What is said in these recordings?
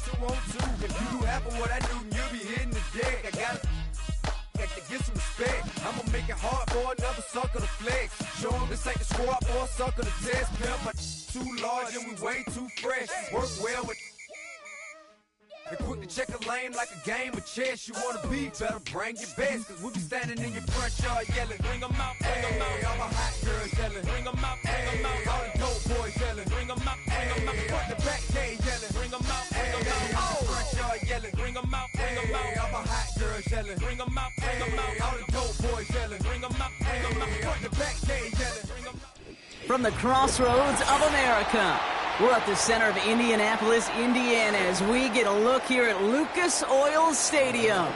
If you do half of what I do, you'll be hitting the deck. I got to get some respect. I'ma make it hard for another sucker to flex. Show 'em this ain't the squad or a sucker to test. Pimp, my too large and we way too fresh. Work well with and quick to check a lane like a game of chess. You wanna be better, bring your best. Cause we be standing in your front yard yelling, bring 'em out, bring 'em out. All my hot girls yelling, bring 'em out, bring 'em out. All the dope boys yelling, bring 'em out, bring 'em out. Front the back gate yelling, bring 'em out, bring 'em out. Oh, front yard yelling, bring 'em out, bring 'em out. All my hot girls yelling, bring 'em out, bring 'em out. All the dope boys yelling, bring 'em out, bring 'em out. Front the back gate yelling, bring 'em out. From the crossroads of America, we're at the center of Indianapolis, Indiana, as we get a look here at Lucas Oil Stadium.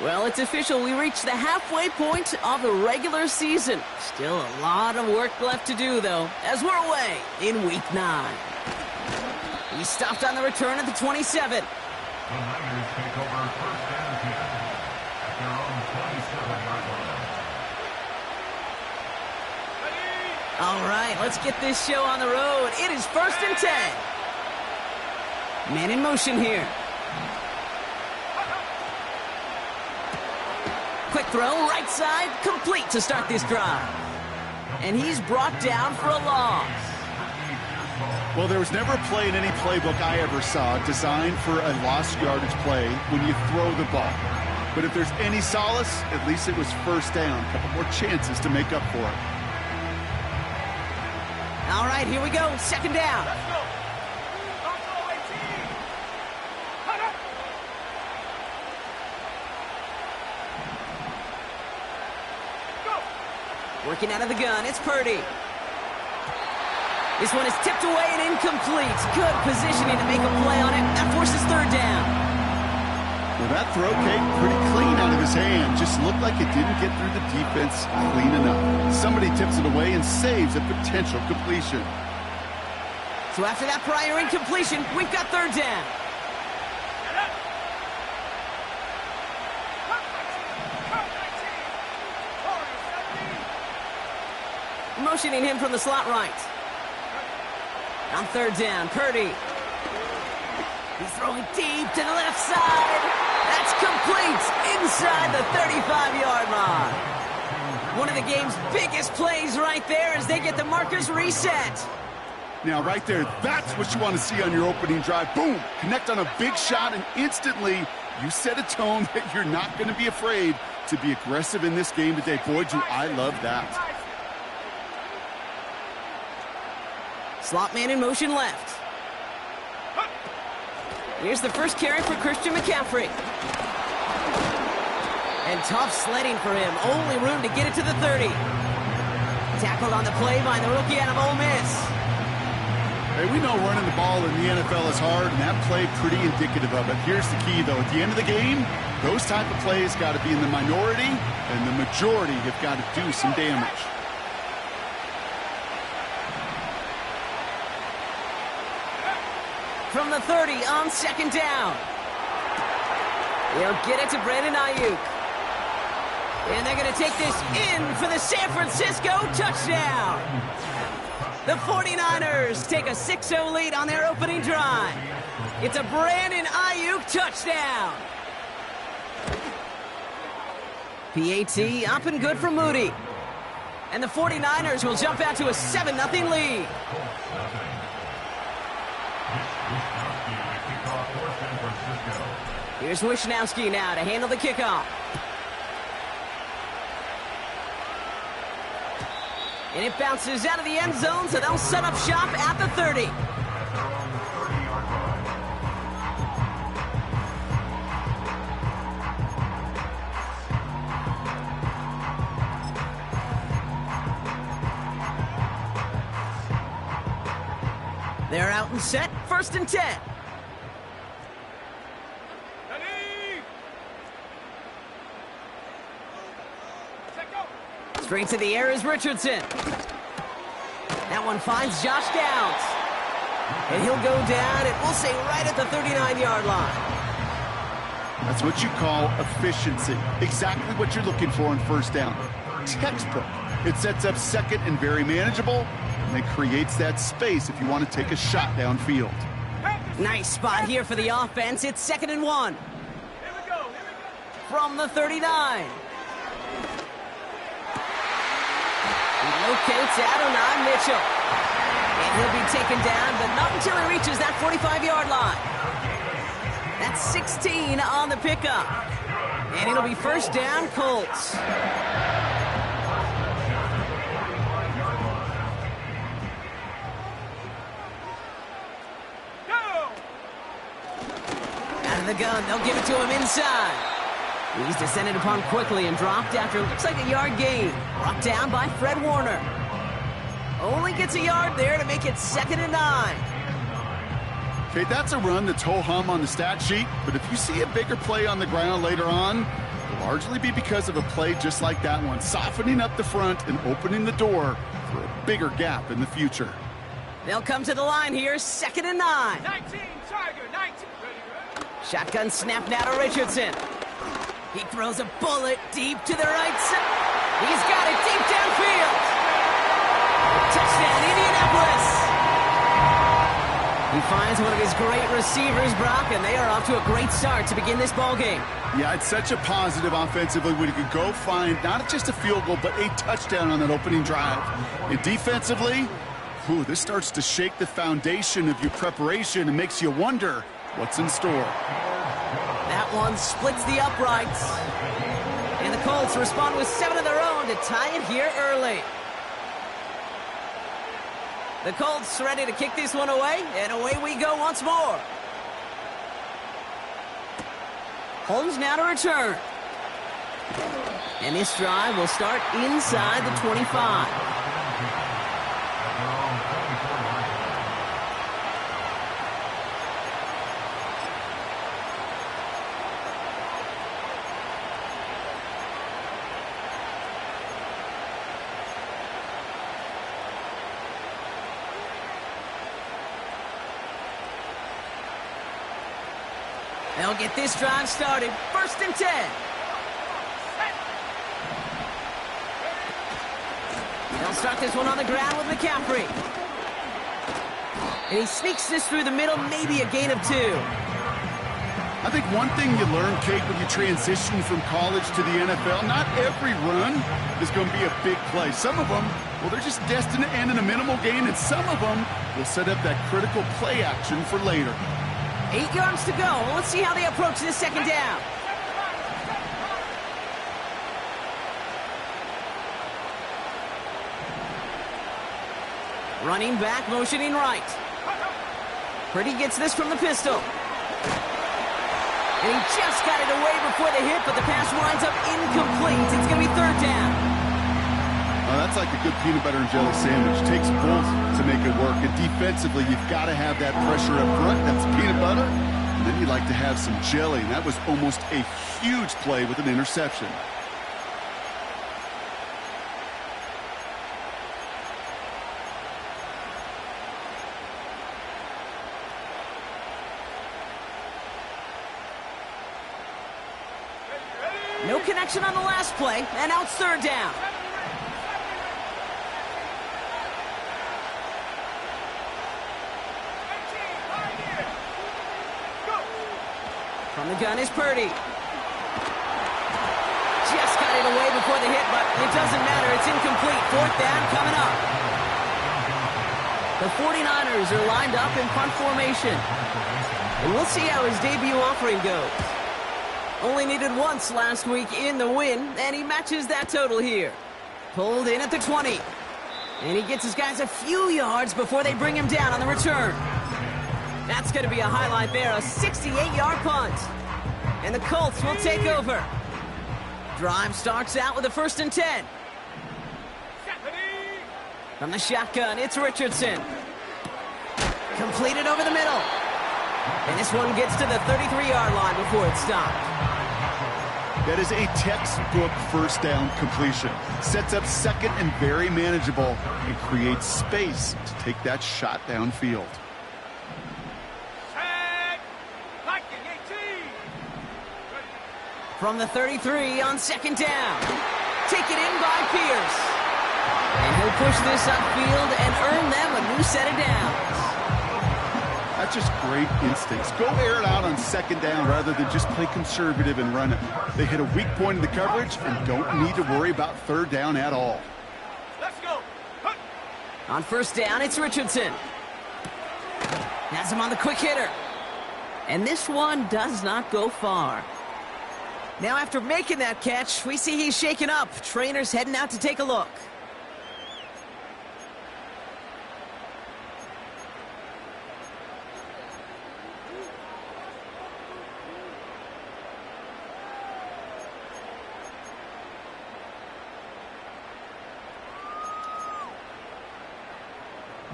Well, it's official. We reached the halfway point of the regular season. Still a lot of work left to do, though, as we're away in Week 9. We stopped on the return at the 27. The Niners take over first and 10 at their own 27-yard line. All right, let's get this show on the road. It is first and 10. Man in motion here. Quick throw, right side, complete to start this drive. And he's brought down for a loss. Well, there was never a play in any playbook I ever saw designed for a lost yardage play when you throw the ball. But if there's any solace, at least it was first down. A couple more chances to make up for it. All right, here we go. Second down. Let's go. Working out of the gun, it's Purdy. This one is tipped away and incomplete. Good positioning to make a play on it. That forces third down. Well, that throw came pretty clean out of his hand. Just looked like it didn't get through the defense clean enough. Somebody tips it away and saves a potential completion. So after that prior incompletion, we've got third down. Motioning him from the slot right. On third down, Purdy. He's throwing deep to the left side. That's complete inside the 35-yard line. One of the game's biggest plays right there as they get the markers reset. Now, right there, that's what you want to see on your opening drive. Boom! Connect on a big shot, and instantly you set a tone that you're not going to be afraid to be aggressive in this game today. Boy, do I love that. Slot man in motion left. Here's the first carry for Christian McCaffrey. And tough sledding for him. Only room to get it to the 30. Tackled on the play by the rookie out of Ole Miss. Hey, we know running the ball in the NFL is hard, and that play pretty indicative of it. Here's the key, though. At the end of the game, those type of plays got to be in the minority, and the majority have got to do some damage. From the 30 on second down. They'll get it to Brandon Ayuk. And they're going to take this in for the San Francisco touchdown. The 49ers take a 6-0 lead on their opening drive. It's a Brandon Ayuk touchdown. PAT up and good for Moody. And the 49ers will jump out to a 7-0 lead. Here's Wishnowski now to handle the kickoff. And it bounces out of the end zone, so they'll set up shop at the 30. They're out and set, 1st and 10. Straight to the air is Richardson. That one finds Josh Downs. And he'll go down, and we'll say right at the 39-yard line. That's what you call efficiency. Exactly what you're looking for on 1st down. Textbook. It sets up 2nd and very manageable, and it creates that space if you want to take a shot downfield. Nice spot here for the offense. It's 2nd and 1. From the 39. He locates Adonai Mitchell. And he'll be taken down, but not until he reaches that 45-yard line. That's 16 on the pickup. And it'll be 1st down, Colts. Out of the gun, they'll give it to him inside. He's descended upon quickly and dropped after looks like a yard gain. Brought down by Fred Warner. Only gets a yard there to make it 2nd and 9. Okay, that's a run that's ho-hum on the stat sheet, but if you see a bigger play on the ground later on, it'll largely be because of a play just like that one, softening up the front and opening the door for a bigger gap in the future. They'll come to the line here, 2nd and 9. 19, Tiger, 19. Shotgun snap now to Richardson. He throws a bullet deep to the right side. He's got it deep downfield. Touchdown, Indianapolis. He finds one of his great receivers, Brock, and they are off to a great start to begin this ball game. Yeah, it's such a positive offensively when you could go find not just a field goal, but a touchdown on that opening drive. And defensively, this starts to shake the foundation of your preparation and makes you wonder what's in store. That one splits the uprights. And the Colts respond with 7 of their own to tie it here early. The Colts ready to kick this one away, and away we go once more. Holmes now to return. And this drive will start inside the 25. They'll get this drive started. 1st and 10. They'll start this one on the ground with McCaffrey. And he sneaks this through the middle, maybe a gain of 2. I think one thing you learn, Kate, when you transition from college to the NFL, not every run is going to be a big play. Some of them, well, they're just destined to end in a minimal gain, and some of them will set up that critical play action for later. 8 yards to go. Let's see how they approach this 2nd down. Running back, motioning right. Purdy gets this from the pistol. And he just got it away before the hit, but the pass winds up incomplete. It's going to be 3rd down. That's like a good peanut butter and jelly sandwich. Takes both to make it work. And defensively, you've got to have that pressure up front. That's peanut butter. And then you like to have some jelly. And that was almost a huge play with an interception. No connection on the last play, and now it's 3rd down. From the gun is Purdy. Just got it away before the hit, but it doesn't matter. It's incomplete. 4th down coming up. The 49ers are lined up in punt formation. And we'll see how his debut offering goes. Only needed once last week in the win, and he matches that total here. Pulled in at the 20. And he gets his guys a few yards before they bring him down on the return. That's going to be a highlight there, a 68-yard punt. And the Colts will take over. Drive starts out with a 1st and 10. From the shotgun, it's Richardson. Completed over the middle. And this one gets to the 33-yard line before it's stopped. That is a textbook first down completion. Sets up second and very manageable and creates space to take that shot downfield. From the 33 on second down. Taken in by Pierce. And he'll push this upfield and earn them a new set of downs. That's just great instincts. Go air it out on second down rather than just play conservative and run it. They hit a weak point in the coverage and don't need to worry about third down at all. Let's go. Huh. On first down, it's Richardson. Has him on the quick hitter. And this one does not go far. Now after making that catch, we see he's shaken up. Trainer's heading out to take a look.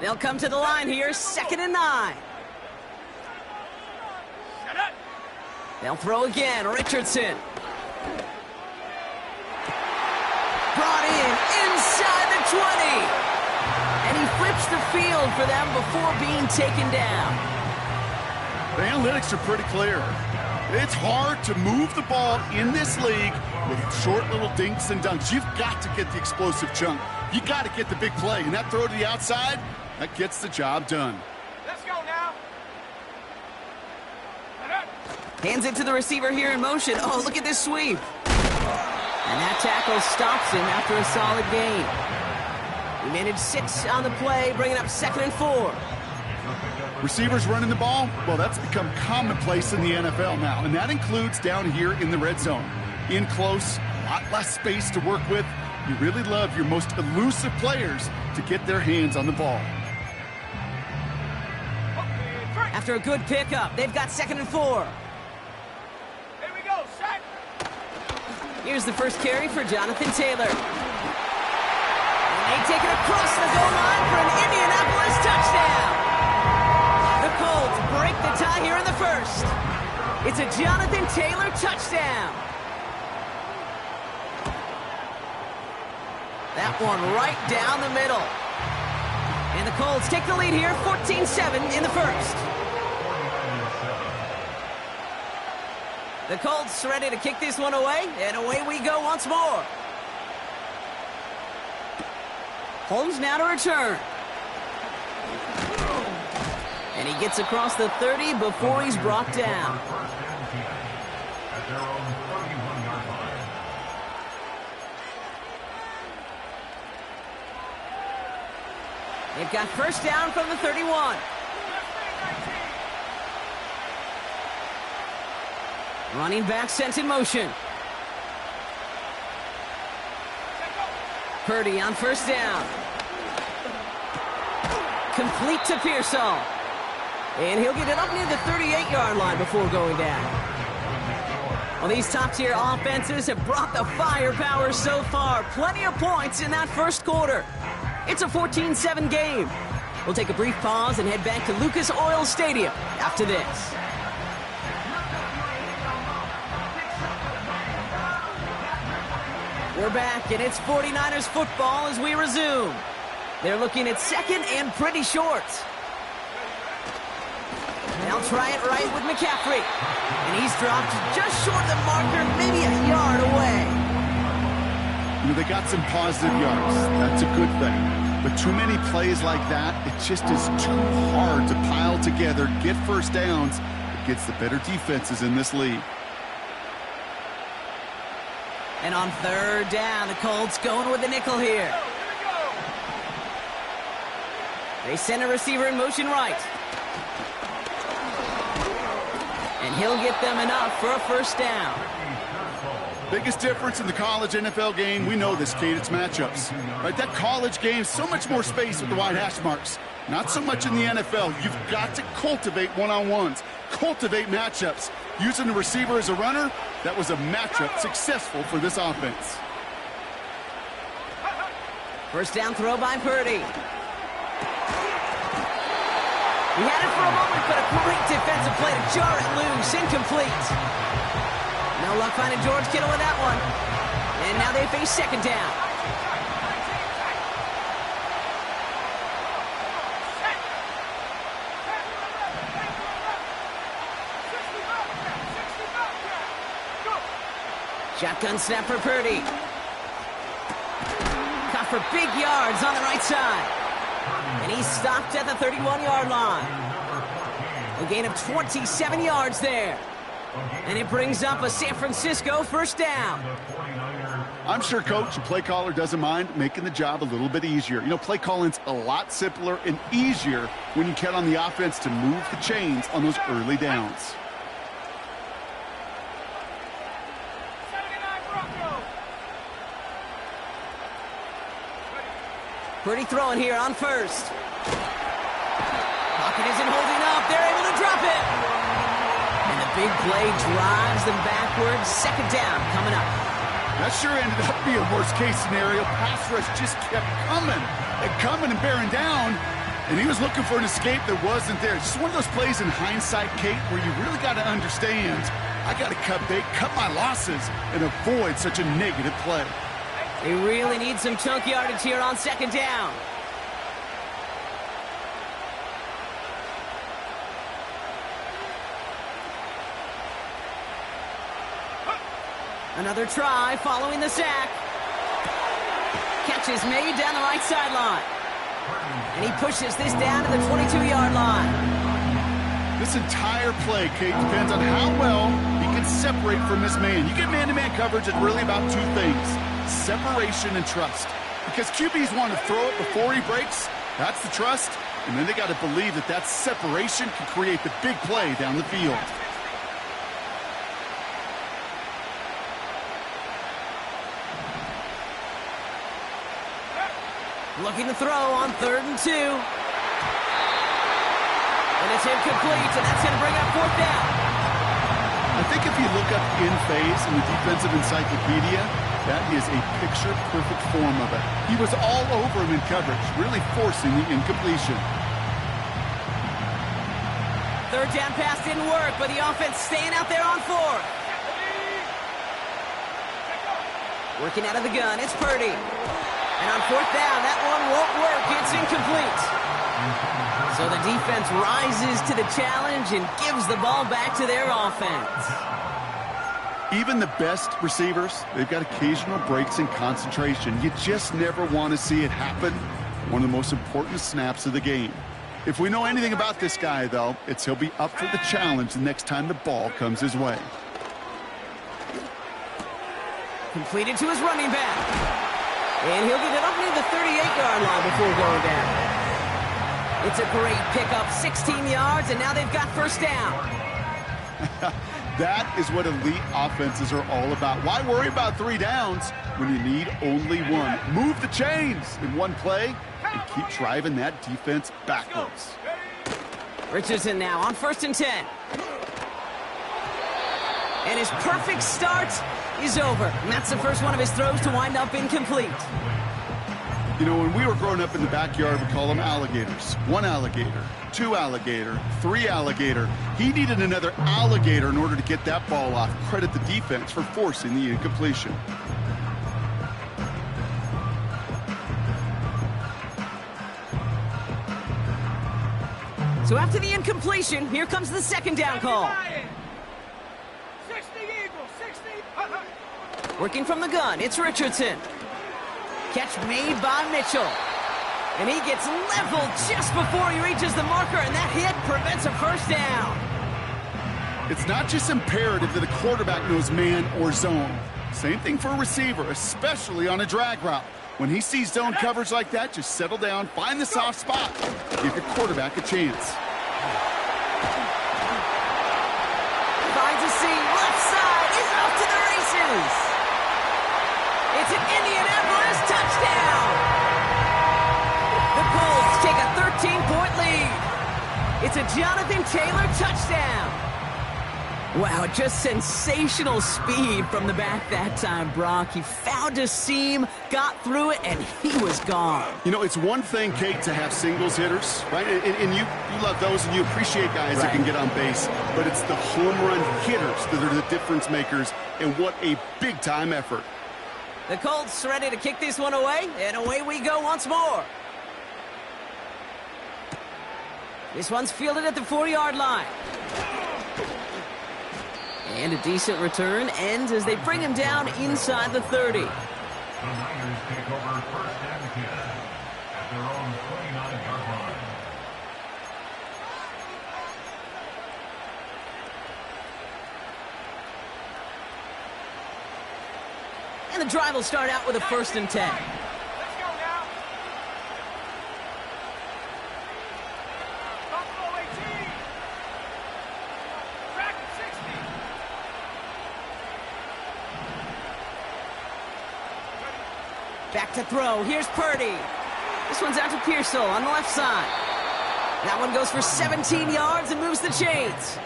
They'll come to the line here, 2nd and 9. They'll throw again, Richardson. Brought in inside the 20. And he flips the field for them before being taken down. The analytics are pretty clear. It's hard to move the ball in this league with short little dinks and dunks. You've got to get the explosive chunk. You got to get the big play. And that throw to the outside, that gets the job done. Let's go now. Hands it to the receiver here in motion. Oh, look at this sweep. And that tackle stops him after a solid gain. He managed 6 on the play, bringing up 2nd and 4. Receivers running the ball, well, that's become commonplace in the NFL now, and that includes down here in the red zone. In close, a lot less space to work with. You really love your most elusive players to get their hands on the ball. After a good pickup, they've got 2nd and 4. Here we go, sack. Here's the first carry for Jonathan Taylor. And they take it across the goal line for an Indianapolis touchdown. The Colts break the tie here in the first. It's a Jonathan Taylor touchdown. That one right down the middle. And the Colts take the lead here, 14-7 in the first. The Colts ready to kick this one away, and away we go once more. Holmes now to return. And he gets across the 30 before he's brought down. At their own 31-yard line. They've got first down from the 31. Running back sent in motion. Purdy on first down. Complete to Pearsall. And he'll get it up near the 38-yard line before going down. Well, these top-tier offenses have brought the firepower so far. Plenty of points in that first quarter. It's a 14-7 game. We'll take a brief pause and head back to Lucas Oil Stadium after this. We're back, and it's 49ers football as we resume. They're looking at second and pretty short. They'll try it right with McCaffrey. And he's dropped just short of the marker, maybe a yard away. You know, they got some positive yards. That's a good thing. But too many plays like that, it just is too hard to pile together, get first downs against the better defenses in this league. And on third down, the Colts going with the nickel here. They send a receiver in motion right. And he'll get them enough for a first down. Biggest difference in the college NFL game, we know this, Kate, it's matchups. Right, that college game, so much more space with the wide hash marks. Not so much in the NFL. You've got to cultivate one-on-ones, cultivate matchups. Using the receiver as a runner, that was a matchup successful for this offense. First down throw by Purdy. He had it for a moment, but a great defensive play to jar it loose. Incomplete. No luck finding George Kittle with that one. And now they face second down. Shotgun snap for Purdy. Caught for big yards on the right side. And he's stopped at the 31-yard line. A gain of 27 yards there. And it brings up a San Francisco first down. I'm sure coach and play caller doesn't mind making the job a little bit easier. You know, play calling's a lot simpler and easier when you count on the offense to move the chains on those early downs. Purdy throwing here on first. Pocket isn't holding up. They're able to drop it. And the big play drives them backwards. Second down coming up. That sure ended up being a worst-case scenario. Pass rush just kept coming and bearing down. And he was looking for an escape that wasn't there. It's just one of those plays in hindsight, Kate, where you really got to understand, I got to cut my losses and avoid such a negative play. They really need some chunk yardage here on second down. Another try following the sack. Catch is made down the right sideline. And he pushes this down to the 22-yard line. This entire play, Kate, depends on how well he can separate from this man. You get man-to-man coverage, it's really about two things. Separation and trust. Because QBs want to throw it before he breaks. That's the trust. And then they got to believe that that separation can create the big play down the field. Looking to throw on 3rd and 2. And it's incomplete, and that's going to bring up fourth down. I think if you look up in phase in the defensive encyclopedia, that is a picture-perfect form of it. He was all over him in coverage, really forcing the incompletion. Third down pass didn't work, but the offense staying out there on 4th. Working out of the gun, it's Purdy. And on 4th down, that one won't work. It's incomplete. So the defense rises to the challenge and gives the ball back to their offense. Even the best receivers, they've got occasional breaks in concentration. You just never want to see it happen. One of the most important snaps of the game. If we know anything about this guy, though, it's he'll be up for the challenge the next time the ball comes his way. Completed to his running back. And he'll get it up near the 38-yard line before going down. It's a great pickup, 16 yards, and now they've got first down. That is what elite offenses are all about. Why worry about 3 downs when you need only one? Move the chains in one play and keep driving that defense backwards. Richardson now on 1st and 10. And his perfect start is over. And that's the first one of his throws to wind up incomplete. You know, when we were growing up in the backyard, we call them alligators. 1 alligator, 2 alligator, 3 alligator. He needed another alligator in order to get that ball off. Credit the defense for forcing the incompletion. So after the incompletion, here comes the second down call. 60 Eagles, 60. Working from the gun, it's Richardson. Catch made by Mitchell. And he gets leveled just before he reaches the marker, and that hit prevents a first down. It's not just imperative that a quarterback knows man or zone. Same thing for a receiver, especially on a drag route. When he sees zone coverage like that, just settle down, find the soft spot, give your quarterback a chance. Finds a seam, left side, is off to the races. It's an Indianapolis touchdown. The Colts take a 13-point lead. It's a Jonathan Taylor touchdown. Wow, just sensational speed from the back that time, Brock. He found a seam, got through it, and he was gone. You know, it's one thing, Kate, to have singles hitters, right? And you love those, and you appreciate guys that can get on base. But it's the home run hitters that are the difference makers, and what a big-time effort. The Colts ready to kick this one away, and away we go once more. This one's fielded at the 4-yard line. And a decent return ends as they bring him down inside the 30. The Niners take over first and 10 at their own 29-yard line. And the drive will start out with a 1st and 10. Back to throw. Here's Purdy. This one's out to Pearsall on the left side. That one goes for 17 yards and moves the chains.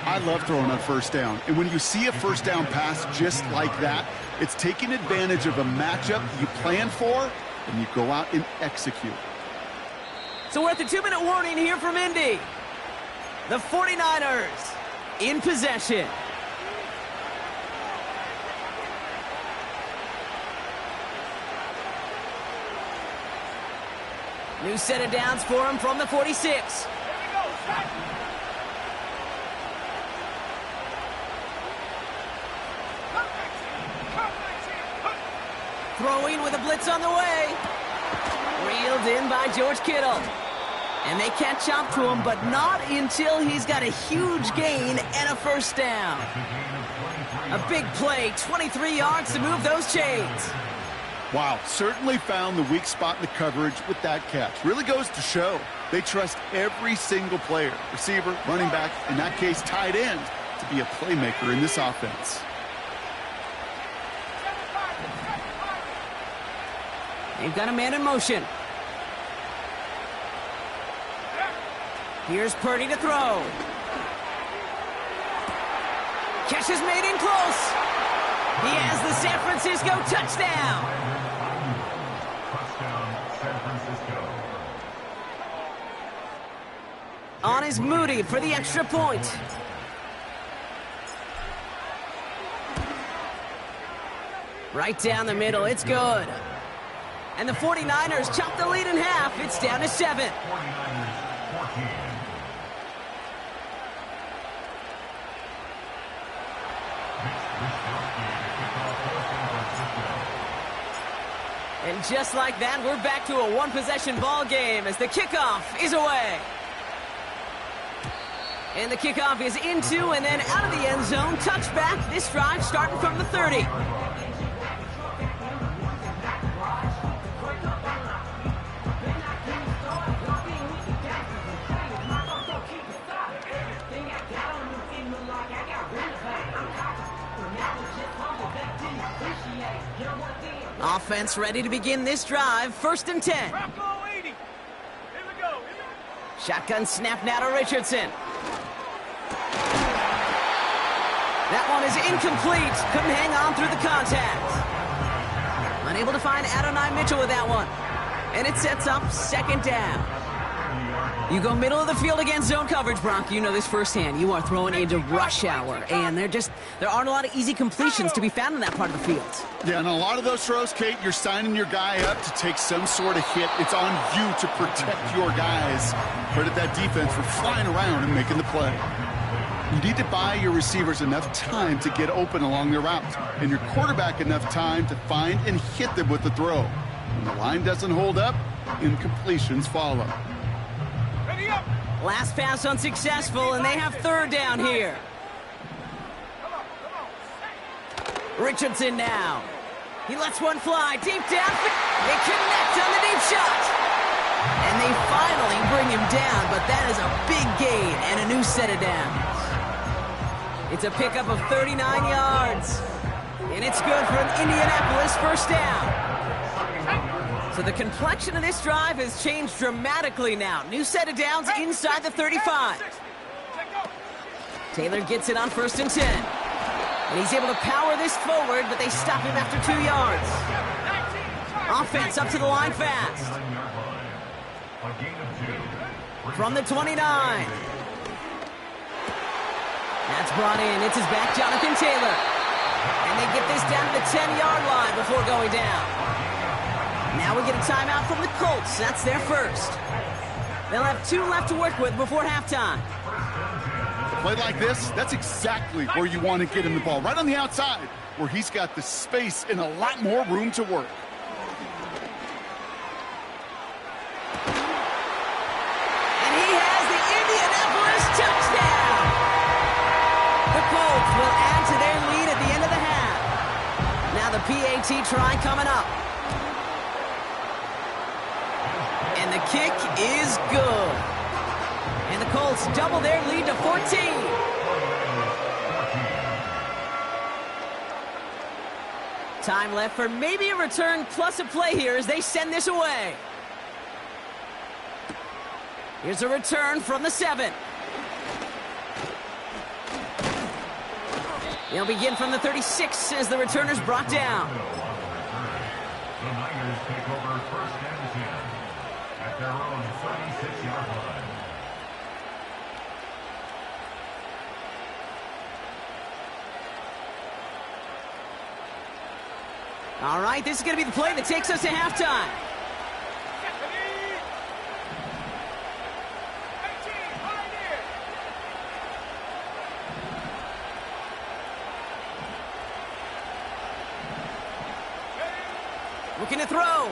I love throwing on 1st down. And when you see a 1st down pass just like that, it's taking advantage of a matchup you plan for, and you go out and execute. So we're at the 2-minute warning here from Indy. The 49ers in possession. New set of downs for him from the 46. Throwing with a blitz on the way. Reeled in by George Kittle. And they catch up to him, but not until he's got a huge gain and a 1st down. A big play, 23 yards to move those chains. Wow, certainly found the weak spot in the coverage with that catch. Really goes to show they trust every single player, receiver, running back, in that case tight end, to be a playmaker in this offense. They've got a man in motion. Here's Purdy to throw. Catch is made in close. He has the San Francisco touchdown. San Francisco. On is Moody for the extra point. Right down the middle, it's good. And the 49ers chop the lead in half. It's down to 7. 49ers 14. And just like that, we're back to a one-possession ball game as the kickoff is away. And the kickoff is into and then out of the end zone. Touchback, this drive starting from the 30. Offense ready to begin this drive. 1st and 10. Shotgun snap now to Richardson. That one is incomplete. Couldn't hang on through the contact. Unable to find Adonai Mitchell with that one. And it sets up 2nd down. You go middle of the field against zone coverage, Brock. You know this firsthand. You are throwing into rush hour, and there aren't a lot of easy completions to be found in that part of the field. Yeah, and a lot of those throws, Kate, you're signing your guy up to take some sort of hit. It's on you to protect your guys. Credit that defense for flying around and making the play. You need to buy your receivers enough time to get open along their routes, and your quarterback enough time to find and hit them with the throw. When the line doesn't hold up, incompletions follow. Last pass unsuccessful, and they have 3rd down here. Richardson now. He lets one fly deep down. They connect on the deep shot. And they finally bring him down, but that is a big gain and a new set of downs. It's a pickup of 39 yards. And it's good for an Indianapolis 1st down. So the complexion of this drive has changed dramatically now. New set of downs inside the 35. Taylor gets it on 1st and 10. And he's able to power this forward, but they stop him after 2 yards. Offense up to the line fast. From the 29. That's brought in. It's his back, Jonathan Taylor. And they get this down to the 10-yard line before going down. Now we get a timeout from the Colts. That's their first. They'll have 2 left to work with before halftime. A play like this, that's exactly where you want to get him the ball. Right on the outside, where he's got the space and a lot more room to work. And he has the Indianapolis touchdown! The Colts will add to their lead at the end of the half. Now the PAT try coming up. And the kick is good. And the Colts double their lead to 14. Time left for maybe a return plus a play here as they send this away. Here's a return from the 7. They'll begin from the 36 as the returner's brought down. The Niners take over 1st and 10 at their own 36-yard line. All right, this is going to be the play that takes us to halftime. Looking to throw.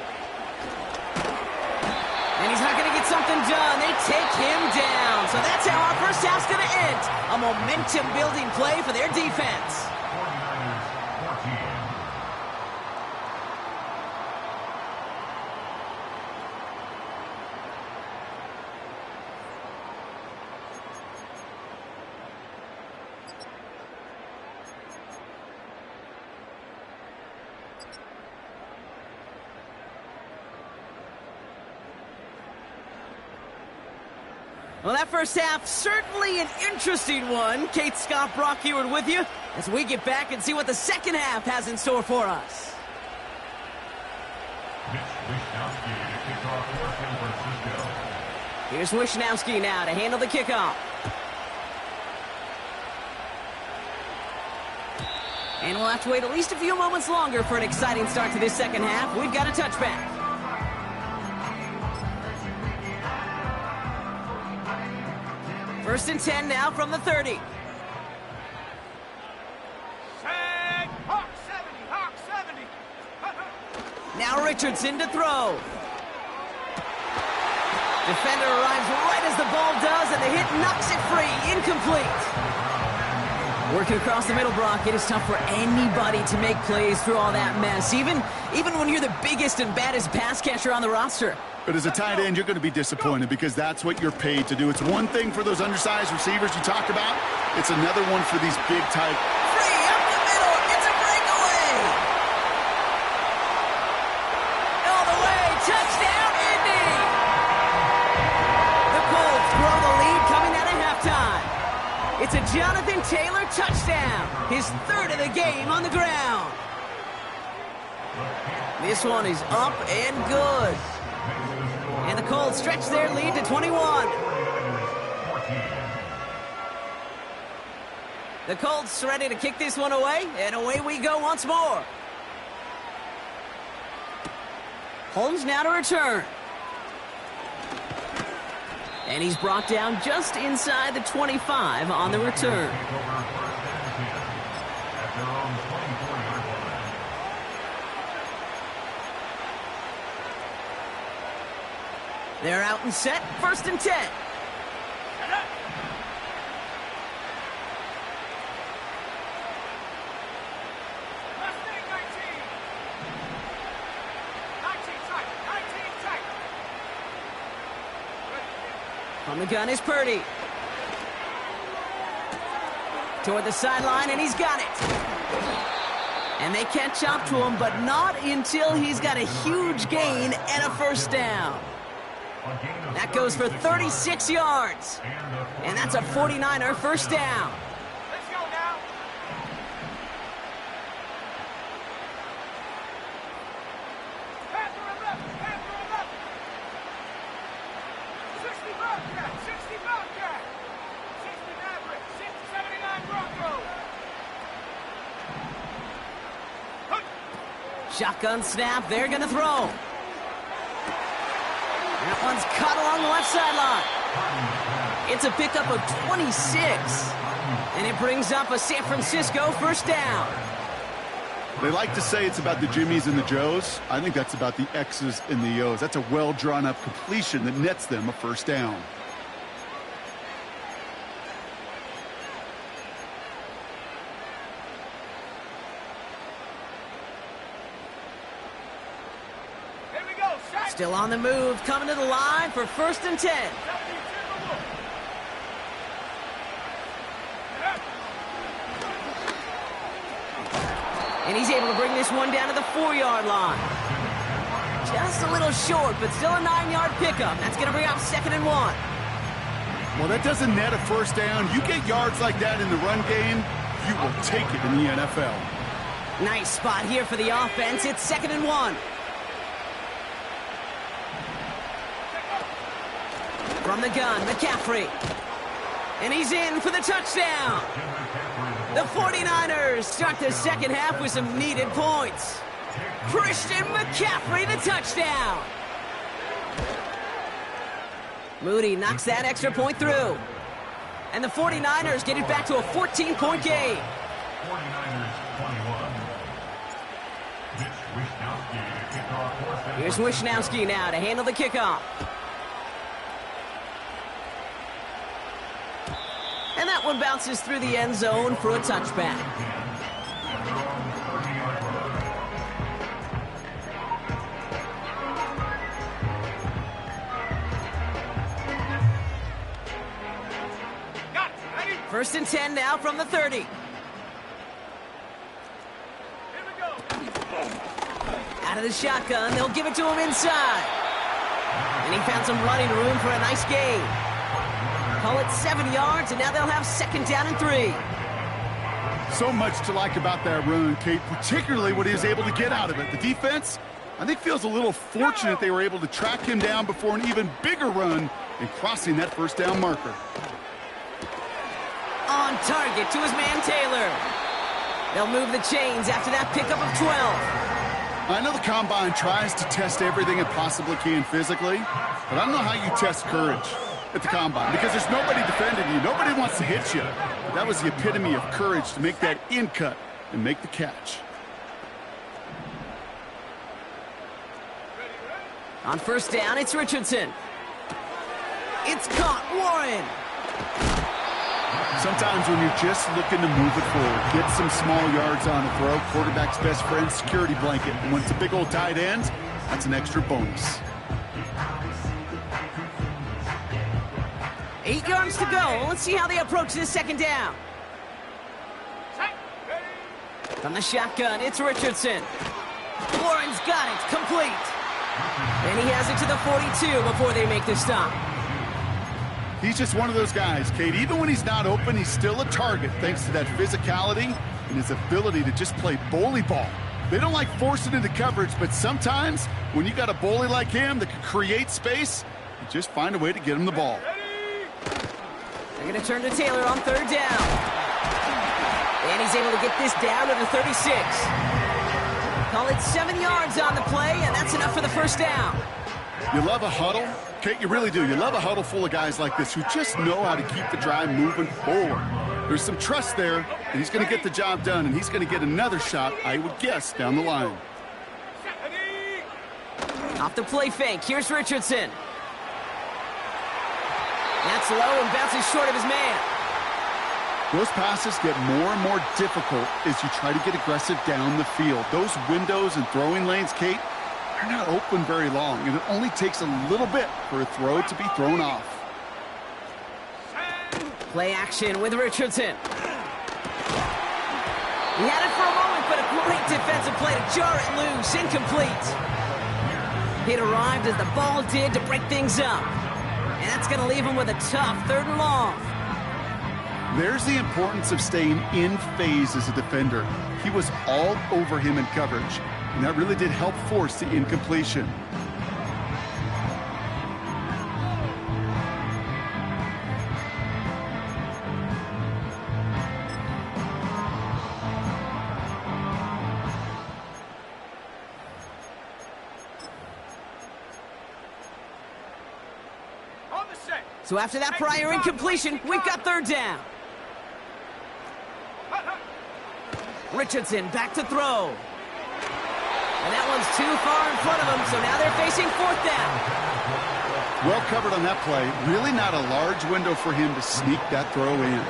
And he's not going to get something done. They take him down. So that's how our first half's going to end. A momentum-building play for their defense. 49ers 14. Well, that first half, certainly an interesting one. Kate Scott, Brock Eward with you as we get back and see what the second half has in store for us. Here's Wishnowski now to handle the kickoff. And we'll have to wait at least a few moments longer for an exciting start to this second half. We've got a touchback. First and 10 now from the 30. Hawk 70. Now Richardson to throw. Defender arrives right as the ball does, and the hit knocks it free. Incomplete. Working across the middle, Brock, it is tough for anybody to make plays through all that mess, even when you're the biggest and baddest pass catcher on the roster. But as a tight end, you're going to be disappointed because that's what you're paid to do. It's one thing for those undersized receivers you talked about. It's another one for these big tight. Free up the middle. It's a breakaway. All the way. Touchdown, Indy. The Colts grow the lead coming out of halftime. It's a Jonathan Taylor touchdown. His 3rd of the game on the ground. This one is up and good. And the Colts stretch their lead to 21. The Colts ready to kick this one away, and away we go once more. Holmes now to return. And he's brought down just inside the 25 on the return. They're out and set, 1st and 10. From the gun is Purdy. Toward the sideline, and he's got it. And they catch up to him, but not until he's got a huge gain and a first down. That goes for 36 yards. And that's a 49er first down. Shotgun snap, they're going to throw. That one's caught along the left sideline. It's a pickup of 26. And it brings up a San Francisco first down. They like to say it's about the Jimmies and the Joes. I think that's about the X's and the O's. That's a well-drawn-up completion that nets them a first down. Still on the move, coming to the line for 1st and 10. And he's able to bring this one down to the 4-yard line. Just a little short, but still a 9-yard pickup. That's going to bring up 2nd and 1. Well, that doesn't net a first down. You get yards like that in the run game, you will take it in the NFL. Nice spot here for the offense. It's 2nd and 1. From the gun, McCaffrey. And he's in for the touchdown. The 49ers start the second half with some needed points. Christian McCaffrey, the touchdown. Moody knocks that extra point through. And the 49ers get it back to a 14-point game. 49ers 21. Here's Wishnowski now to handle the kickoff. And that one bounces through the end zone for a touchback. First and 10 now from the 30. Out of the shotgun, they'll give it to him inside. And he found some running room for a nice gain. Call it 7 yards, and now they'll have 2nd down and 3. So much to like about that run, Kate, particularly what he was able to get out of it. The defense, I think, feels a little fortunate they were able to track him down before an even bigger run and crossing that first down marker. On target to his man Taylor. They'll move the chains after that pickup of 12. I know the Combine tries to test everything it possibly can physically, but I don't know how you test courage at the Combine, because there's nobody defending you. Nobody wants to hit you. But that was the epitome of courage to make that in cut and make the catch. On first down, it's Richardson. It's caught. Warren. Sometimes when you're just looking to move it forward, get some small yards on a throw, quarterback's best friend, security blanket. And when it's a big old tight end, that's an extra bonus. 8 yards to go. Let's see how they approach this 2nd down. From the shotgun, it's Richardson. Warren's got it. Complete. And he has it to the 42 before they make the stop. He's just one of those guys, Kate. Even when he's not open, he's still a target thanks to that physicality and his ability to just play bully ball. They don't like forcing into coverage, but sometimes when you got a bully like him that can create space, you just find a way to get him the ball. They're going to turn to Taylor on 3rd down. And he's able to get this down to the 36. Call it 7 yards on the play, and that's enough for the first down. You love a huddle? Kate, you really do. You love a huddle full of guys like this who just know how to keep the drive moving forward. There's some trust there, and he's going to get the job done, and he's going to get another shot, I would guess, down the line. Off the play fake, here's Richardson. That's low and bounces short of his man. Those passes get more and more difficult as you try to get aggressive down the field. Those windows and throwing lanes, Kate, they're not open very long, and it only takes a little bit for a throw to be thrown off. Play action with Richardson. He had it for a moment, but a great defensive play to jar it loose. Incomplete. It arrived as the ball did to break things up. And that's going to leave him with a tough 3rd and long. There's the importance of staying in phase as a defender. He was all over him in coverage, and that really did help force the incompletion. So after that prior incompletion, we've got third down. Richardson back to throw. And that one's too far in front of him, so now they're facing fourth down. Well covered on that play. Really not a large window for him to sneak that throw in.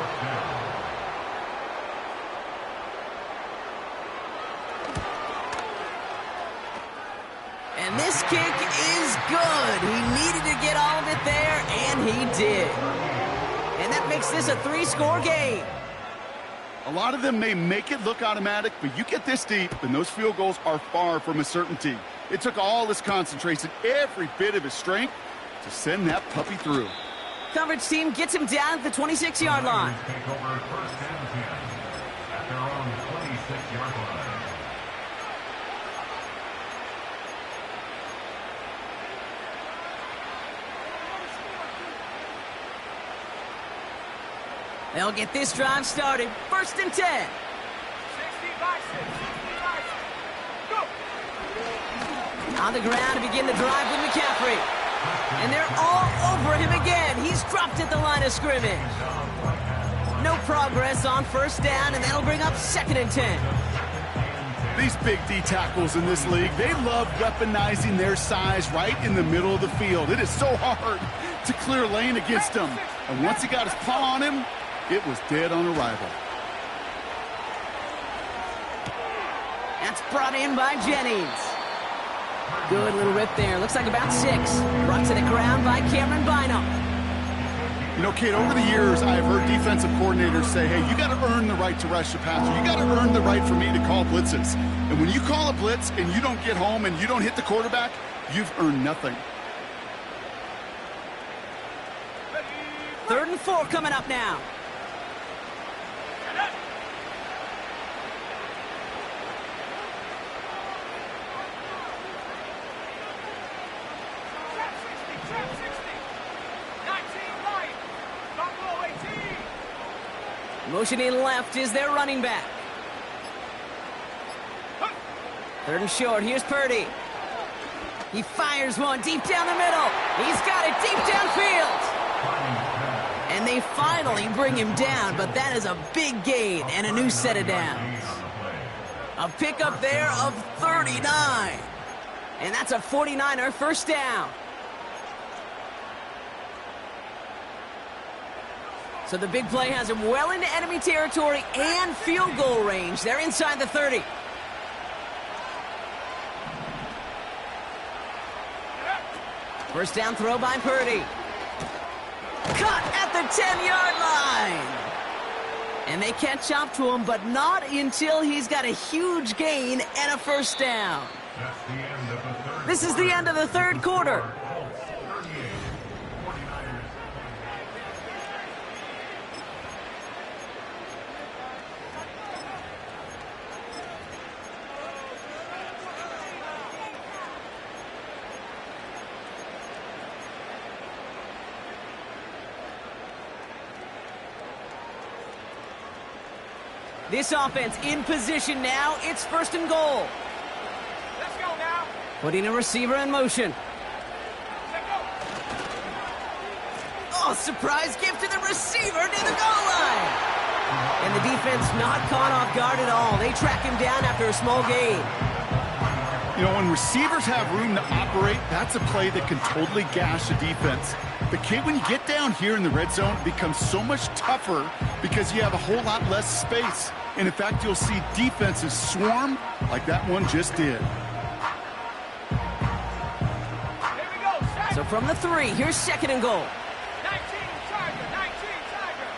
And this kick is good. He needed to get all of it there, and he did. And that makes this a 3-score game. A lot of them may make it look automatic, but you get this deep, and those field goals are far from a certainty. It took all his concentration, every bit of his strength, to send that puppy through. Coverage team gets him down at the 26-yard line. Take over first and 10 at their own 26-yard line. They'll get this drive started. First and 10. 60 by 6. Go! On the ground to begin the drive with McCaffrey. And they're all over him again. He's dropped at the line of scrimmage. No progress on first down, and that'll bring up second and 10. These big D tackles in this league, they love weaponizing their size right in the middle of the field. It is so hard to clear lane against them. And once he got his paw on him, it was dead on arrival. That's brought in by Jennings. Good little rip there. Looks like about 6. Brought to the ground by Cameron Bynum. You know, Kate, over the years, I've heard defensive coordinators say, hey, you got to earn the right to rush the passer. You got to earn the right for me to call blitzes. And when you call a blitz and you don't get home and you don't hit the quarterback, you've earned nothing. 3rd and 4 coming up now. Motioning left is their running back. 3rd and short. Here's Purdy. He fires one deep down the middle. He's got it deep downfield. And they finally bring him down, but that is a big gain and a new set of downs. A pickup there of 39. And that's a 49er first down. So the big play has him well into enemy territory and field goal range. They're inside the 30. First down throw by Purdy. Cut at the 10-yard line. And they catch up to him, but not until he's got a huge gain and a first down. This is the end of the third quarter. This offense in position now. It's 1st and goal. Let's go now. Putting a receiver in motion. Let's go. Oh, surprise gift to the receiver near the goal line. And the defense not caught off guard at all. They track him down after a small gain. You know, when receivers have room to operate, that's a play that can totally gash a defense. But, Kate, when you get down here in the red zone, it becomes so much tougher because you have a whole lot less space. And, in fact, you'll see defenses swarm like that one just did. Here we go. So from the 3, here's 2nd and goal. 19 Tiger. 19 Tiger.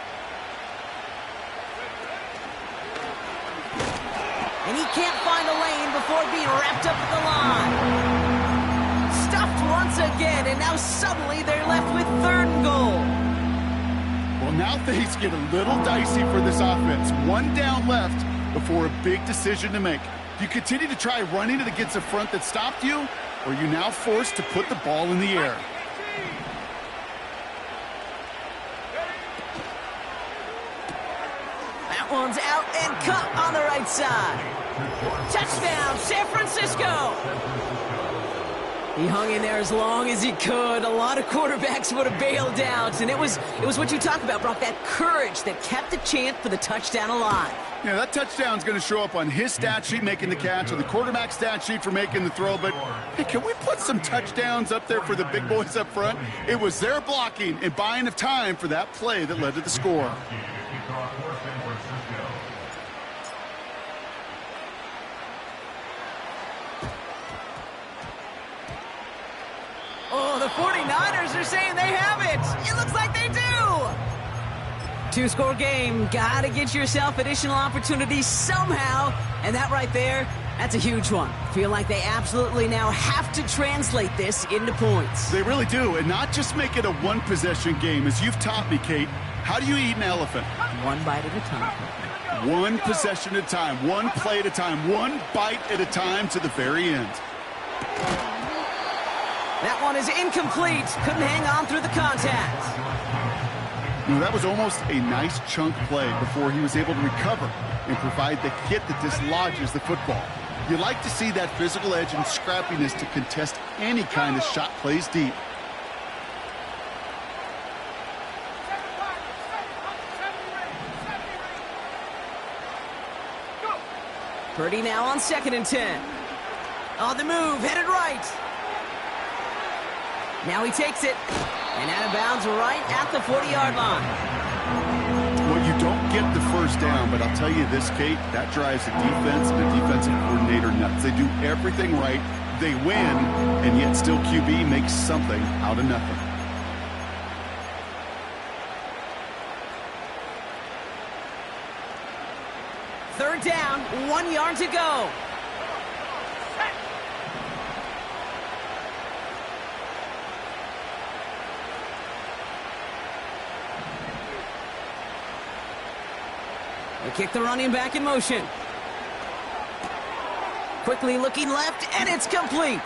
And he can't find a lane before being wrapped up at the line. Stuffed once again, and now suddenly they're left with 3rd and goal. Well, now things get a little dicey for this offense. One down left before a big decision to make. Do you continue to try running it against a front that stopped you, or are you now forced to put the ball in the air? That one's out and cut on the right side. Touchdown, San Francisco. He hung in there as long as he could. A lot of quarterbacks would have bailed out. And it was what you talk about, Brock, that courage that kept the chant for the touchdown alive. Yeah, that touchdown's going to show up on his stat sheet making the catch, or the quarterback stat sheet for making the throw. But, hey, can we put some touchdowns up there for the big boys up front? It was their blocking and buying of time for that play that led to the score. Oh, the 49ers are saying they have it. It looks like they do. Two-score game. Got to get yourself additional opportunities somehow. And that right there, that's a huge one. Feel like they absolutely now have to translate this into points. They really do, and not just make it a one-possession game. As you've taught me, Kate, how do you eat an elephant? One bite at a time. One possession at a time, one play at a time, one bite at a time to the very end. That one is incomplete. Couldn't hang on through the contact. You know, that was almost a nice chunk play before he was able to recover and provide the hit that dislodges the football. You like to see that physical edge and scrappiness to contest any kind of shot plays deep. Purdy now on 2nd and 10. On the move, headed right. Now he takes it, and out of bounds right at the 40-yard line. Well, you don't get the first down, but I'll tell you this, Kate, that drives the defense and the defensive coordinator nuts. They do everything right, they win, and yet still QB makes something out of nothing. Third down, 1 yard to go. They kick the running back in motion. Quickly looking left, and it's complete.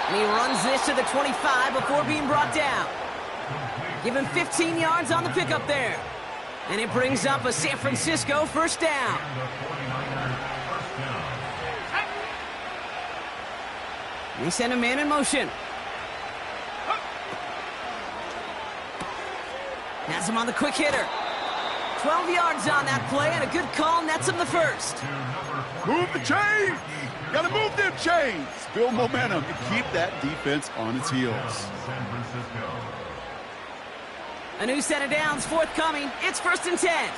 And he runs this to the 25 before being brought down. Give him 15 yards on the pickup there. And it brings up a San Francisco first down. They send a man in motion. Has him on the quick hitter. 12 yards on that play, and a good call nets him the first. Move the chains! Gotta move them chains! Build momentum to keep that defense on its heels. A new set of downs forthcoming. It's 1st and 10.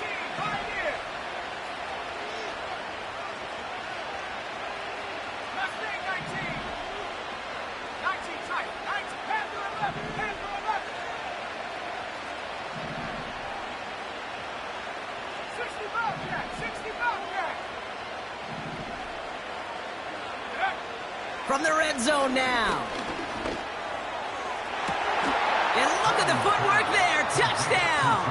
From the red zone now. And look at the footwork there. Touchdown.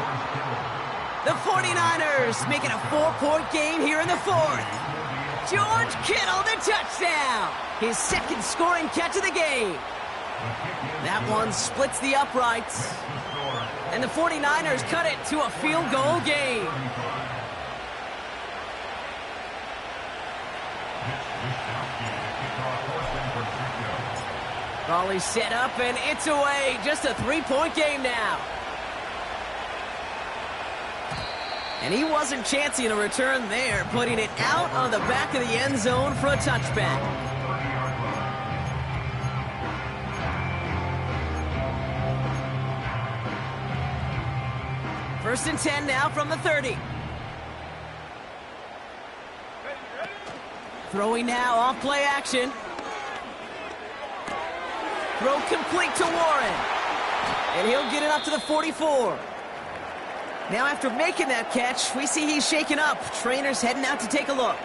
The 49ers make it a 4-point game here in the 4th. George Kittle, the touchdown. His second scoring catch of the game. That one splits the uprights. And the 49ers cut it to a field goal game. Ball is set up, and it's away. Just a 3-point game now. And he wasn't chancing a return there, putting it out on the back of the end zone for a touchback. First and 10 now from the 30. Throwing now off play action. Throw complete to Warren. And he'll get it up to the 44. Now after making that catch, we see he's shaken up. Trainer's heading out to take a look.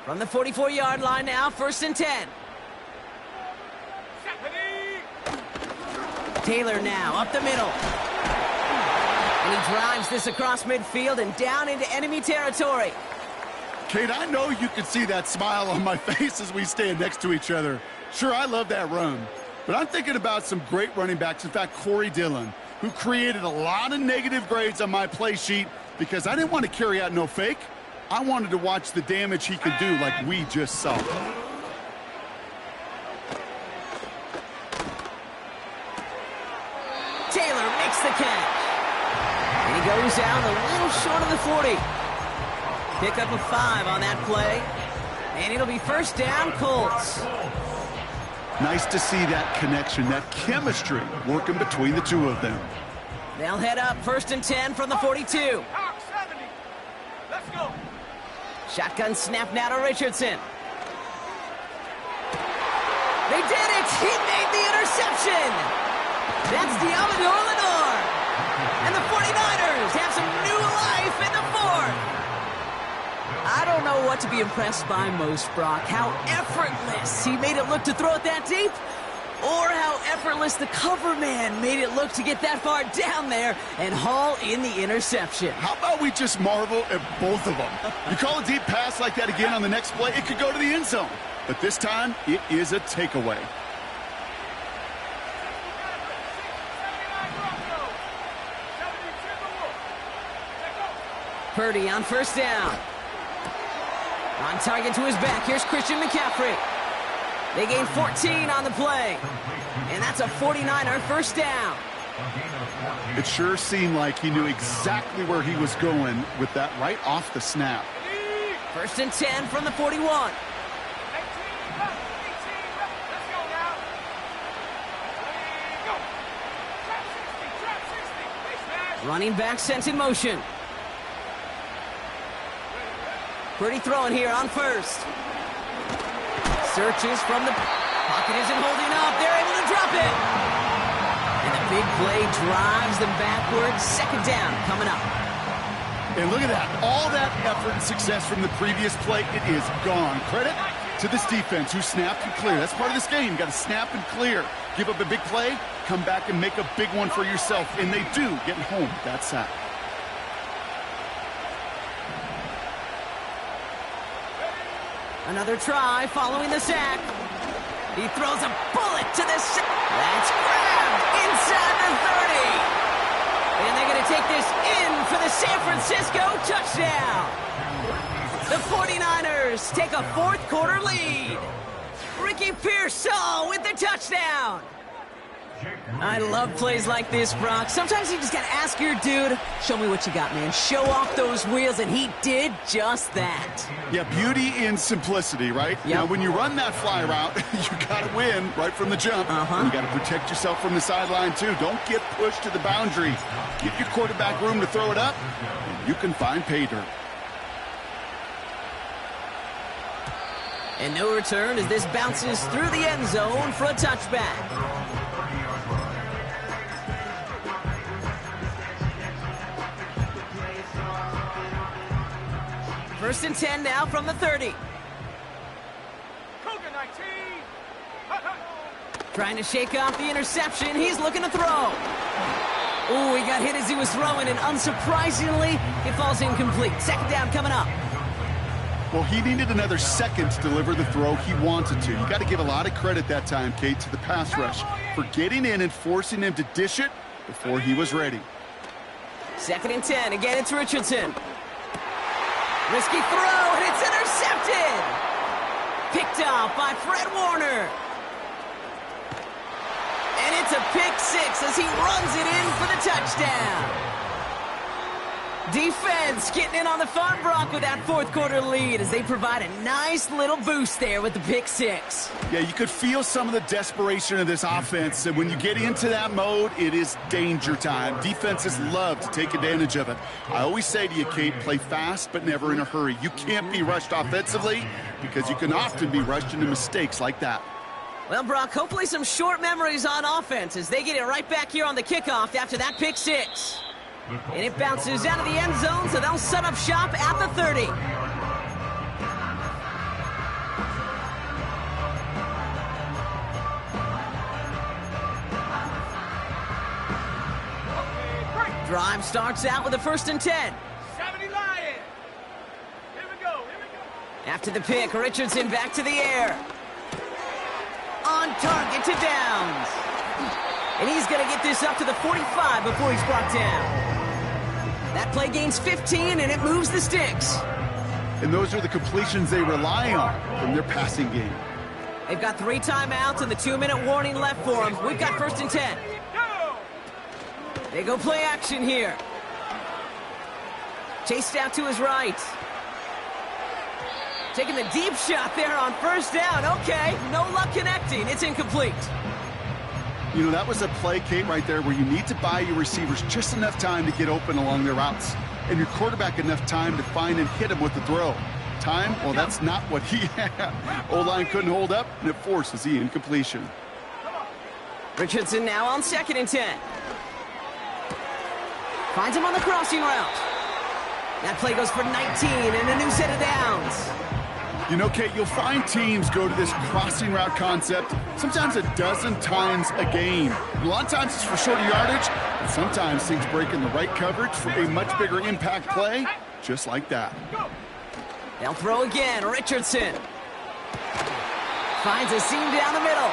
From the 44-yard line now, 1st and 10. Taylor now up the middle. And he drives this across midfield and down into enemy territory. Kate, I know you can see that smile on my face as we stand next to each other. Sure, I love that run. But I'm thinking about some great running backs. In fact, Corey Dillon, who created a lot of negative grades on my play sheet because I didn't want to carry out no fake. I wanted to watch the damage he could do like we just saw. Taylor makes the catch. And he goes down a little short of the 40. Pick up a 5 on that play. And it'll be first down, Colts. Nice to see that connection, that chemistry working between the two of them. They'll head up first and 10 from the 42. Let's go. Shotgun snap now to Richardson. They did it! He made the interception! That's Diamador Lenore! And the 49ers have some new life in the fourth! I don't know what to be impressed by most, Brock. How effortless he made it look to throw it that deep, or how effortless the cover man made it look to get that far down there and haul in the interception. How about we just marvel at both of them? You call a deep pass like that again on the next play, it could go to the end zone. But this time, it is a takeaway. Purdy on first down. On target to his back. Here's Christian McCaffrey. They gain 14 on the play. And that's a 49er first down. It sure seemed like he knew exactly where he was going with that right off the snap. First and 10 from the 41. Running back sent in motion. Purdy throwing here on first. Searches from the pocket, isn't holding up. They're able to drop it. And the big play drives them backwards. Second down coming up. And look at that. All that effort and success from the previous play, it is gone. Credit to this defense who snapped and cleared. That's part of this game. You got to snap and clear. Give up a big play, come back and make a big one for yourself. And they do, getting home with that sack. Another try following the sack. He throws a bullet to the sack. That's grabbed inside the 30. And they're going to take this in for the San Francisco touchdown. The 49ers take a fourth quarter lead. Ricky Pearsall with the touchdown. I love plays like this, Brock. Sometimes you just got to ask your dude, show me what you got, man. Show off those wheels, and he did just that. Yeah, beauty in simplicity, right? Yep. You know, when you run that fly route, you got to win right from the jump. You got to protect yourself from the sideline, too. Don't get pushed to the boundary. Give your quarterback room to throw it up, and you can find pay dirt. And no return as this bounces through the end zone for a touchback. First and 10 now from the 30. Trying to shake off the interception. He's looking to throw. Oh, he got hit as he was throwing, and unsurprisingly, it falls incomplete. Second down coming up. Well, he needed another second to deliver the throw he wanted to. You got to give a lot of credit that time, Kate, to the pass rush for getting in and forcing him to dish it before he was ready. Second and 10. Again, it's Richardson. Risky throw, and it's intercepted. Picked up by Fred Warner. And it's a pick six as he runs it in for the touchdown. Defense getting in on the fun, Brock, with that fourth quarter lead as they provide a nice little boost there with the pick six. Yeah, you could feel some of the desperation of this offense, and when you get into that mode, it is danger time. Defenses love to take advantage of it. I always say to you, Kate, play fast but never in a hurry. You can't be rushed offensively because you can often be rushed into mistakes like that. Well, Brock, hopefully some short memories on offense as they get it right back here on the kickoff after that pick six. And it bounces out of the end zone, so they'll set up shop at the 30. Drive starts out with a first and 10. 70 Lions. Here we go. After the pick, Richardson back to the air. On target to Downs. And he's going to get this up to the 45 before he's brought down. That play gains 15, and it moves the sticks. And those are the completions they rely on from their passing game. They've got 3 timeouts and the 2-minute warning left for them. We've got 1st and 10. They go play action here. Chased out to his right. Taking the deep shot there on 1st down. Okay, no luck connecting. It's incomplete. You know, that was a play, Kate, right there where you need to buy your receivers just enough time to get open along their routes. And your quarterback enough time to find and hit him with the throw. Time? Well, that's not what he had. O-line couldn't hold up, and it forces the incompletion. Richardson now on 2nd and 10. Finds him on the crossing route. That play goes for 19 and a new set of downs. You know, Kate, you'll find teams go to this crossing route concept sometimes a dozen times a game. A lot of times it's for shorter yardage, and sometimes things break in the right coverage for a much bigger impact play, just like that. They'll throw again. Richardson finds a seam down the middle.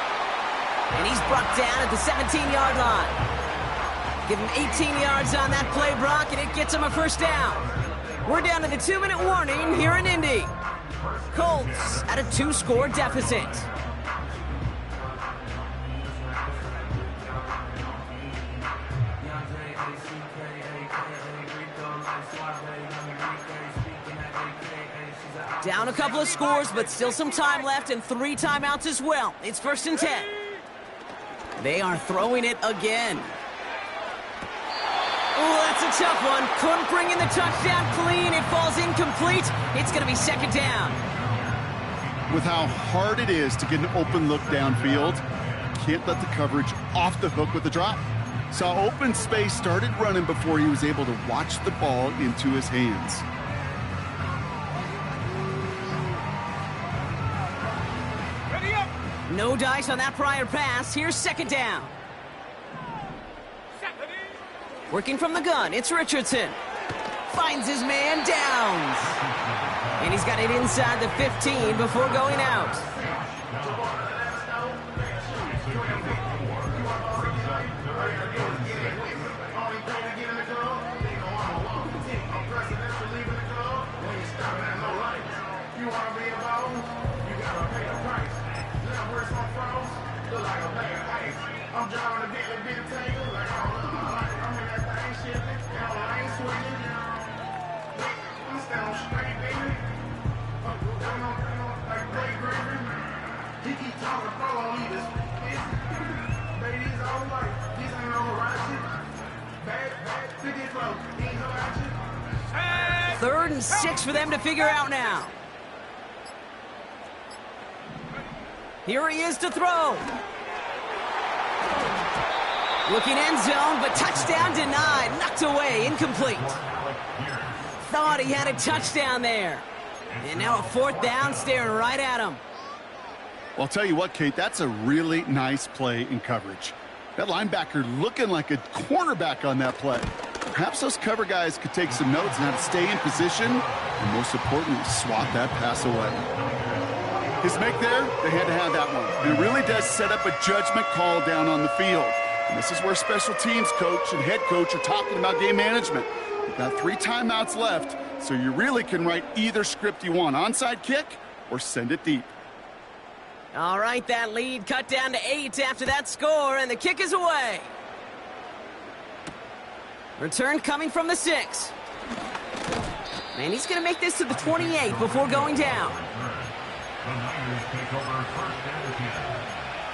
And he's brought down at the 17-yard line. Give him 18 yards on that play, Brock, and it gets him a 1st down. We're down to the 2-minute warning here in Indy. Colts at a 2-score deficit. Down a couple of scores, but still some time left and 3 timeouts as well. It's 1st and 10. They are throwing it again. Oh, that's a tough one. Couldn't bring in the touchdown clean. It falls incomplete. It's going to be 2nd down. With how hard it is to get an open look downfield, can't let the coverage off the hook with the drop. Saw open space, started running before he was able to watch the ball into his hands. No dice on that prior pass. Here's 2nd down. Working from the gun, it's Richardson. Finds his man, Downs. And he's got it inside the 15 before going out. Third and 6 for them to figure out now. Here he is to throw. Looking end zone, but touchdown denied. Knocked away, incomplete. Thought he had a touchdown there. And now a 4th down staring right at him. Well, I'll tell you what, Kate, that's a really nice play in coverage. That linebacker looking like a cornerback on that play. Perhaps those cover guys could take some notes on how to stay in position and, most importantly, swat that pass away. His make there, they had to have that one. And it really does set up a judgment call down on the field. And this is where special teams coach and head coach are talking about game management. You've got 3 timeouts left, so you really can write either script you want, onside kick or send it deep. All right, that lead cut down to 8 after that score, and the kick is away. Return coming from the 6. And he's going to make this to the 28 before going down. The Niners take over 1st and 10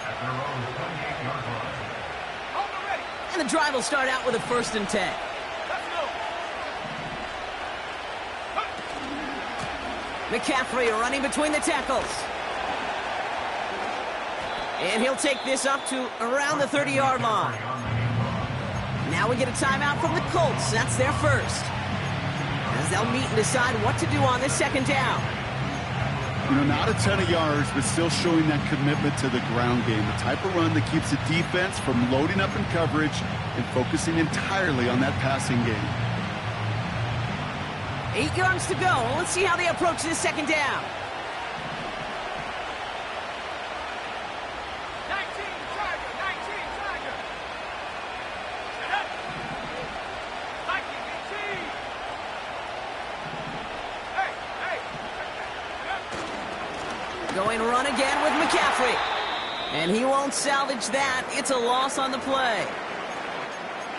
at their own 28-yard line. And the drive will start out with a 1st and 10. McCaffrey running between the tackles. And he'll take this up to around the 30-yard line. Now we get a timeout from the Colts. That's their first. As they'll meet and decide what to do on this 2nd down. You know, not a ton of yards, but still showing that commitment to the ground game. The type of run that keeps the defense from loading up in coverage and focusing entirely on that passing game. 8 yards to go. Let's see how they approach this 2nd down. Going run again with McCaffrey. And he won't salvage that. It's a loss on the play.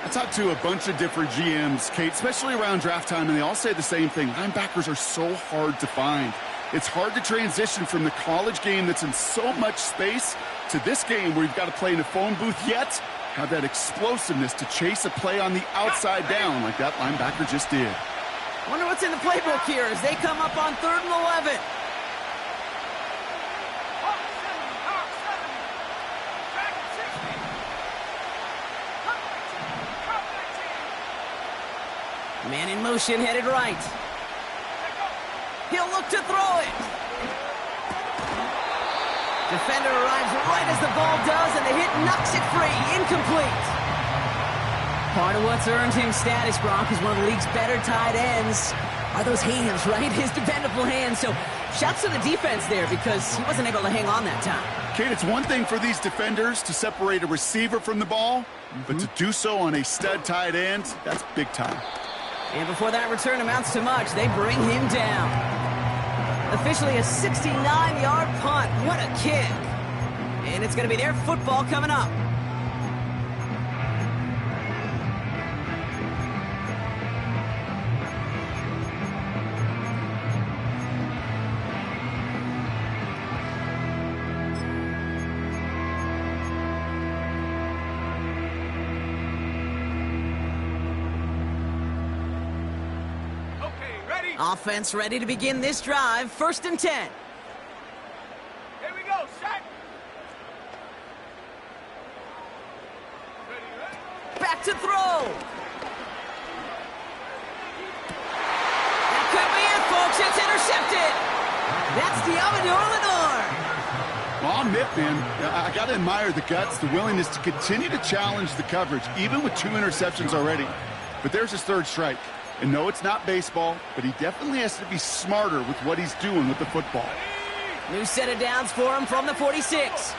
I talked to a bunch of different GMs, Kate, especially around draft time, and they all say the same thing. Linebackers are so hard to find. It's hard to transition from the college game that's in so much space to this game where you've got to play in a phone booth, yet have that explosiveness to chase a play on the outside down like that linebacker just did. Wonder what's in the playbook here as they come up on 3rd and 11. Man in motion, headed right. He'll look to throw it. Defender arrives right as the ball does, and the hit knocks it free. Incomplete. Part of what's earned him status, Brock, is one of the league's better tight ends. Are those hands, right? His dependable hands. So shouts to the defense there because he wasn't able to hang on that time. Kate, it's one thing for these defenders to separate a receiver from the ball, but to do so on a stud tight end, that's big time. And before that return amounts to much, they bring him down. Officially a 69-yard punt. What a kick. And it's going to be their football coming up. Offense ready to begin this drive. 1st and 10. Here we go, set. Back to throw. That could be it, folks. It's intercepted. That's Diamador Lenore. Well, I'll admit, man, I got to admire the guts, the willingness to continue to challenge the coverage, even with 2 interceptions already. But there's his 3rd strike. And no, it's not baseball, but he definitely has to be smarter with what he's doing with the football. New set of downs for him from the 46.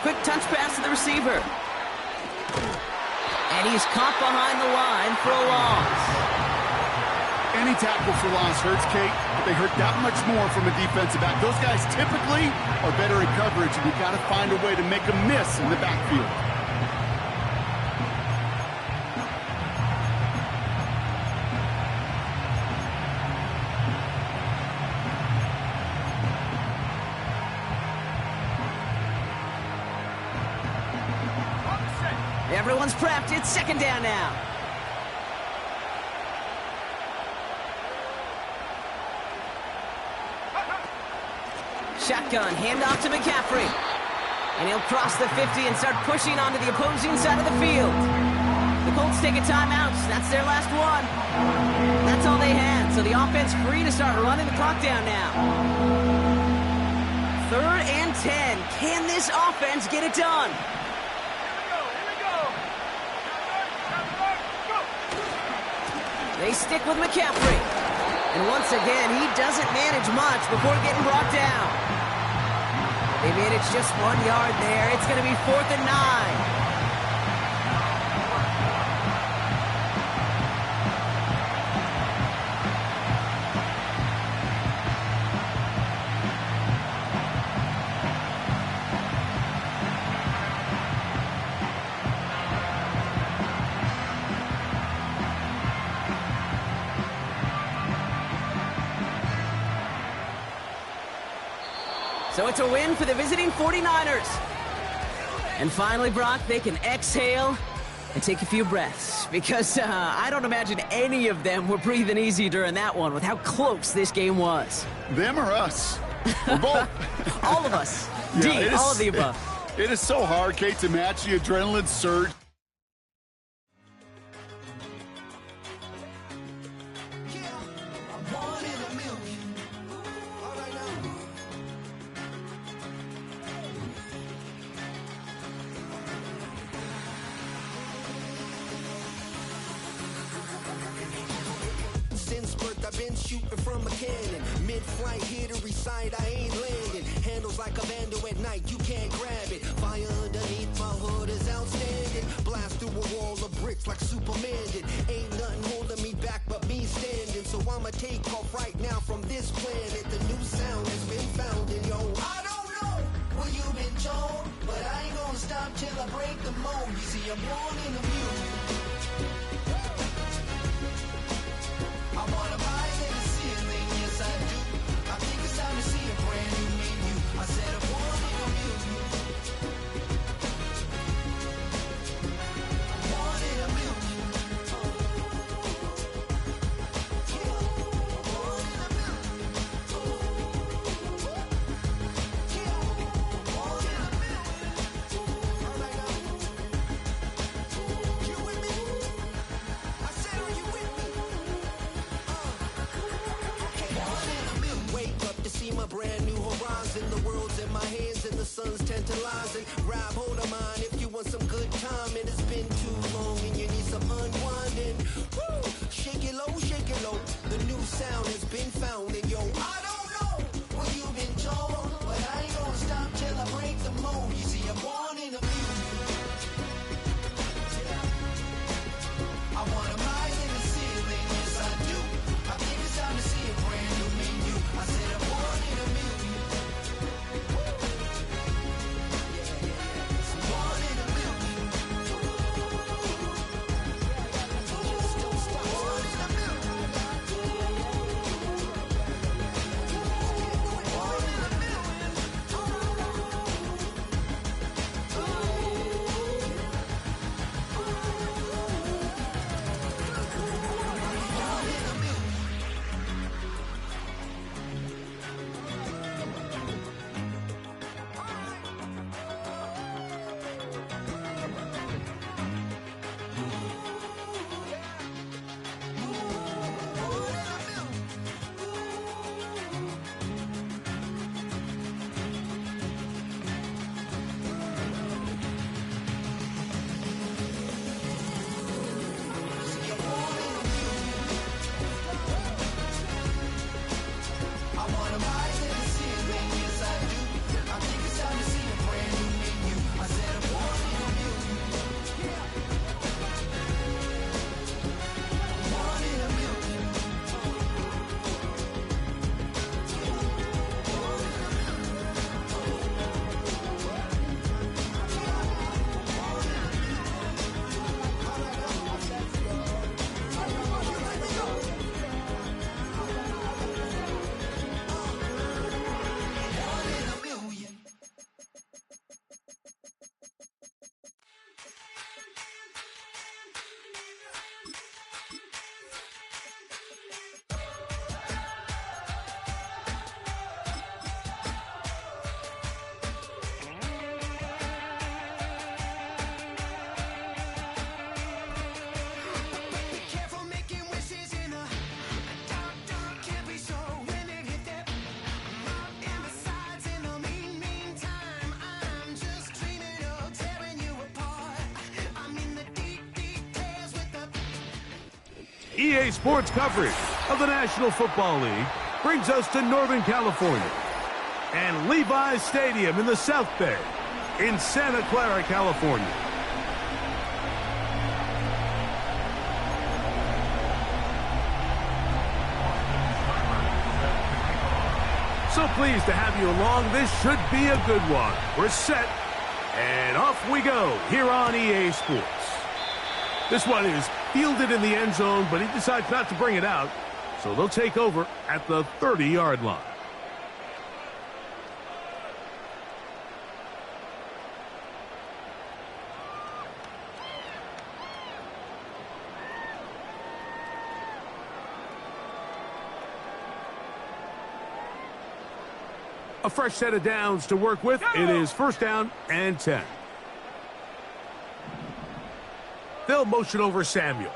Quick touch pass to the receiver. And he's caught behind the line for a loss. Any tackle for loss hurts, Kate, but they hurt that much more from a defensive back. Those guys typically are better in coverage, and you've got to find a way to make them miss in the backfield. Everyone's prepped. It's 2nd down now. Shotgun, handoff to McCaffrey. And he'll cross the 50 and start pushing onto the opposing side of the field. The Colts take a timeout. That's their last one. That's all they had. So the offense free to start running the clock down now. 3rd and 10. Can this offense get it done? They stick with McCaffrey. And once again, he doesn't manage much before getting brought down. They manage just 1 yard there. It's going to be 4th and 9. So it's a win for the visiting 49ers. And finally, Brock, they can exhale and take a few breaths. Because I don't imagine any of them were breathing easy during that one with how close this game was. Them or us? Or both. All of us. Yeah, D, all of the above. It is so hard, Kate, to match the adrenaline surge. I've been shooting from a cannon. Mid-flight, here to recite, I ain't landing. Handles like a vandal at night, you can't grab it. Fire underneath my hood is outstanding. Blast through a wall of bricks like Superman did. Ain't nothing holding me back but me standing. So I'ma take off right now from this planet. The new sound the mold. You see, I'm born in a million. I wanna rise in the ceiling, yes I do. I think it's time to see a brand new menu. I said I'm born in a million. Born in a million. Born in a million. Born in a million. All right, you with me? I said, are you with me? Wake up to see my brand new horizon. The world's in my hands and the sun's tantalizing. Grab hold of mine if you want some good time. And it's been too long and you need some unwinding. Woo! Shake it low, shake it low. The new sound has been found. And yo, I don't know what you've been told, but I ain't gonna stop till I break the mold. You see, I'm born in a million. I wanna rise in the ceiling, yes I do. I think it's time to see a brand new menu. I said I'm born in a million. Born in a million. Just don't stop. Born in a million. Born in a million. I wanna rise in the ceiling, yes I do. I think it's time to see a brand new menu. I said I'm born in a million. Born in a million. Born in a million. Be careful making wishes in a dark, dark campy so when it hit that mark in the sides in the meantime, I'm just dreaming of tearing you apart. I'm in the deep, deep tears with the EA Sports coverage of the National Football League brings us to Northern California and Levi's Stadium in the South Bay in Santa Clara, California. So pleased to have you along. This should be a good one. We're set, and off we go here on EA Sports. This one is fielded in the end zone, but he decides not to bring it out, so they'll take over at the 30-yard line. A fresh set of downs to work with. It is first down and 10. They'll motion over Samuel.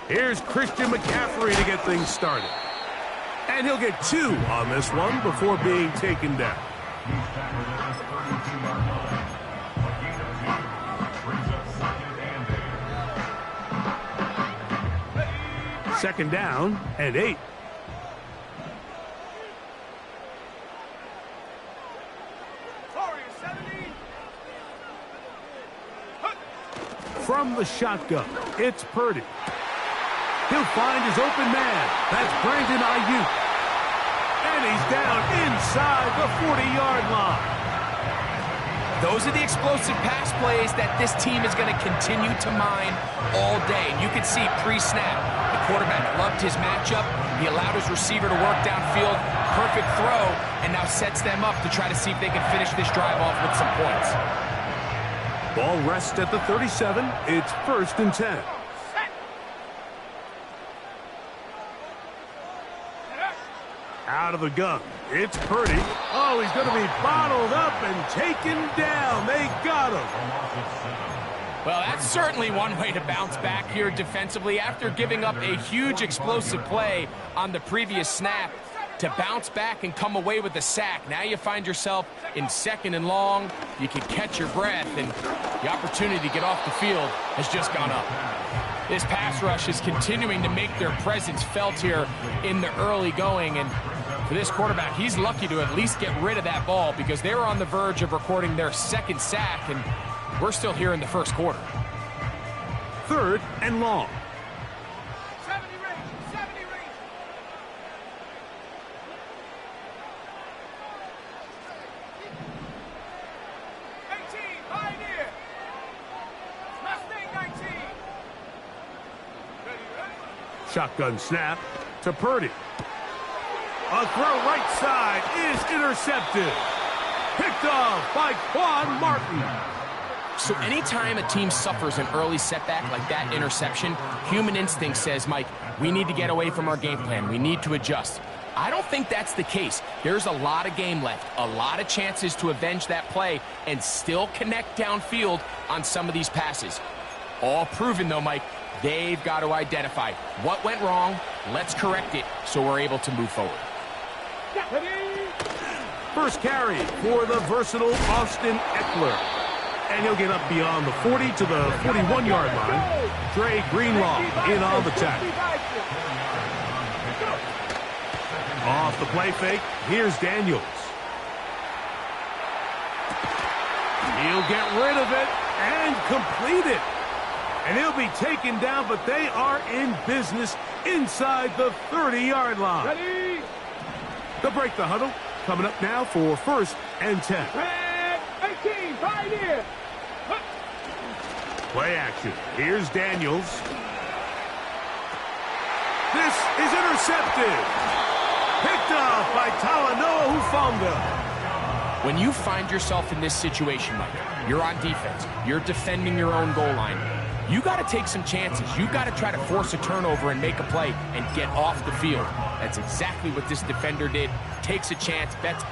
Here's Christian McCaffrey to get things started. And he'll get 2 on this one before being taken down. He's tackled at the 32-yard line. A gain of 2 brings up second and 8. Second down and 8. From the shotgun, it's Purdy. He'll find his open man. That's Brandon Ayuk. And he's down inside the 40-yard line. Those are the explosive pass plays that this team is going to continue to mine all day. And you can see pre-snap, the quarterback loved his matchup. He allowed his receiver to work downfield, perfect throw, and now sets them up to try to see if they can finish this drive off with some points. Ball rests at the 37. It's 1st and 10. Out of the gun. It's Purdy. Oh, he's going to be bottled up and taken down. They got him. Well, that's certainly one way to bounce back here defensively after giving up a huge explosive play on the previous snap. To bounce back and come away with a sack. Now you find yourself in 2nd and long. You can catch your breath, and the opportunity to get off the field has just gone up. This pass rush is continuing to make their presence felt here in the early going, and for this quarterback, he's lucky to at least get rid of that ball because they were on the verge of recording their 2nd sack, and we're still here in the 1st quarter. 3rd and long. 70 range, 70 range. Pioneer. Mustang 19. Shotgun snap to Purdy. A throw right side is intercepted. Picked off by Quan Martin. So anytime a team suffers an early setback like that interception, human instinct says, Mike, we need to get away from our game plan. We need to adjust. I don't think that's the case. There's a lot of game left, a lot of chances to avenge that play and still connect downfield on some of these passes. All proven, though, Mike, they've got to identify what went wrong, let's correct it so we're able to move forward. First carry for the versatile Austin Eckler. And he'll get up beyond the 40 to the 41-yard line. Dre Greenlaw in on the tackle. Off the play fake, here's Daniels. He'll get rid of it and complete it. And he'll be taken down, but they are in business inside the 30-yard line. Ready? They'll break the huddle. Coming up now for 1st and 10. 18, Pioneer. Play action. Here's Daniels. This is intercepted. Picked off by Talanoa Hufanga. When you find yourself in this situation, Mike, you're on defense, you're defending your own goal line, you got to take some chances. You got to try to force a turnover and make a play and get off the field. That's exactly what this defender did. Takes a chance, bets.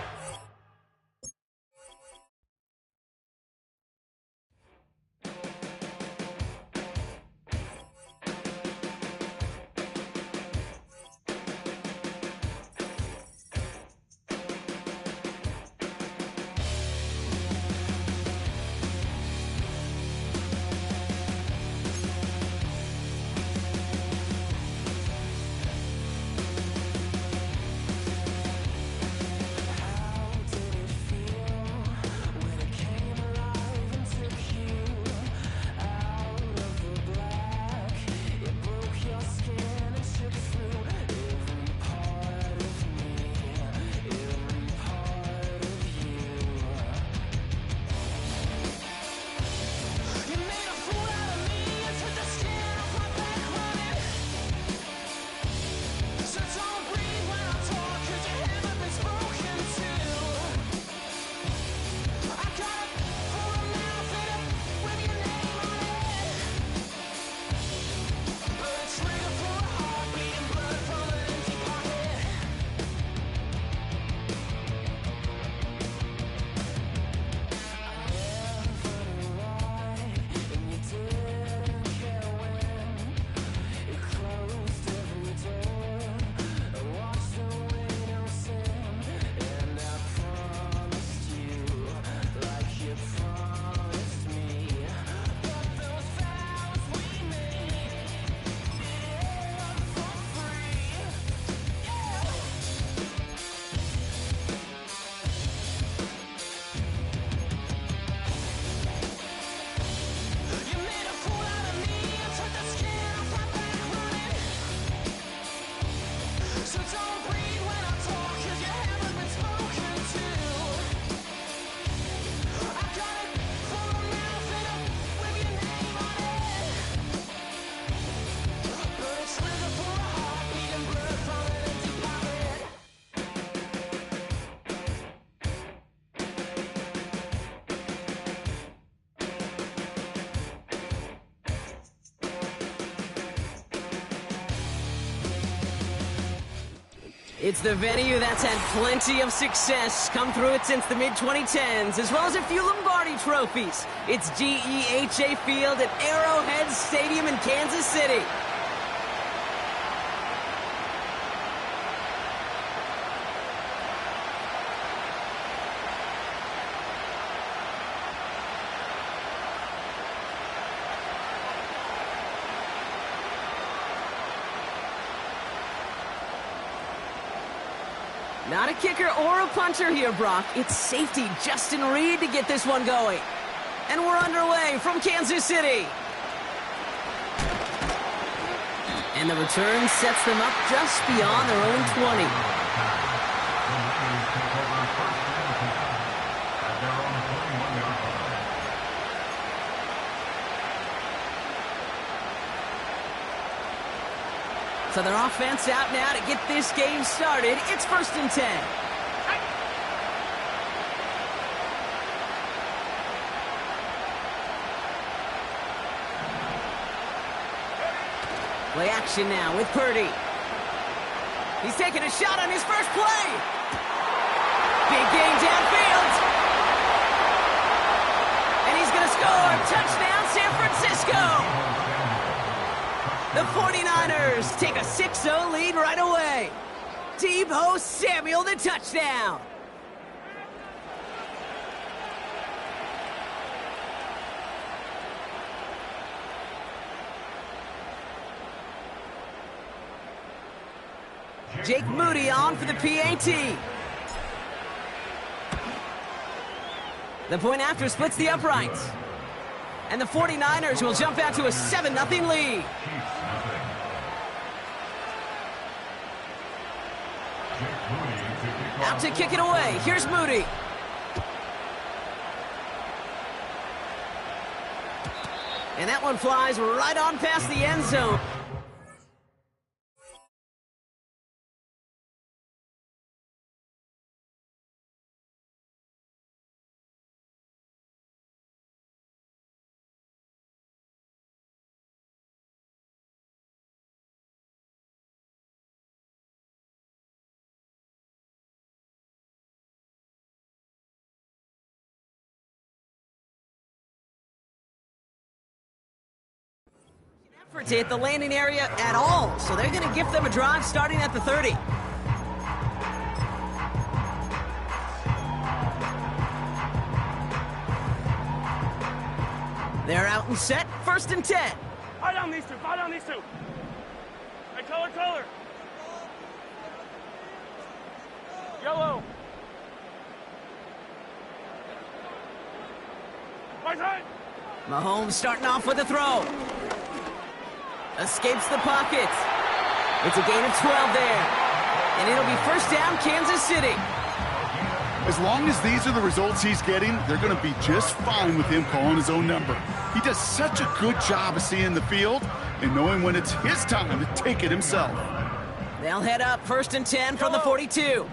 It's the venue that's had plenty of success, come through it since the mid-2010s, as well as a few Lombardi trophies. It's GEHA Field at Arrowhead Stadium in Kansas City. Not a kicker or a puncher here, Brock. It's safety Justin Reed to get this one going. And we're underway from Kansas City. And the return sets them up just beyond their own 20. So their offense out now to get this game started. It's 1st and 10. Play action now with Purdy. He's taking a shot on his first play. Big gain downfield. And he's going to score. Touchdown, San Francisco. The 49ers take a 6-0 lead right away. Deebo Samuel, the touchdown. Jake Moody on for the PAT. The point after splits the uprights. And the 49ers will jump out to a 7-0 lead. Out to kick it away. Here's Moody. And that one flies right on past the end zone. To hit the landing area at all, so they're going to give them a drive starting at the 30. They're out and set, 1st and 10. Fire down these two, fire down these two. Hey, color. Yellow. Right side. Mahomes starting off with a throw. Escapes the pocket. It's a gain of 12 there. And it'll be 1st down, Kansas City. As long as these are the results he's getting, they're going to be just fine with him calling his own number. He does such a good job of seeing the field and knowing when it's his time to take it himself. They'll head up 1st and 10 from the 42.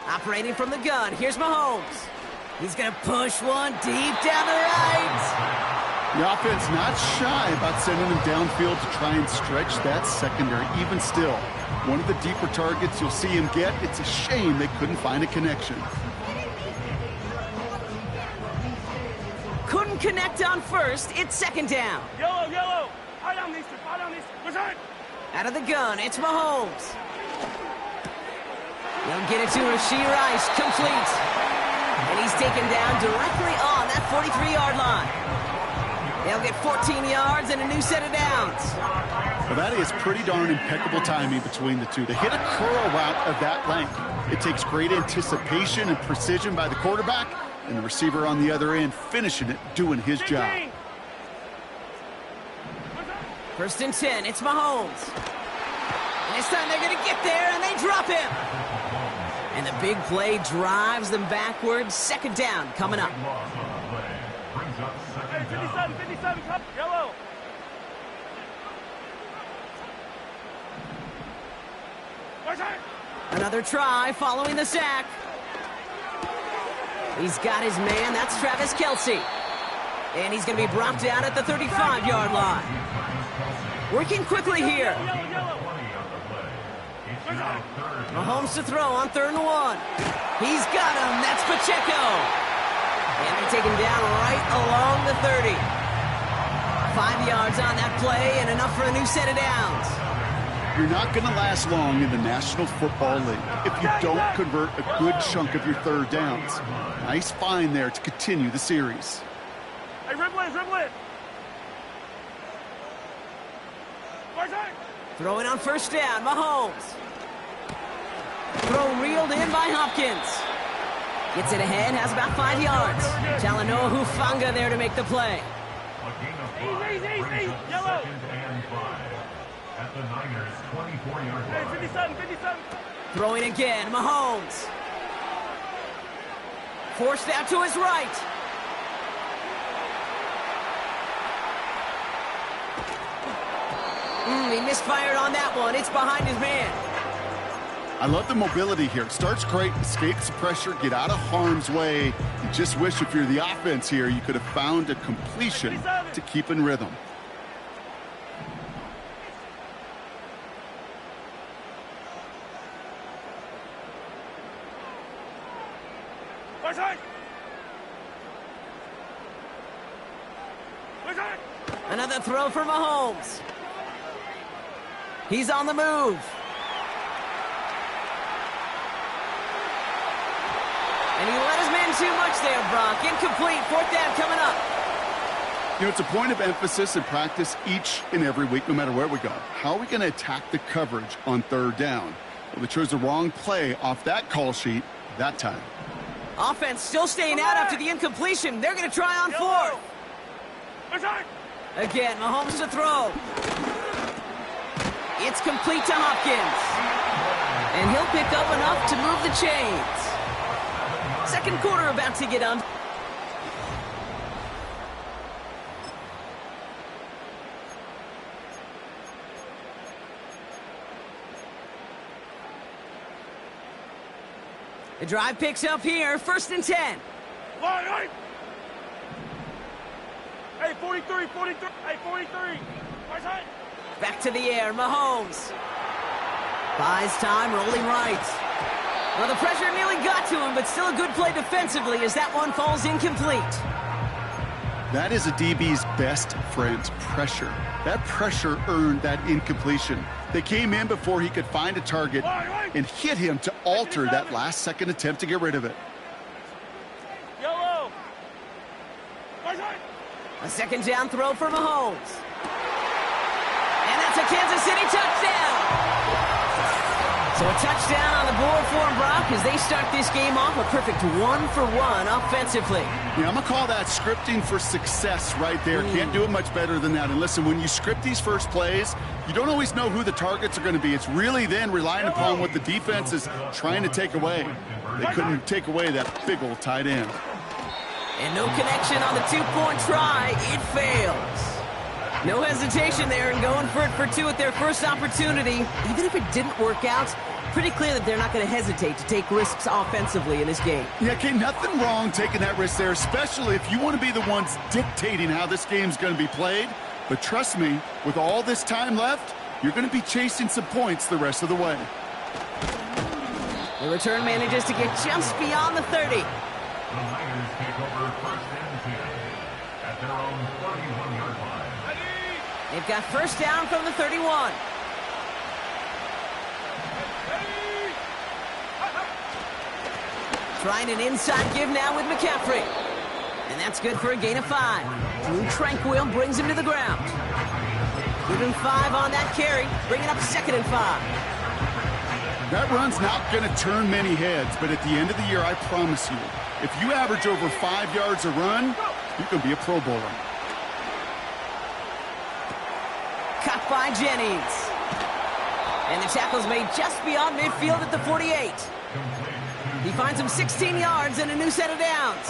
Operating from the gun, here's Mahomes. He's going to push one deep down the right. The offense not shy about sending him downfield to try and stretch that secondary. Even still, one of the deeper targets you'll see him get. It's a shame they couldn't find a connection. Couldn't connect on 1st. It's 2nd down. Yellow. Fire down these two, Return. Out of the gun, it's Mahomes. They'll get it to Rashee Rice, complete. And he's taken down directly on that 43-yard line. They'll get 14 yards and a new set of downs. Well, that is pretty darn impeccable timing between the two. To hit a curl route of that length, it takes great anticipation and precision by the quarterback, and the receiver on the other end finishing it, doing his job. 1st and 10, it's Mahomes. And this time they're going to get there, and they drop him. And the big play drives them backwards. 2nd down coming up. Hey, 57, yellow. Another try following the sack. He's got his man. That's Travis Kelce. And he's going to be brought down at the 35-yard line. Working quickly here. Mahomes to throw on 3rd and 1. He's got him. That's Pacheco. And they take him down right along the 30. 5 yards on that play and enough for a new set of downs. You're not going to last long in the National Football League if you don't convert a good chunk of your 3rd downs. Nice find there to continue the series. Hey, dribble it. Throwing on 1st down, Mahomes. Throw reeled in by Hopkins. Gets it ahead, has about 5 yards. Talanoa Hufanga there to make the play. Easy. Yellow. At the Niners' 24-yard line. Hey, 57. Throwing again, Mahomes. Forced out to his right. He misfired on that one. It's behind his man. I love the mobility here. It starts great, escapes pressure, get out of harm's way. You just wish if you're the offense here, you could have found a completion to keep in rhythm. Another throw for Mahomes. He's on the move. And he let his man too much there, Brock. Incomplete. 4th down coming up. You know, it's a point of emphasis in practice each and every week, no matter where we go. How are we going to attack the coverage on 3rd down? Well, they chose the wrong play off that call sheet that time. Offense still staying out after the incompletion. They're going to try on 4th. Again, Mahomes to throw. It's complete to Hopkins. And he'll pick up enough to move the chains. 2nd quarter about to get on. The drive picks up here. 1st and 10. Hey, 43. Hey, 43. Back to the air, Mahomes. Buys time, rolling right. Well, the pressure nearly got to him, but still a good play defensively as that one falls incomplete. That is a DB's best friend, pressure. That pressure earned that incompletion. They came in before he could find a target and hit him to alter that last-second attempt to get rid of it. Yellow. A 2nd down throw for Mahomes. And that's a Kansas City touchdown. So a touchdown on the board for him, Brock, as they start this game off a perfect 1-for-1 offensively. Yeah, I'm going to call that scripting for success right there. Can't do it much better than that. And listen, when you script these first plays, you don't always know who the targets are going to be. It's really then relying upon what the defense is trying to take away. They couldn't take away that big old tight end. And no connection on the 2-point try. It fails. No hesitation there in going for it for 2 at their first opportunity. Even if it didn't work out, pretty clear that they're not going to hesitate to take risks offensively in this game. Yeah, okay, nothing wrong taking that risk there, especially if you want to be the ones dictating how this game's going to be played. But trust me, with all this time left, you're going to be chasing some points the rest of the way. The return manages to get just beyond the 30. The Niners take over 1st and 10 at their own 31-yard line. They've got 1st down from the 31. Trying an inside give now with McCaffrey. And that's good for a gain of 5. Drew Tranquil brings him to the ground. Give him 5 on that carry, bringing up 2nd and 5. That run's not going to turn many heads, but at the end of the year, I promise you, if you average over 5 yards a run, you can be a Pro Bowler. Caught by Jennings. And the tackle's made just beyond midfield at the 48. He finds him 16 yards and a new set of downs.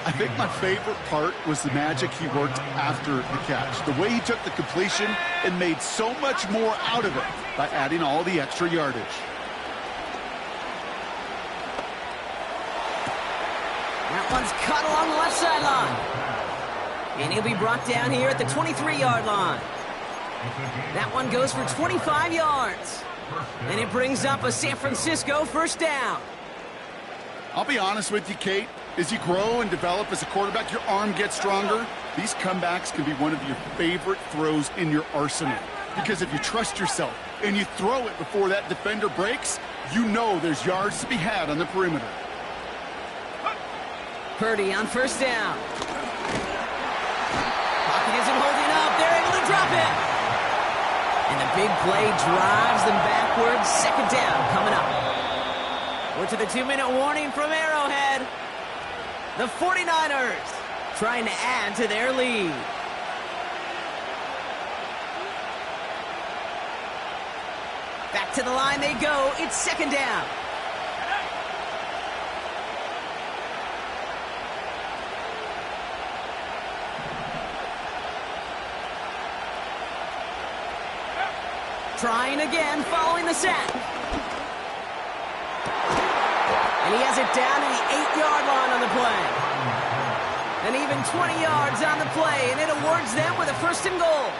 I think my favorite part was the magic he worked after the catch. The way he took the completion and made so much more out of it by adding all the extra yardage. That one's caught along the left sideline. And he'll be brought down here at the 23-yard line. That one goes for 25 yards. And it brings up a San Francisco first down. I'll be honest with you, Kate. As you grow and develop as a quarterback, your arm gets stronger. These comebacks can be one of your favorite throws in your arsenal. Because if you trust yourself and you throw it before that defender breaks, you know there's yards to be had on the perimeter. Purdy on first down. Pocket isn't holding up. They're able to drop it. And the big play drives them backwards. Second down coming up. We're to the 2-minute warning from Arrowhead. The 49ers trying to add to their lead. Back to the line they go. It's second down. Trying again, following the sack. And he has it down to the 8-yard line on the play. And even 20 yards on the play, and it awards them with a first and goal.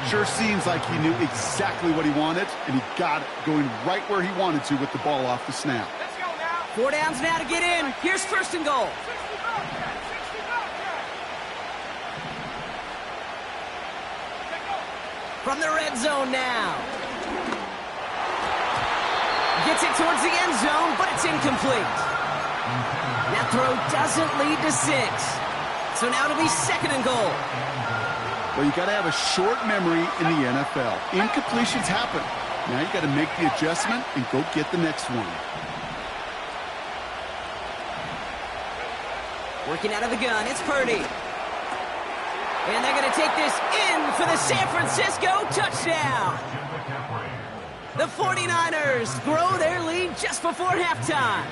Sure seems like he knew exactly what he wanted, and he got it going right where he wanted to with the ball off the snap. 4 downs now to get in. Here's first and goal. From the red zone now. Gets it towards the end zone, but it's incomplete. That throw doesn't lead to 6. So now it'll be second and goal. Well, you got to have a short memory in the NFL. Incompletions happen. Now you got to make the adjustment and go get the next one. Working out of the gun, it's Purdy. And they're going to take this in for the San Francisco touchdown. The 49ers grow their lead just before halftime.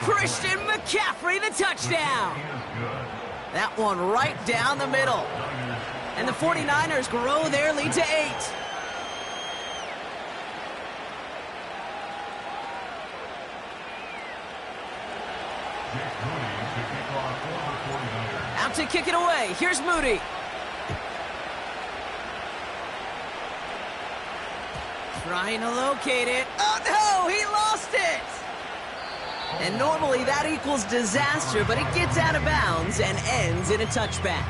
Christian McCaffrey, the touchdown. That one right down the middle. And the 49ers grow their lead to 8. Out to kick it away. Here's Moody. Trying to locate it. Oh, no! He lost it! And normally that equals disaster, but it gets out of bounds and ends in a touchback.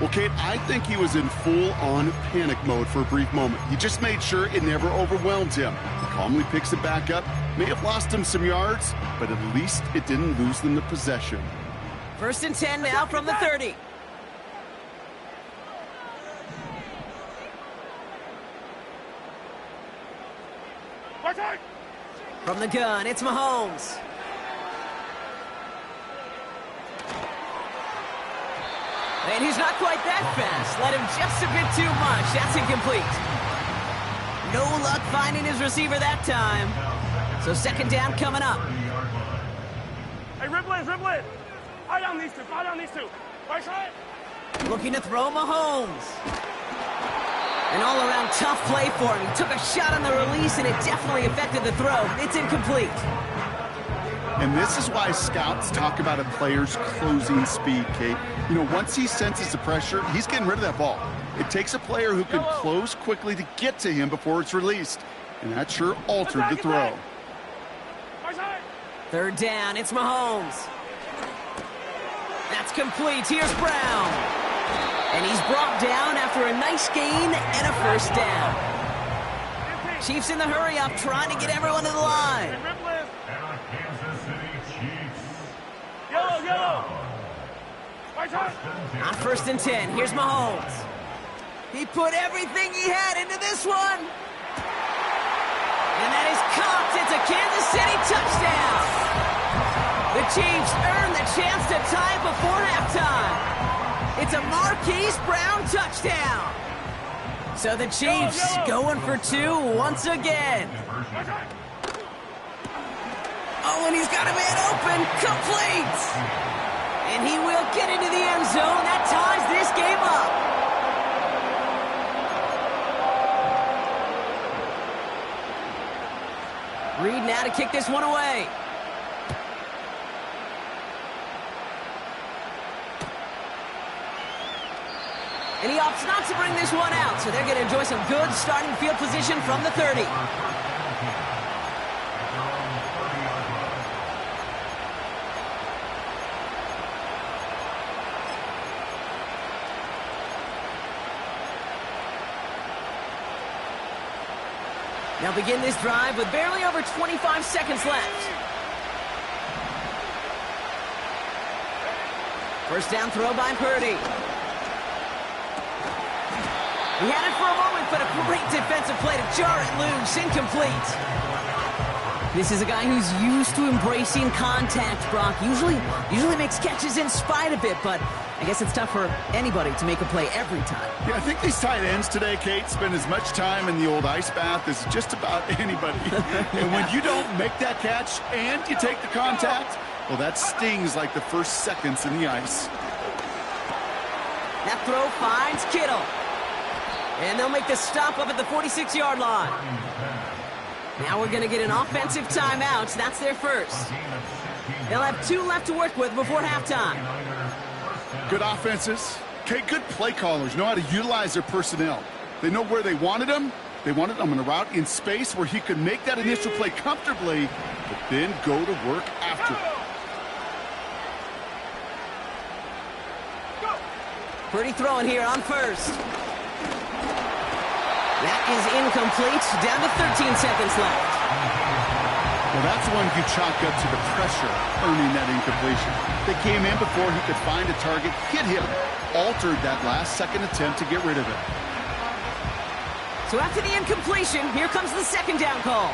Well, Kate, I think he was in full-on panic mode for a brief moment. He just made sure it never overwhelmed him. He calmly picks it back up. May have lost him some yards, but at least it didn't lose them the possession. First and 10 now from the 30. From the gun, it's Mahomes. And he's not quite that fast. Let him just a bit too much. That's incomplete. No luck finding his receiver that time. So second down coming up. Hey, Ripley. Fire down these two. Right side. Looking to throw Mahomes. An all-around tough play for him. He took a shot on the release, and it definitely affected the throw. It's incomplete. And this is why scouts talk about a player's closing speed, Kate. You know, once he senses the pressure, he's getting rid of that ball. It takes a player who can close quickly to get to him before it's released. And that sure altered the throw. Third down, it's Mahomes. That's complete. Here's Brown. And he's brought down after a nice gain and a first down. Chiefs in the hurry-up, trying to get everyone to the line. Yellow. On first and 10, here's Mahomes. He put everything he had into this one. And that is caught. It's a Kansas City touchdown. The Chiefs earn the chance to tie it before halftime. It's a Marquise Brown touchdown. So the Chiefs going for 2 once again. Oh, and he's got a man open. Complete. And he will get into the end zone. That ties this game up. Reed now to kick this one away. And he opts not to bring this one out, so they're going to enjoy some good starting field position from the 30. Now begin this drive with barely over 25 seconds left. First down throw by Purdy. He had it for a moment, but a great defensive play to jar it loose. Incomplete. This is a guy who's used to embracing contact, Brock. Usually makes catches in spite of it, but I guess it's tough for anybody to make a play every time. Yeah, I think these tight ends today, Kate, spend as much time in the old ice bath as just about anybody. And when you don't make that catch and you take the contact, well, that stings like the first seconds in the ice. That throw finds Kittle. And they'll make the stop up at the 46-yard line. Now we're going to get an offensive timeout. That's their first. They'll have 2 left to work with before halftime. Good offenses. Okay, good play callers know how to utilize their personnel. They know where they wanted them. They wanted them on a route in space where he could make that initial play comfortably, but then go to work after. Purdy throwing here on first. That is incomplete. Down to 13 seconds left. Well, that's one you chalk up to the pressure earning that incompletion. They came in before he could find a target, hit him, altered that last-second attempt to get rid of it. So after the incompletion, here comes the second down call.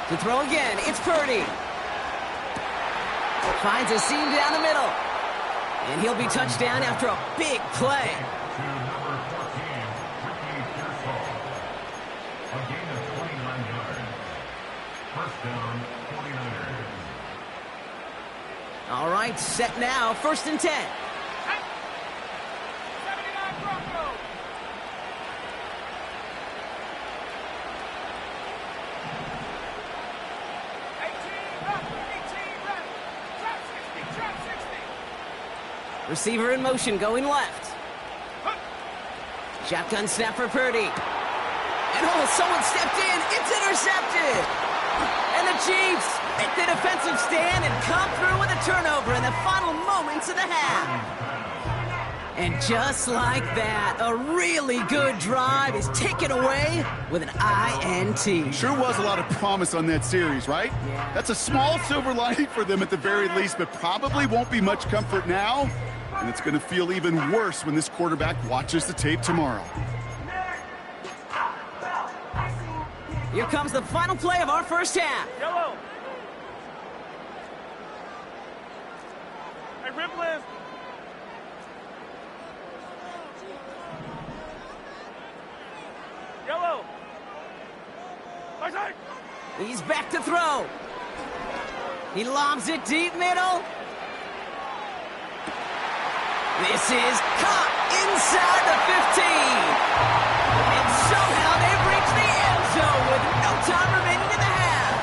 To throw again, it's Purdy. Finds a seam down the middle. And he'll be touchdown after a big play. To number 14, Ricky Pearsall. A gain of 29 yards. First down, 49ers. All right, set now, 1st and 10. Receiver in motion, going left. Shotgun snap for Purdy. And oh, someone stepped in. It's intercepted. And the Chiefs make the defensive stand and come through with a turnover in the final moments of the half. And just like that, a really good drive is taken away with an INT. Sure was a lot of promise on that series, right? Yeah. That's a small silver lining for them at the very least, but probably won't be much comfort now. And it's going to feel even worse when this quarterback watches the tape tomorrow. Here comes the final play of our first half. Yellow. Hey, Ripley. Yellow. He's back to throw. He lobs it deep middle. This is caught inside the 15. And somehow they've reached the end zone with no time remaining in the half.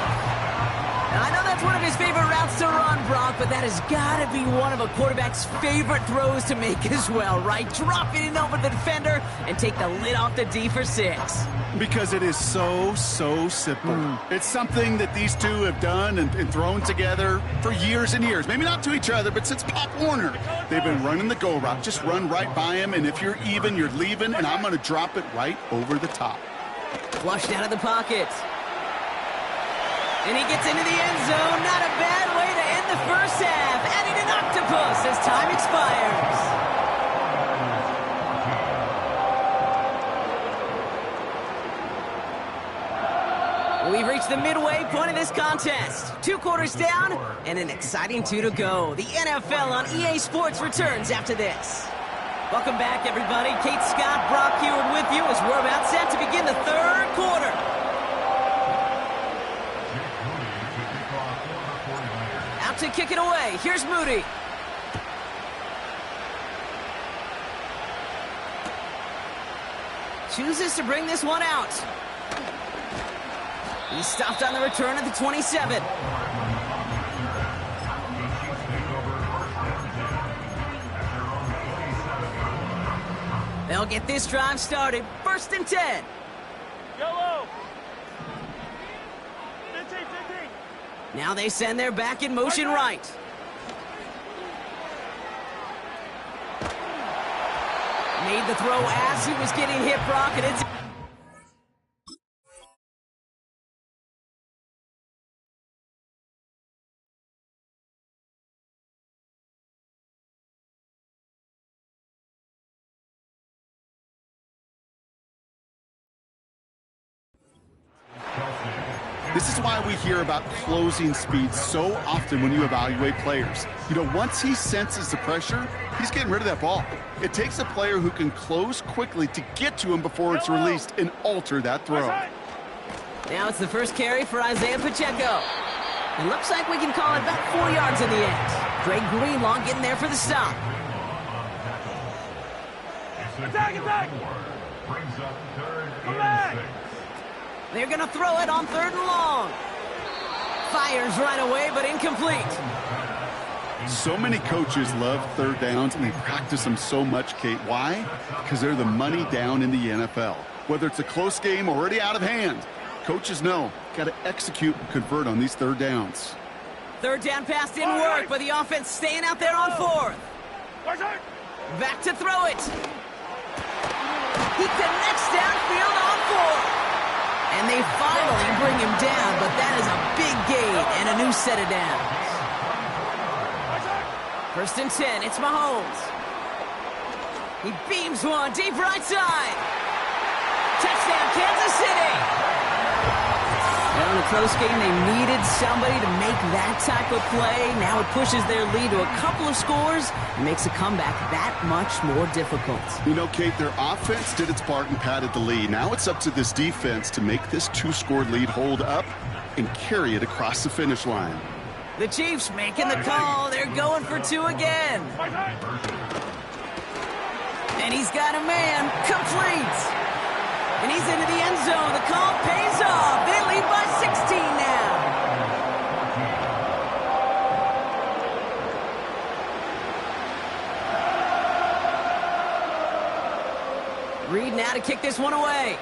Now, I know that's one of his favorite routes to run, Brock, but that has got to be one of a quarterback's favorite throws to make as well, right? Drop it in over the defender and take the lid off the D for 6. Because it is so simple. It's something that these two have done and thrown together for years and years. Maybe not to each other, but since Pop Warner. They've been running the go route. Just run right by him, and if you're even, you're leaving, and I'm going to drop it right over the top. Flushed out of the pocket. And he gets into the end zone. Not a bad way to end the first half. Adding an octopus as time expires. We've reached the midway point of this contest. 2 quarters down and an exciting 2 to go. The NFL on EA Sports returns after this. Welcome back, everybody. Kate Scott, Brock Heward with you as we're about set to begin the 3rd quarter. Out to kick it away. Here's Moody. chooses to bring this one out. He stopped on the return at the 27. They'll get this drive started. 1st and 10. Yellow. 15. Now they send their back in motion right. Made the throw as he was getting hip rocketed. This is why we hear about closing speed so often when you evaluate players. You know, once he senses the pressure, he's getting rid of that ball. It takes a player who can close quickly to get to him before it's released and alter that throw. Now it's the first carry for Isaiah Pacheco. It looks like we can call it about 4 yards in the end. Greg Greenlaw getting there for the stop. Attack! Brings up 3rd Come and back! 6. They're going to throw it on 3rd and long. Fires right away, but incomplete. So many coaches love 3rd downs, and they practice them so much, Kate. Why? Because they're the money down in the NFL. Whether it's a close game already out of hand, coaches know, got to execute and convert on these 3rd downs. 3rd down pass didn't work, but the offense staying out there on 4th. Back to throw it. He connects downfield on 4th. And they finally bring him down, but that is a big gain and a new set of downs. 1st and 10, it's Mahomes. He beams one deep right side. Touchdown, Kansas City. Well, in a close game, they needed somebody to make that type of play. Now it pushes their lead to a couple of scores and makes a comeback that much more difficult. You know, Kate, their offense did its part and padded the lead. Now it's up to this defense to make this 2-score lead hold up and carry it across the finish line. The Chiefs making the call. They're going for 2 again. And he's got a man. Complete. And he's into the end zone. The call pays off. They lead by 16 now. Reed now to kick this one away.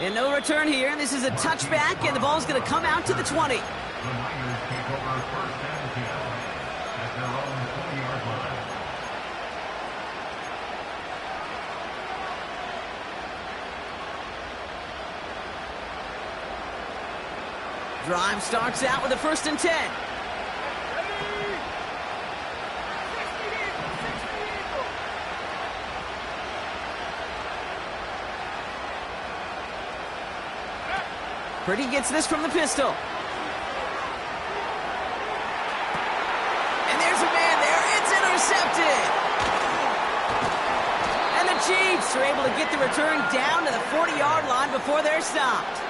And no return here. This is a touchback, and the ball's going to come out to the 20. The Niners take over 1st and 10 at their own 20-yard line. Drive starts out with a 1st and 10. Purdy gets this from the pistol. And there's a man there. It's intercepted. And the Chiefs are able to get the return down to the 40-yard line before they're stopped.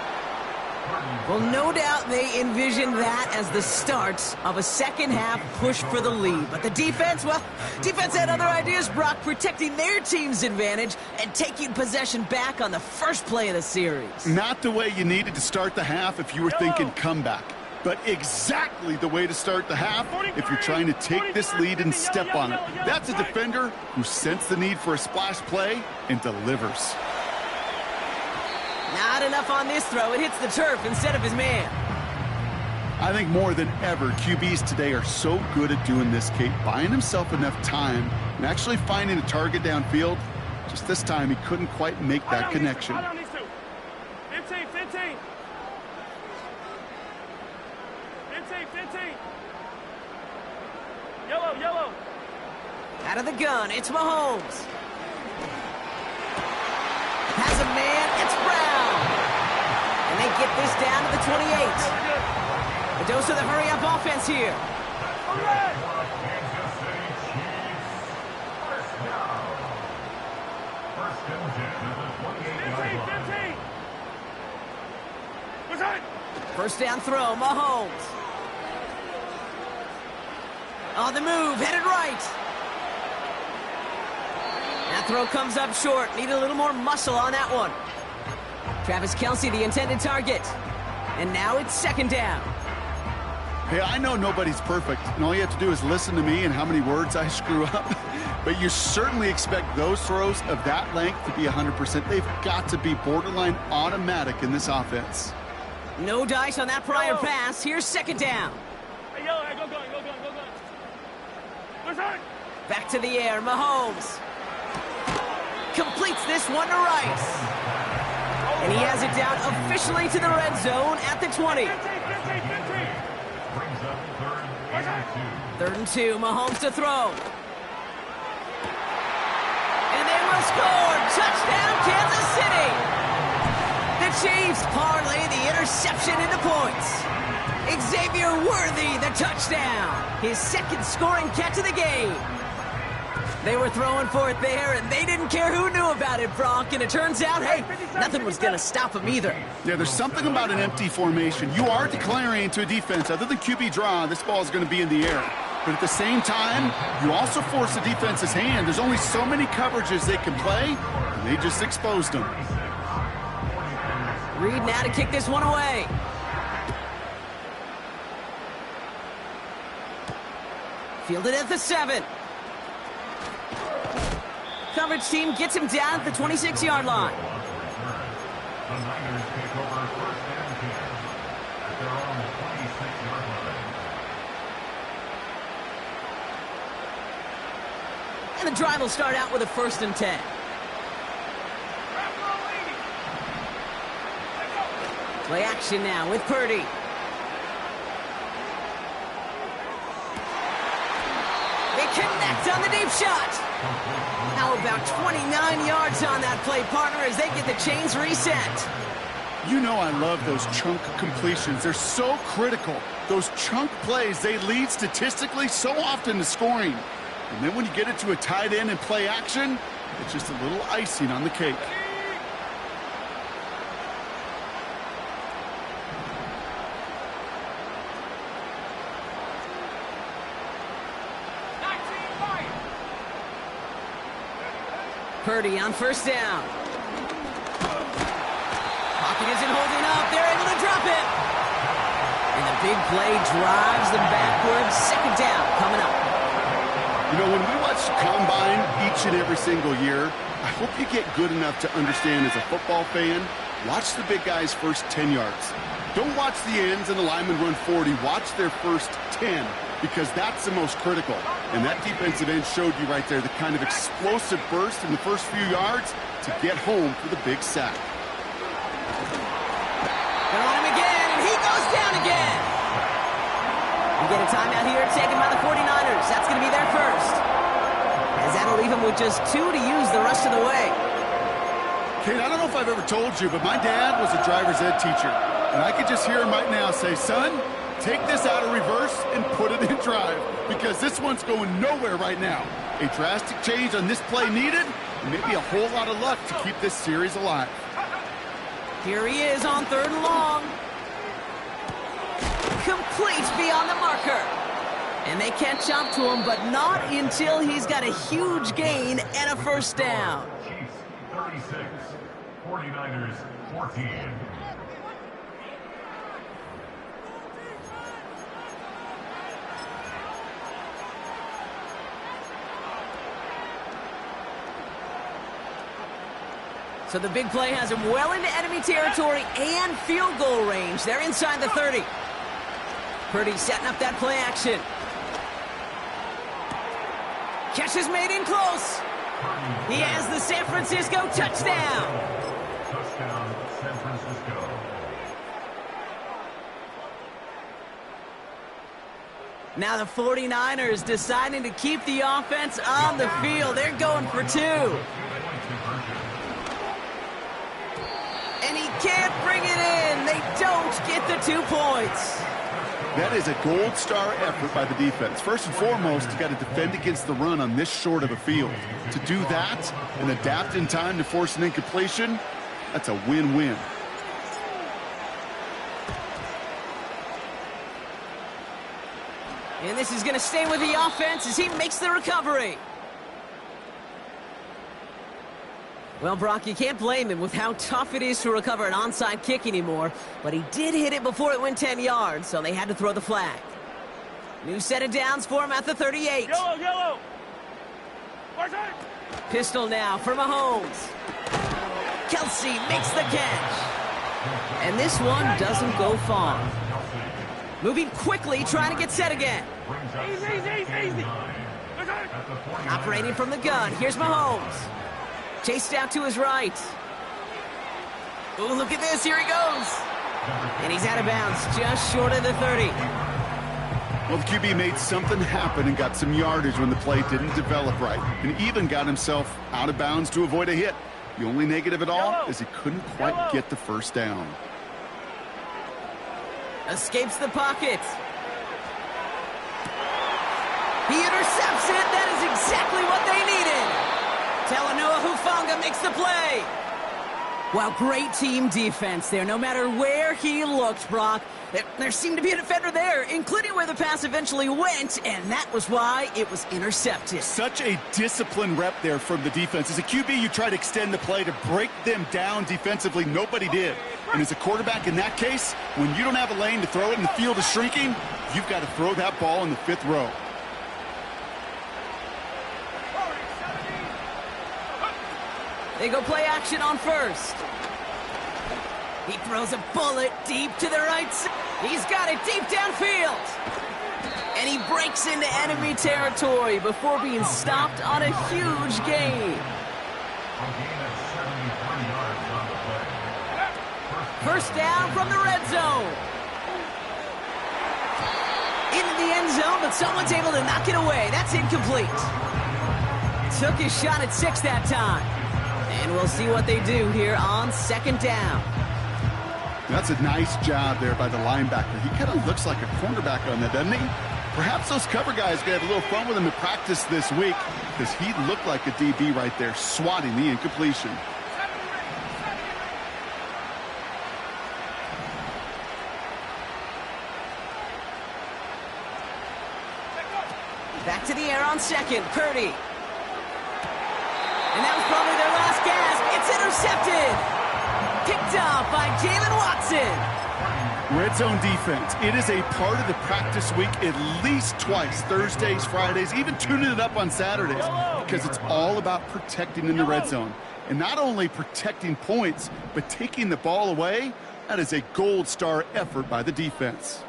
Well, no doubt they envisioned that as the start of a second-half push for the lead. But the defense, well, defense had other ideas, Brock, protecting their team's advantage and taking possession back on the first play of the series. Not the way you needed to start the half if you were thinking comeback, but exactly the way to start the half if you're trying to take this lead and step on it. That's a defender who sensed the need for a splash play and delivers. Not enough on this throw. It hits the turf instead of his man. I think more than ever, QBs today are so good at doing this, Kate, buying himself enough time and actually finding a target downfield. Just this time, he couldn't quite make that connection. 15. 15. Yellow. Out of the gun, it's Mahomes. Has a man, it's Brown. And they get this down to the 28. A dose of the hurry-up offense here. First down throw, Mahomes. On the move, headed right. throw comes up short. Need a little more muscle on that one. Travis Kelce, the intended target. And now it's second down. Hey, I know nobody's perfect, and all you have to do is listen to me and how many words I screw up. But you certainly expect those throws of that length to be 100%. They've got to be borderline automatic in this offense. No dice on that prior pass. Here's second down. Hey, yo, hey, go going. Listen. Back to the air, Mahomes. Completes this one to Rice. And he has it down officially to the red zone at the 20. 15. Brings up third and 2. 3rd and 2, Mahomes to throw. And they will score. Touchdown, Kansas City. The Chiefs parlay the interception into points. Xavier Worthy, the touchdown. His second scoring catch of the game. They were throwing for it there, and they didn't care who knew about it, Bronk. And it turns out, hey, nothing was going to stop him either. Yeah, there's something about an empty formation. You are declaring to a defense, other than QB draw, this ball is going to be in the air. But at the same time, you also force the defense's hand. There's only so many coverages they can play, and they just exposed them. Reed now to kick this one away. Fielded at the 7. Coverage team gets him down at the 26-yard line. The Niners take over first and 10 at their own 26-yard line. And the drive will start out with a 1st and 10. Play action now with Purdy. They connect on the deep shot. How about 29 yards on that play, partner, as they get the chains reset? You know I love those chunk completions. They're so critical. Those chunk plays, they lead statistically so often to scoring. And then when you get it to a tight end and play action, it's just a little icing on the cake. Purdy on 1st down. Pocket isn't holding up. They're able to drop it. And the big play drives them backwards. 2nd down coming up. You know, when we watch Combine each and every single year, I hope you get good enough to understand as a football fan, watch the big guys' first 10 yards. Don't watch the ends and the linemen run 40. Watch their first 10, because that's the most critical. And that defensive end showed you right there the kind of explosive burst in the first few yards to get home for the big sack. They're on him again, and he goes down again. We get a timeout here taken by the 49ers. That's going to be their first. As that'll leave him with just 2 to use the rest of the way. Kate, I don't know if I've ever told you, but my dad was a driver's ed teacher. And I could just hear him right now say, son, take this out of reverse and put it in drive, because this one's going nowhere right now. A drastic change on this play needed, and maybe a whole lot of luck to keep this series alive. Here he is on 3rd and long. Complete beyond the marker. And they catch up to him, but not until he's got a huge gain and a 1st down. Chiefs 36, 49ers 14. So the big play has him well into enemy territory and field goal range. They're inside the 30. Purdy setting up that play action. Catch is made in close. He has the San Francisco touchdown. Touchdown, San Francisco. Now the 49ers deciding to keep the offense on the field. They're going for 2. And he can't bring it in. They don't get the 2 points. That is a gold star effort by the defense. First and foremost, you got to defend against the run on this short of a field. To do that and adapt in time to force an incompletion, that's a win-win. And this is going to stay with the offense as he makes the recovery. Well, Brock, you can't blame him with how tough it is to recover an onside kick anymore, but he did hit it before it went 10 yards, so they had to throw the flag. New set of downs for him at the 38. Yellow, yellow. Pistol now for Mahomes. Kelsey makes the catch. And this one doesn't go far. Moving quickly, trying to get set again. Easy. Operating from the gun, here's Mahomes. Chased out to his right. Oh, look at this, here he goes. And he's out of bounds, just short of the 30. Well, the QB made something happen and got some yardage when the play didn't develop right, and even got himself out of bounds to avoid a hit. The only negative at all is he couldn't quite get the first down. Escapes the pocket. He intercepts it. That is exactly what they needed. Talanoa Hufanga makes the play. Wow, great team defense there. No matter where he looked, Brock, there seemed to be a defender there, including where the pass eventually went, and that was why it was intercepted. Such a disciplined rep there from the defense. As a QB, you try to extend the play to break them down defensively. Nobody did. And as a quarterback in that case, when you don't have a lane to throw it and the field is shrinking, you've got to throw that ball in the 5th row. They go play action on first. He throws a bullet deep to the right side. He's got it deep downfield. And he breaks into enemy territory before being stopped on a huge gain. First down from the red zone. Into the end zone, but someone's able to knock it away. That's incomplete. Took his shot at 6 that time. And we'll see what they do here on 2nd down. That's a nice job there by the linebacker. He kind of looks like a cornerback on that, doesn't he? Perhaps those cover guys are going to have a little fun with him in practice this week, because he looked like a DB right there, swatting the incompletion. Back to the air on 2nd, Purdy. And that was probably their last gasp. It's intercepted. Picked off by Jalen Watson. Red zone defense. It is a part of the practice week at least twice, Thursdays, Fridays, even tuning it up on Saturdays, because it's all about protecting in the red zone. And not only protecting points, but taking the ball away. That is a gold star effort by the defense.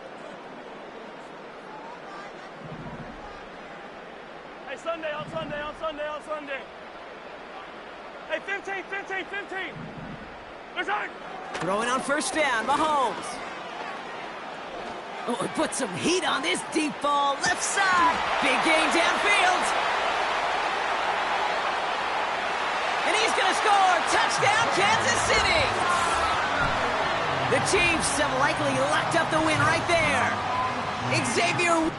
Hey, Sunday, on Sunday. Hey, 15. Return. Throwing on first down, Mahomes. Oh, he put some heat on this deep ball, left side. Big gain downfield. And he's going to score. Touchdown, Kansas City. The Chiefs have likely locked up the win right there. Xavier.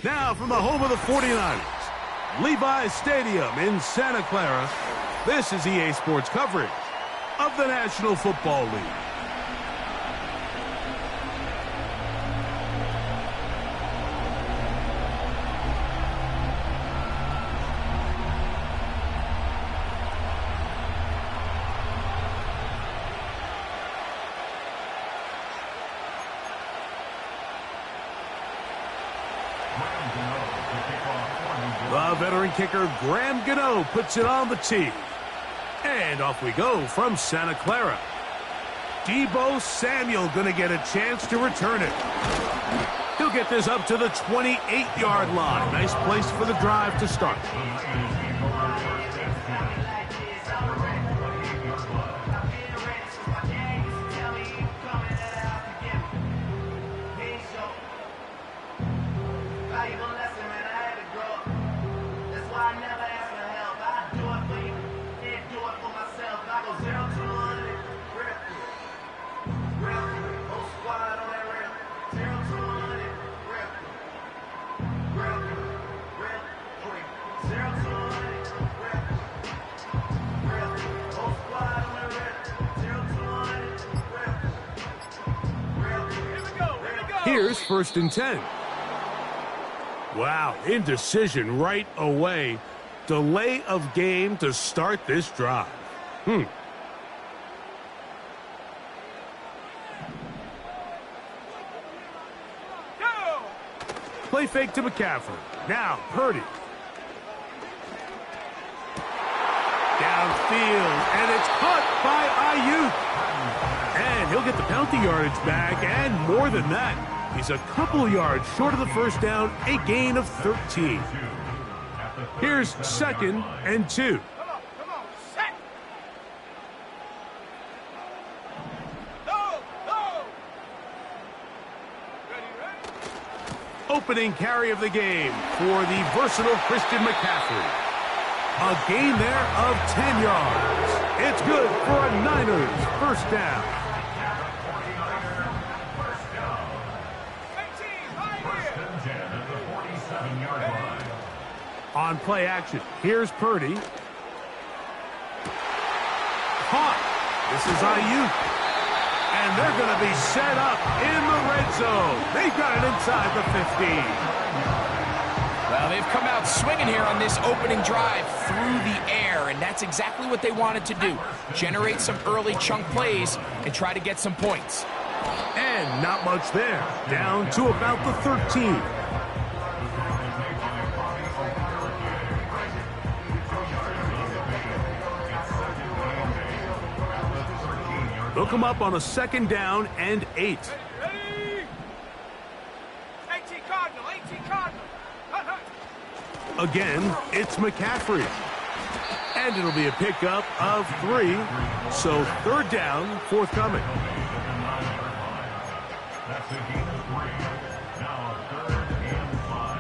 Now from the home of the 49ers, Levi's Stadium in Santa Clara, this is EA Sports coverage of the National Football League. The veteran kicker, Graham Gano, puts it on the tee. And off we go from Santa Clara. Deebo Samuel going to get a chance to return it. He'll get this up to the 28-yard line. Nice place for the drive to start. Here's 1st and 10. Wow, indecision right away. Delay of game to start this drive. Play fake to McCaffrey. Now, Purdy. Downfield, and it's caught by Ayuk. And he'll get the penalty yardage back, and more than that. He's a couple yards short of the first down, a gain of 13. Here's 2nd and 2. Come on, set. Go. Ready. Opening carry of the game for the versatile Christian McCaffrey. A gain there of 10 yards. It's good for a Niners first down. On play action, here's Purdy. Caught. This is Ayuk. And they're going to be set up in the red zone. They've got it inside the 15. Well, they've come out swinging here on this opening drive through the air, and that's exactly what they wanted to do. Generate some early chunk plays and try to get some points. And not much there. Down to about the 13. They'll come up on a 2nd down and 8. Ready. 18 Cardinal. Again, it's McCaffrey. And it'll be a pickup of 3. So 3rd down, forthcoming. That's a gain of 3. Now 3rd and 5.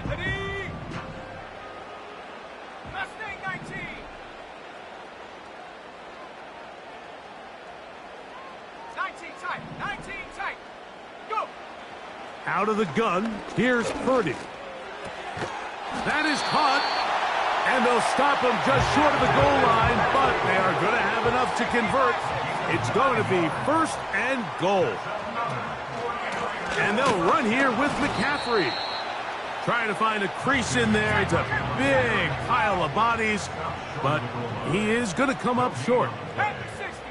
Ready. Mustang 19. 19 tight. Go. Out of the gun, here's Purdy. That is caught. And they'll stop him just short of the goal line, but they are going to have enough to convert. It's going to be 1st and goal. And they'll run here with McCaffrey. Trying to find a crease in there. It's a big pile of bodies, but he is going to come up short. At the 60.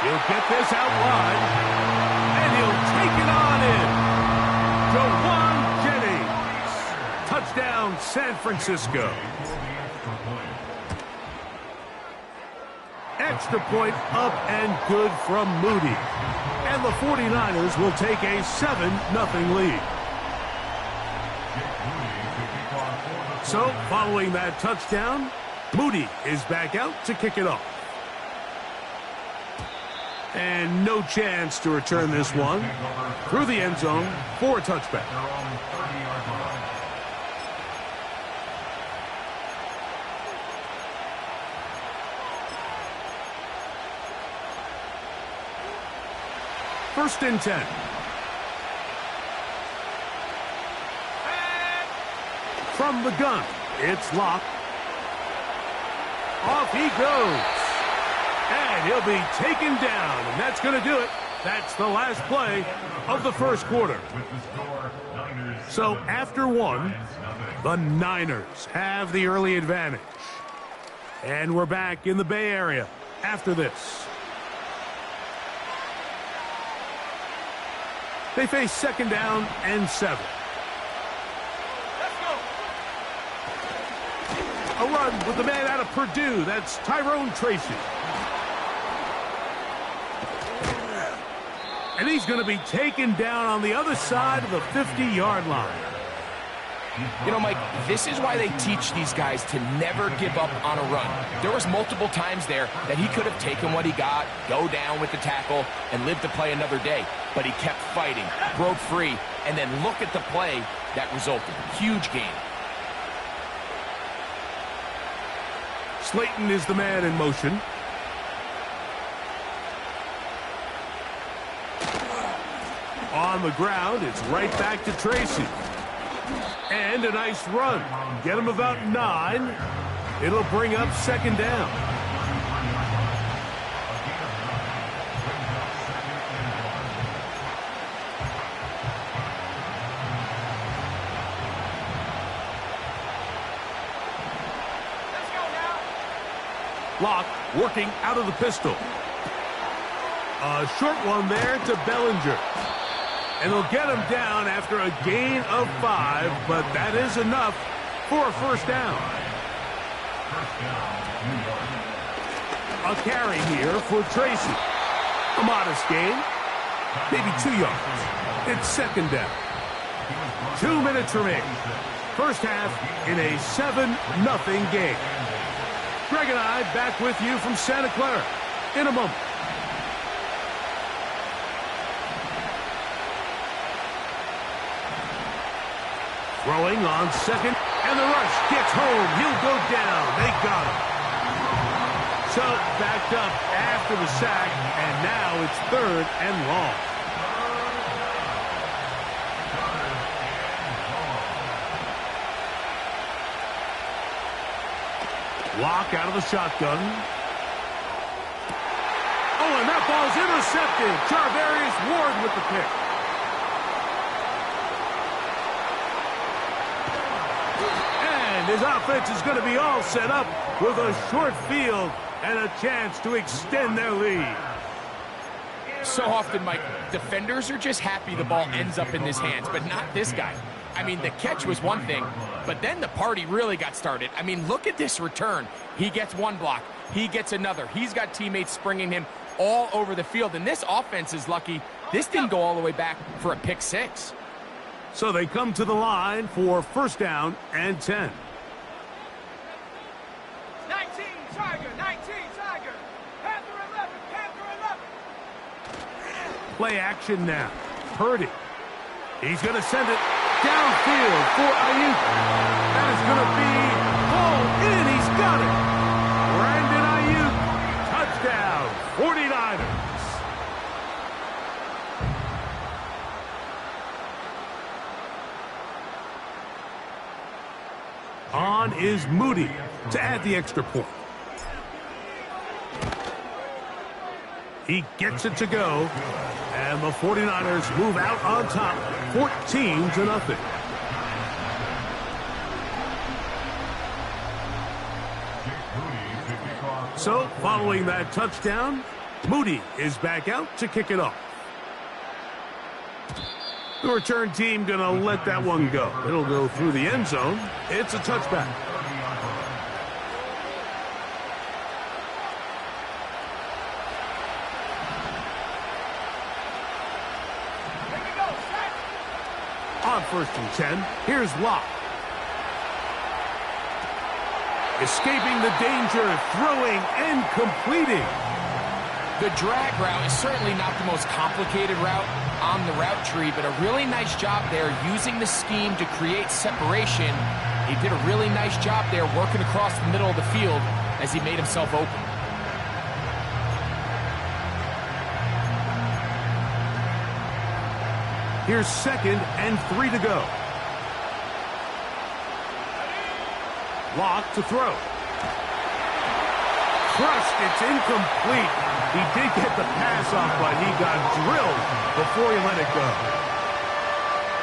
He'll get this out wide, and he'll take it on in. Jawan Jennings. Touchdown, San Francisco. Extra point up and good from Moody. And the 49ers will take a 7-0 lead. So, following that touchdown, Moody is back out to kick it off. And no chance to return this one through the end zone for a touchback. First and 10. From the gun, it's Locke. Off he goes. And he'll be taken down, and that's going to do it That's the last play of the first quarter. So after one, the Niners have the early advantage. And we're back in the Bay Area after this. They face second down and 7. A run with the man out of Purdue. That's Tyrone Tracy. And he's going to be taken down on the other side of the 50-yard line. You know, Mike, this is why they teach these guys to never give up on a run. There was multiple times there that he could have taken what he got, go down with the tackle, and live to play another day. But he kept fighting, broke free, and then look at the play that resulted. Huge game. Slayton is the man in motion. On the ground, it's right back to Tracy. And a nice run. Get him about 9. It'll bring up second down. Locke working out of the pistol. A short one there to Bellinger. And they'll get him down after a gain of 5, but that is enough for a first down. A carry here for Tracy. A modest gain, maybe 2 yards. It's second down. 2 minutes remaining. First half in a 7-0 game. Greg and I back with you from Santa Clara in a moment. Throwing on second, and the rush gets home. He'll go down. They got him. So backed up after the sack, and now it's 3rd and long. Lock out of the shotgun. Oh, and that ball's intercepted. Charvarius Ward with the pick. And his offense is going to be all set up with a short field and a chance to extend their lead. So often, Mike, defenders are just happy the ball ends up in his hands, but not this guy. I mean, the catch was one thing, but then the party really got started. I mean, look at this return. He gets one block. He gets another. He's got teammates springing him all over the field, and this offense is lucky. This didn't go all the way back for a pick 6. So they come to the line for first down and 10. 19, Tiger, 19, Tiger. Panther 11, Panther 11. Play action now. Purdy. He's going to send it downfield for Ayuk. That is going to be pulled in. He's got it. Brandon Ayuk, touchdown, 49ers. On is Moody to add the extra point. He gets it to go. And the 49ers move out on top, 14-0. So, following that touchdown, Moody is back out to kick it off. The return team going to let that one go. It'll go through the end zone. It's a touchback. On 1st and 10, here's Locke. Escaping the danger, throwing and completing. The drag route is certainly not the most complicated route on the route tree, but a really nice job there using the scheme to create separation. He did a really nice job there working across the middle of the field as he made himself open. Here's 2nd and 3 to go. Locke to throw. Crushed, it's incomplete. He did get the pass off, but he got drilled before he let it go.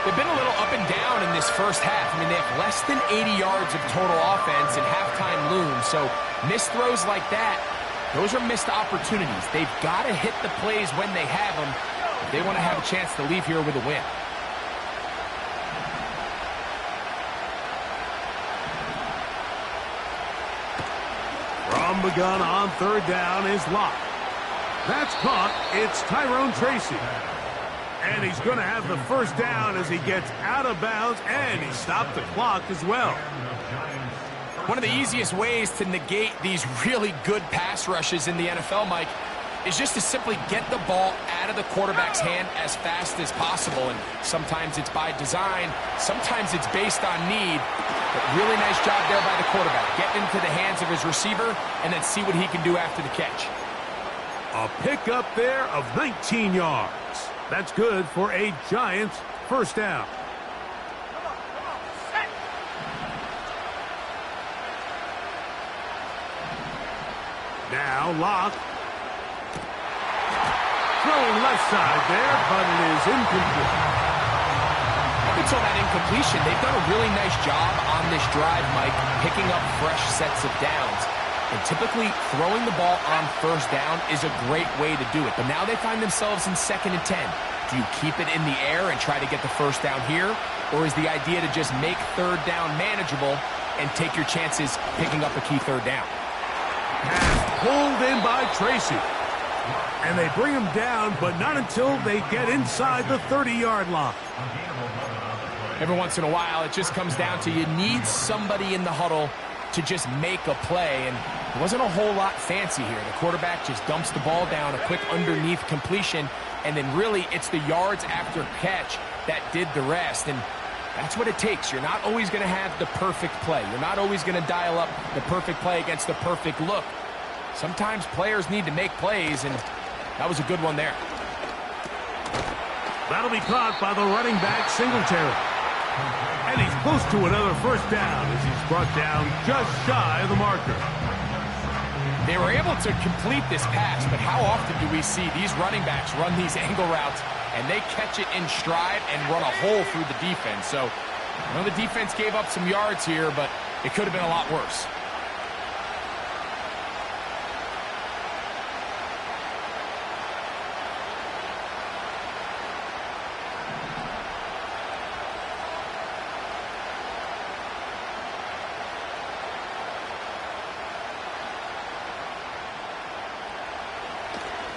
They've been a little up and down in this first half. I mean, they have less than 80 yards of total offense and halftime looms. So missed throws like that, those are missed opportunities. They've got to hit the plays when they have them if they want to have a chance to leave here with a win. From the gun on third down is Locke. That's caught. It's Tyrone Tracy. And he's going to have the first down as he gets out of bounds, and he stopped the clock as well. One of the easiest ways to negate these really good pass rushes in the NFL, Mike, is just to simply get the ball out of the quarterback's hand as fast as possible. And sometimes it's by design, sometimes it's based on need. But really nice job there by the quarterback. Getting into the hands of his receiver and then see what he can do after the catch. A pickup there of 19 yards. That's good for a Giants first down. Now Locke. Throwing left side there, but it is incomplete. Up until that incompletion, they've done a really nice job on this drive, Mike, picking up fresh sets of downs. And typically, throwing the ball on first down is a great way to do it. But now they find themselves in 2nd and 10. Do you keep it in the air and try to get the first down here? Or is the idea to just make third down manageable and take your chances picking up a key third down? Pass pulled in by Tracy. And they bring him down, but not until they get inside the 30-yard line. Every once in a while, it just comes down to you need somebody in the huddle to just make a play, and it wasn't a whole lot fancy here. The quarterback just dumps the ball down, a quick underneath completion, and then really it's the yards after catch that did the rest, and that's what it takes. You're not always going to have the perfect play. You're not always going to dial up the perfect play against the perfect look. Sometimes players need to make plays, and that was a good one there. That'll be caught by the running back, Singletary. And he's close to another first down as he's brought down just shy of the marker. They were able to complete this pass, but how often do we see these running backs run these angle routes and they catch it in stride and run a hole through the defense? So, I know the defense gave up some yards here, but it could have been a lot worse.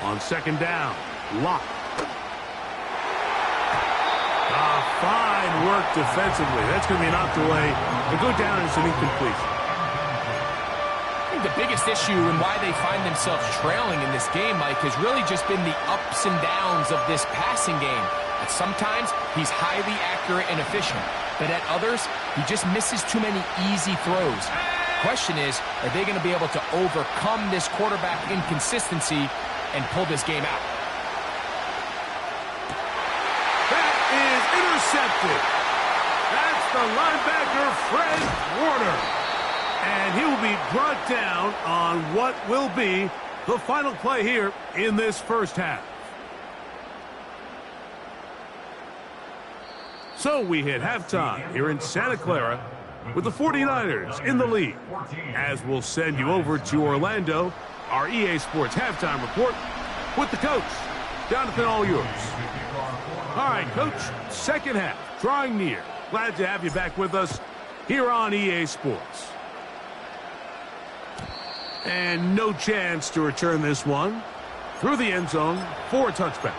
On second down, Locke. Fine work defensively. That's going to be knocked away and go down as an incompletion. I think the biggest issue and why they find themselves trailing in this game, Mike, has really just been the ups and downs of this passing game. At sometimes, he's highly accurate and efficient, but at others, he just misses too many easy throws. The question is, are they going to be able to overcome this quarterback inconsistency and pull this game out? That is intercepted. That's the linebacker, Fred Warner. And he will be brought down on what will be the final play here in this first half. So we hit halftime here in Santa Clara with the 49ers in the lead. As we'll send you over to Orlando, our EA Sports halftime report with the coach. Jonathan, all yours. All right, Coach, second half, drawing near. Glad to have you back with us here on EA Sports. And no chance to return this one through the end zone for a touchback.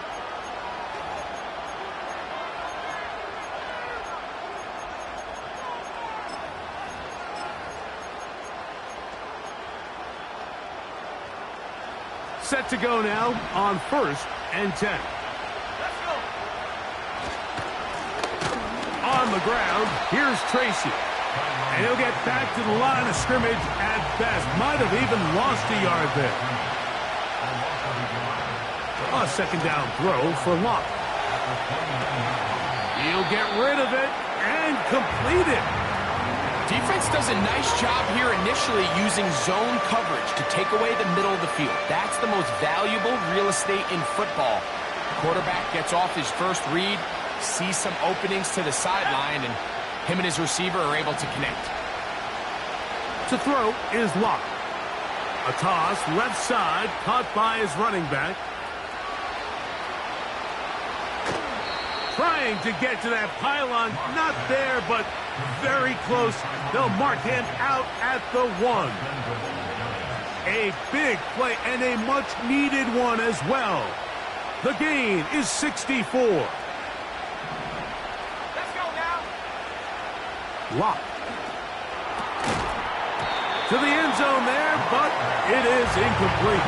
Set to go now on 1st and 10. Let's go. On the ground, here's Tracy. And he'll get back to the line of scrimmage at best. Might have even lost a yard there. A second down throw for Locke. He'll get rid of it and complete it. Defense does a nice job here initially using zone coverage to take away the middle of the field. That's the most valuable real estate in football. The quarterback gets off his first read, sees some openings to the sideline, and him and his receiver are able to connect. To throw is Locke. A toss left side, caught by his running back. Trying to get to that pylon, not there, but very close. They'll mark him out at the 1. A big play and a much-needed one as well. The gain is 64. Let's go now. Lock. To the end zone there, but it is incomplete.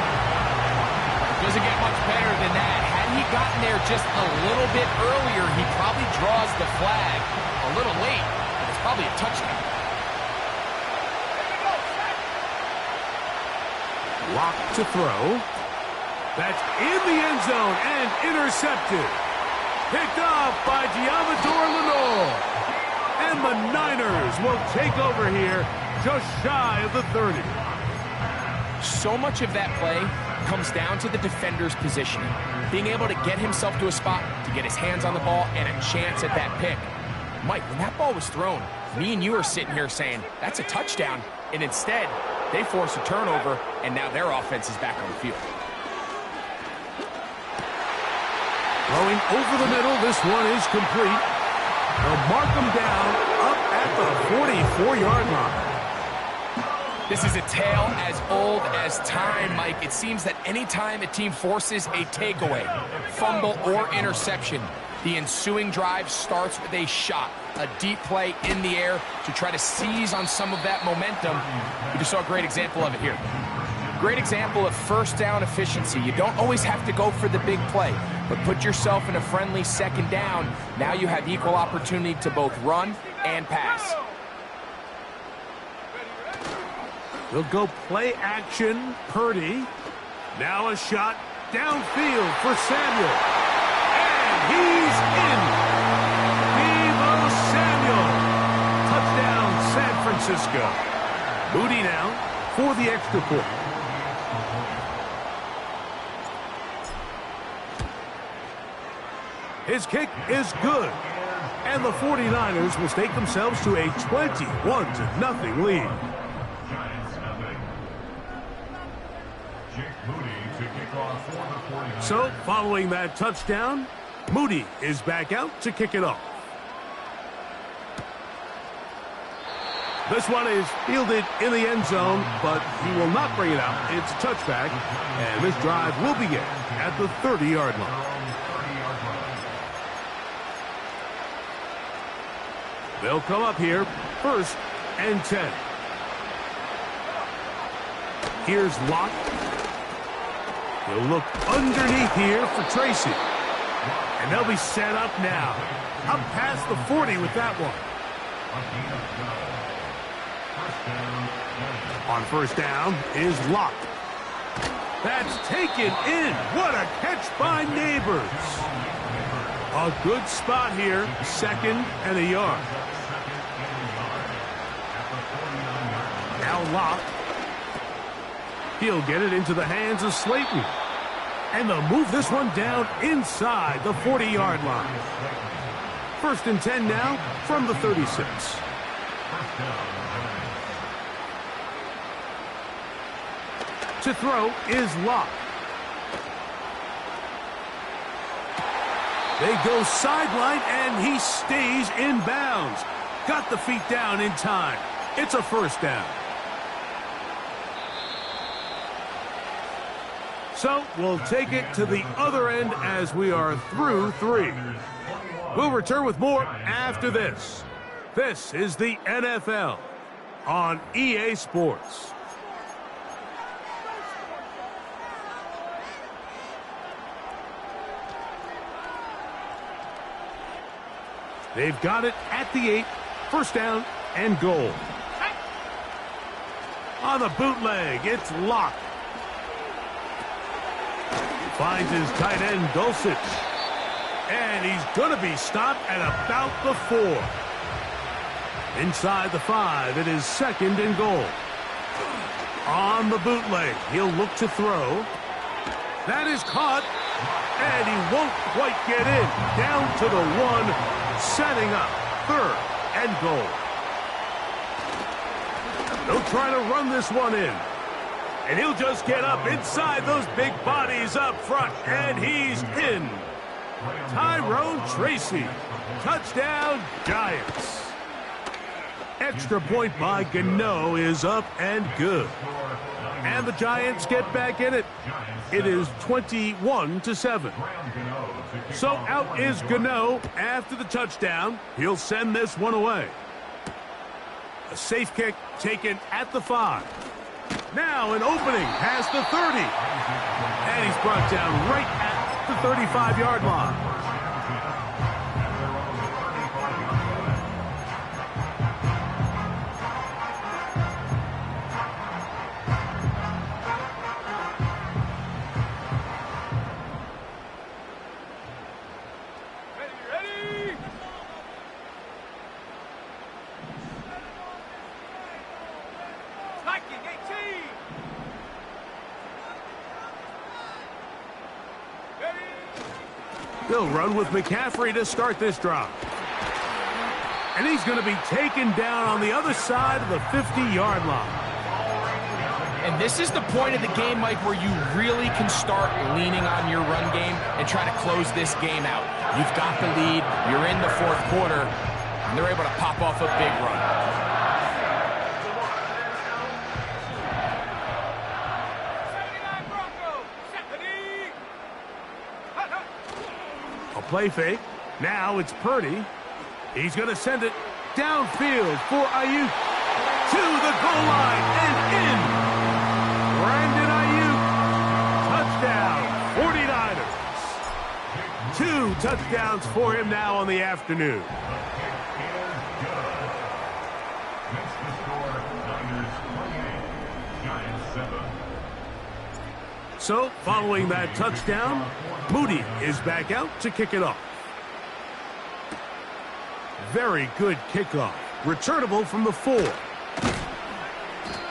Doesn't get much better than that. Had he gotten there just a little bit earlier, he probably draws the flag. A little late, but it's probably a touchdown. Lock to throw. That's in the end zone and intercepted. Picked off by Giamador Lenore. And the Niners will take over here just shy of the 30. So much of that play comes down to the defender's positioning. Being able to get himself to a spot, to get his hands on the ball, and a chance at that pick. Mike, when that ball was thrown, me and you are sitting here saying, that's a touchdown. And instead, they force a turnover, and now their offense is back on the field. Throwing over the middle, this one is complete. They'll mark him down up at the 44-yard line. This is a tale as old as time, Mike. It seems that anytime a team forces a takeaway, fumble, or interception, the ensuing drive starts with a shot, a deep play in the air to try to seize on some of that momentum. We just saw a great example of it here. Great example of first down efficiency. You don't always have to go for the big play, but put yourself in a friendly second down. Now you have equal opportunity to both run and pass. They'll go play action. Purdy. Now a shot downfield for Samuel. And he's in. Deebo Samuel. Touchdown, San Francisco. Moody now for the extra point. His kick is good. And the 49ers will stake themselves to a 21-0 lead. So, following that touchdown, Moody is back out to kick it off. This one is fielded in the end zone, but he will not bring it out. It's a touchback, and this drive will begin at the 30-yard line. They'll come up here, 1st and 10. Here's Locke. He'll look underneath here for Tracy. And they'll be set up now. Up past the 40 with that one. On first down is Locke. That's taken in. What a catch by Neighbors. A good spot here. 2nd and a yard. Now Locke. He'll get it into the hands of Slayton. And they'll move this one down inside the 40-yard line. 1st and 10 now from the 36. To throw is Locke. They go sideline, and he stays in bounds. Got the feet down in time. It's a 1st down. So we'll take it to the other end as we are through 3. We'll return with more after this. This is the NFL on EA Sports. They've got it at the 8, 1st down and goal. On the bootleg, it's Locke. Finds his tight end, Dulcich. And he's going to be stopped at about the 4. Inside the 5, it is 2nd and goal. On the bootleg, he'll look to throw. That is caught, and he won't quite get in. Down to the 1, setting up 3rd and goal. They'll try to run this one in. And he'll just get up inside those big bodies up front, and he's in. Tyrone Tracy, touchdown Giants. Extra point by Gano is up and good. And the Giants get back in it. It is 21-7. So out is Gano after the touchdown. He'll send this one away. A safe kick taken at the 5. Now an opening past the 30. And he's brought down right at the 35-yard line. They'll run with McCaffrey to start this drive. And he's going to be taken down on the other side of the 50-yard line. And this is the point of the game, Mike, where you really can start leaning on your run game and try to close this game out. You've got the lead, you're in the 4th quarter, and they're able to pop off a big run. Play fake. Now it's Purdy. He's going to send it downfield for Ayuk to the goal line and in. Brandon Ayuk. Touchdown. 49ers. 2 touchdowns for him now on the afternoon. So, following that touchdown, Moody is back out to kick it off. Very good kickoff. Returnable from the 4.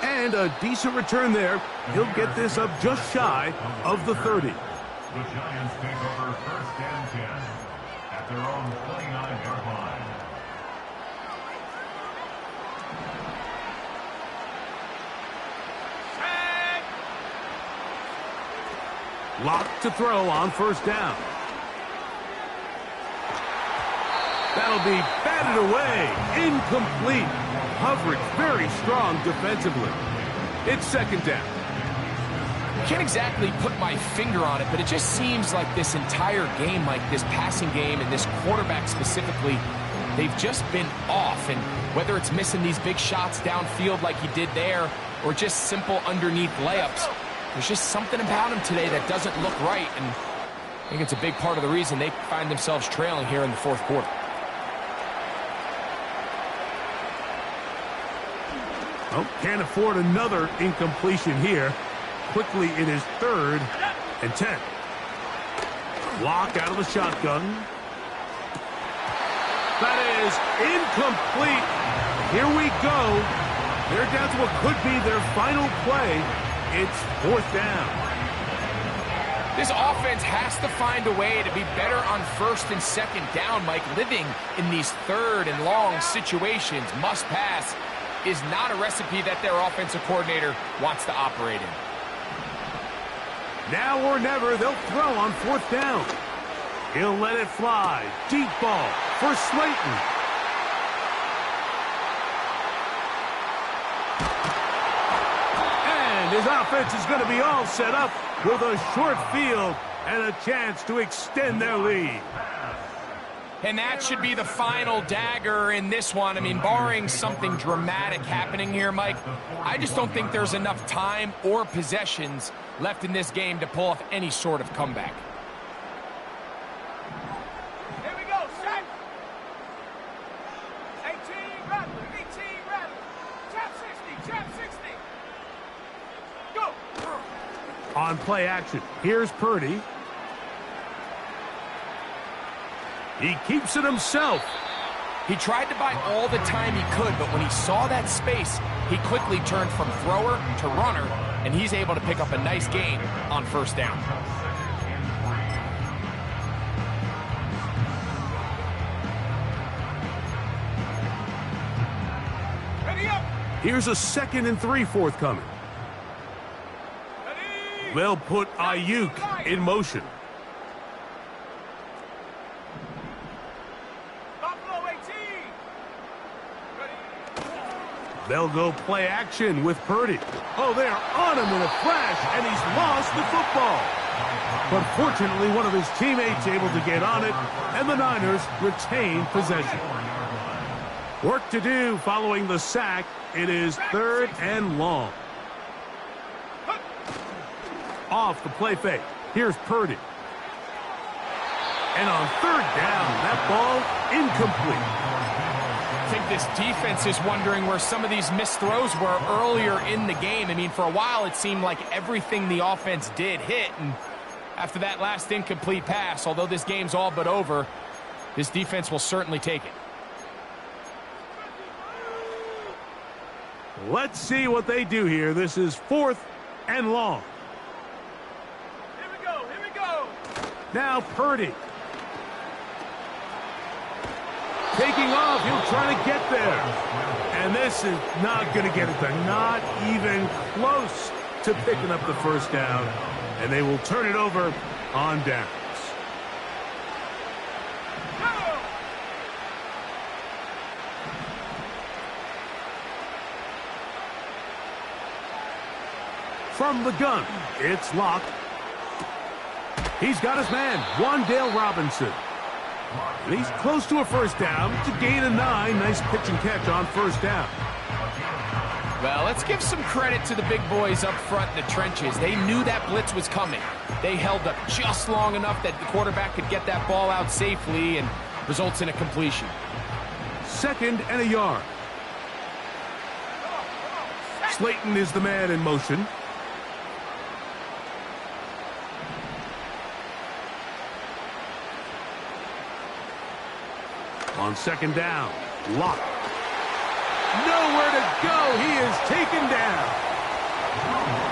And a decent return there. He'll get this up just shy of the 30. The Giants take over 1st and 10 at their own 29-yard line. Locked to throw on 1st down. That'll be batted away. Incomplete. Coverage very strong defensively. It's 2nd down. I can't exactly put my finger on it, but it just seems like this entire game, Mike, this passing game and this quarterback specifically, they've just been off. And whether it's missing these big shots downfield like he did there or just simple underneath layups, there's just something about him today that doesn't look right, and I think it's a big part of the reason they find themselves trailing here in the 4th quarter. Oh, can't afford another incompletion here. Quickly, it is 3rd and 10. Lock out of the shotgun. That is incomplete. Here we go. They're down to what could be their final play. It's 4th down. This offense has to find a way to be better on 1st and 2nd down, Mike. Living in these 3rd and long situations, must pass, is not a recipe that their offensive coordinator wants to operate in. Now or never, they'll throw on 4th down. He'll let it fly. Deep ball for Slayton. His offense is going to be all set up with a short field and a chance to extend their lead. And that should be the final dagger in this one. I mean, barring something dramatic happening here, Mike, I just don't think there's enough time or possessions left in this game to pull off any sort of comeback. Here we go, set. 18, rattle, 18, rattle. Trap 60, trap 60. Go. On play action, here's Purdy. He keeps it himself. He tried to buy all the time he could, but when he saw that space, he quickly turned from thrower to runner, and he's able to pick up a nice gain on first down. Here's a 2nd and 3 forthcoming. They'll put Ayuk in motion. They'll go play action with Purdy. Oh, they are on him in a flash, and he's lost the football. But fortunately, one of his teammates able to get on it, and the Niners retain possession. Work to do following the sack. It is 3rd and long. Off the play fake. Here's Purdy. And on 3rd down, that ball incomplete. I think this defense is wondering where some of these missed throws were earlier in the game. I mean, for a while, it seemed like everything the offense did hit. And after that last incomplete pass, although this game's all but over, this defense will certainly take it. Let's see what they do here. This is 4th and long. Here we go, here we go. Now Purdy. Taking off, he'll try to get there. And this is not going to get it done. Not even close to picking up the first down. And they will turn it over on downs. From the gun, it's Locke. He's got his man, Wan'Dale Robinson. And he's close to a first down. It's a gain of 9. Nice pitch and catch on first down. Well, let's give some credit to the big boys up front in the trenches. They knew that blitz was coming. They held up just long enough that the quarterback could get that ball out safely and results in a completion. 2nd and a yard. Slayton is the man in motion. On 2nd down, Locke. Nowhere to go. He is taken down.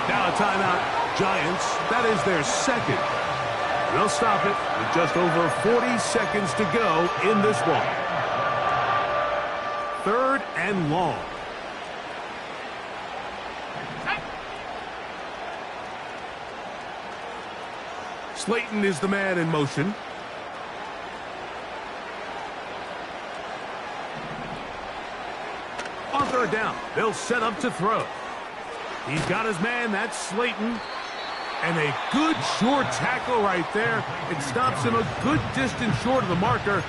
Now a timeout. Giants, that is their 2nd. They'll stop it with just over 40 seconds to go in this one. 3rd and long. Slayton is the man in motion. On 3rd down, they'll set up to throw. He's got his man, that's Slayton. And a good short tackle right there. It stops him a good distance short of the marker.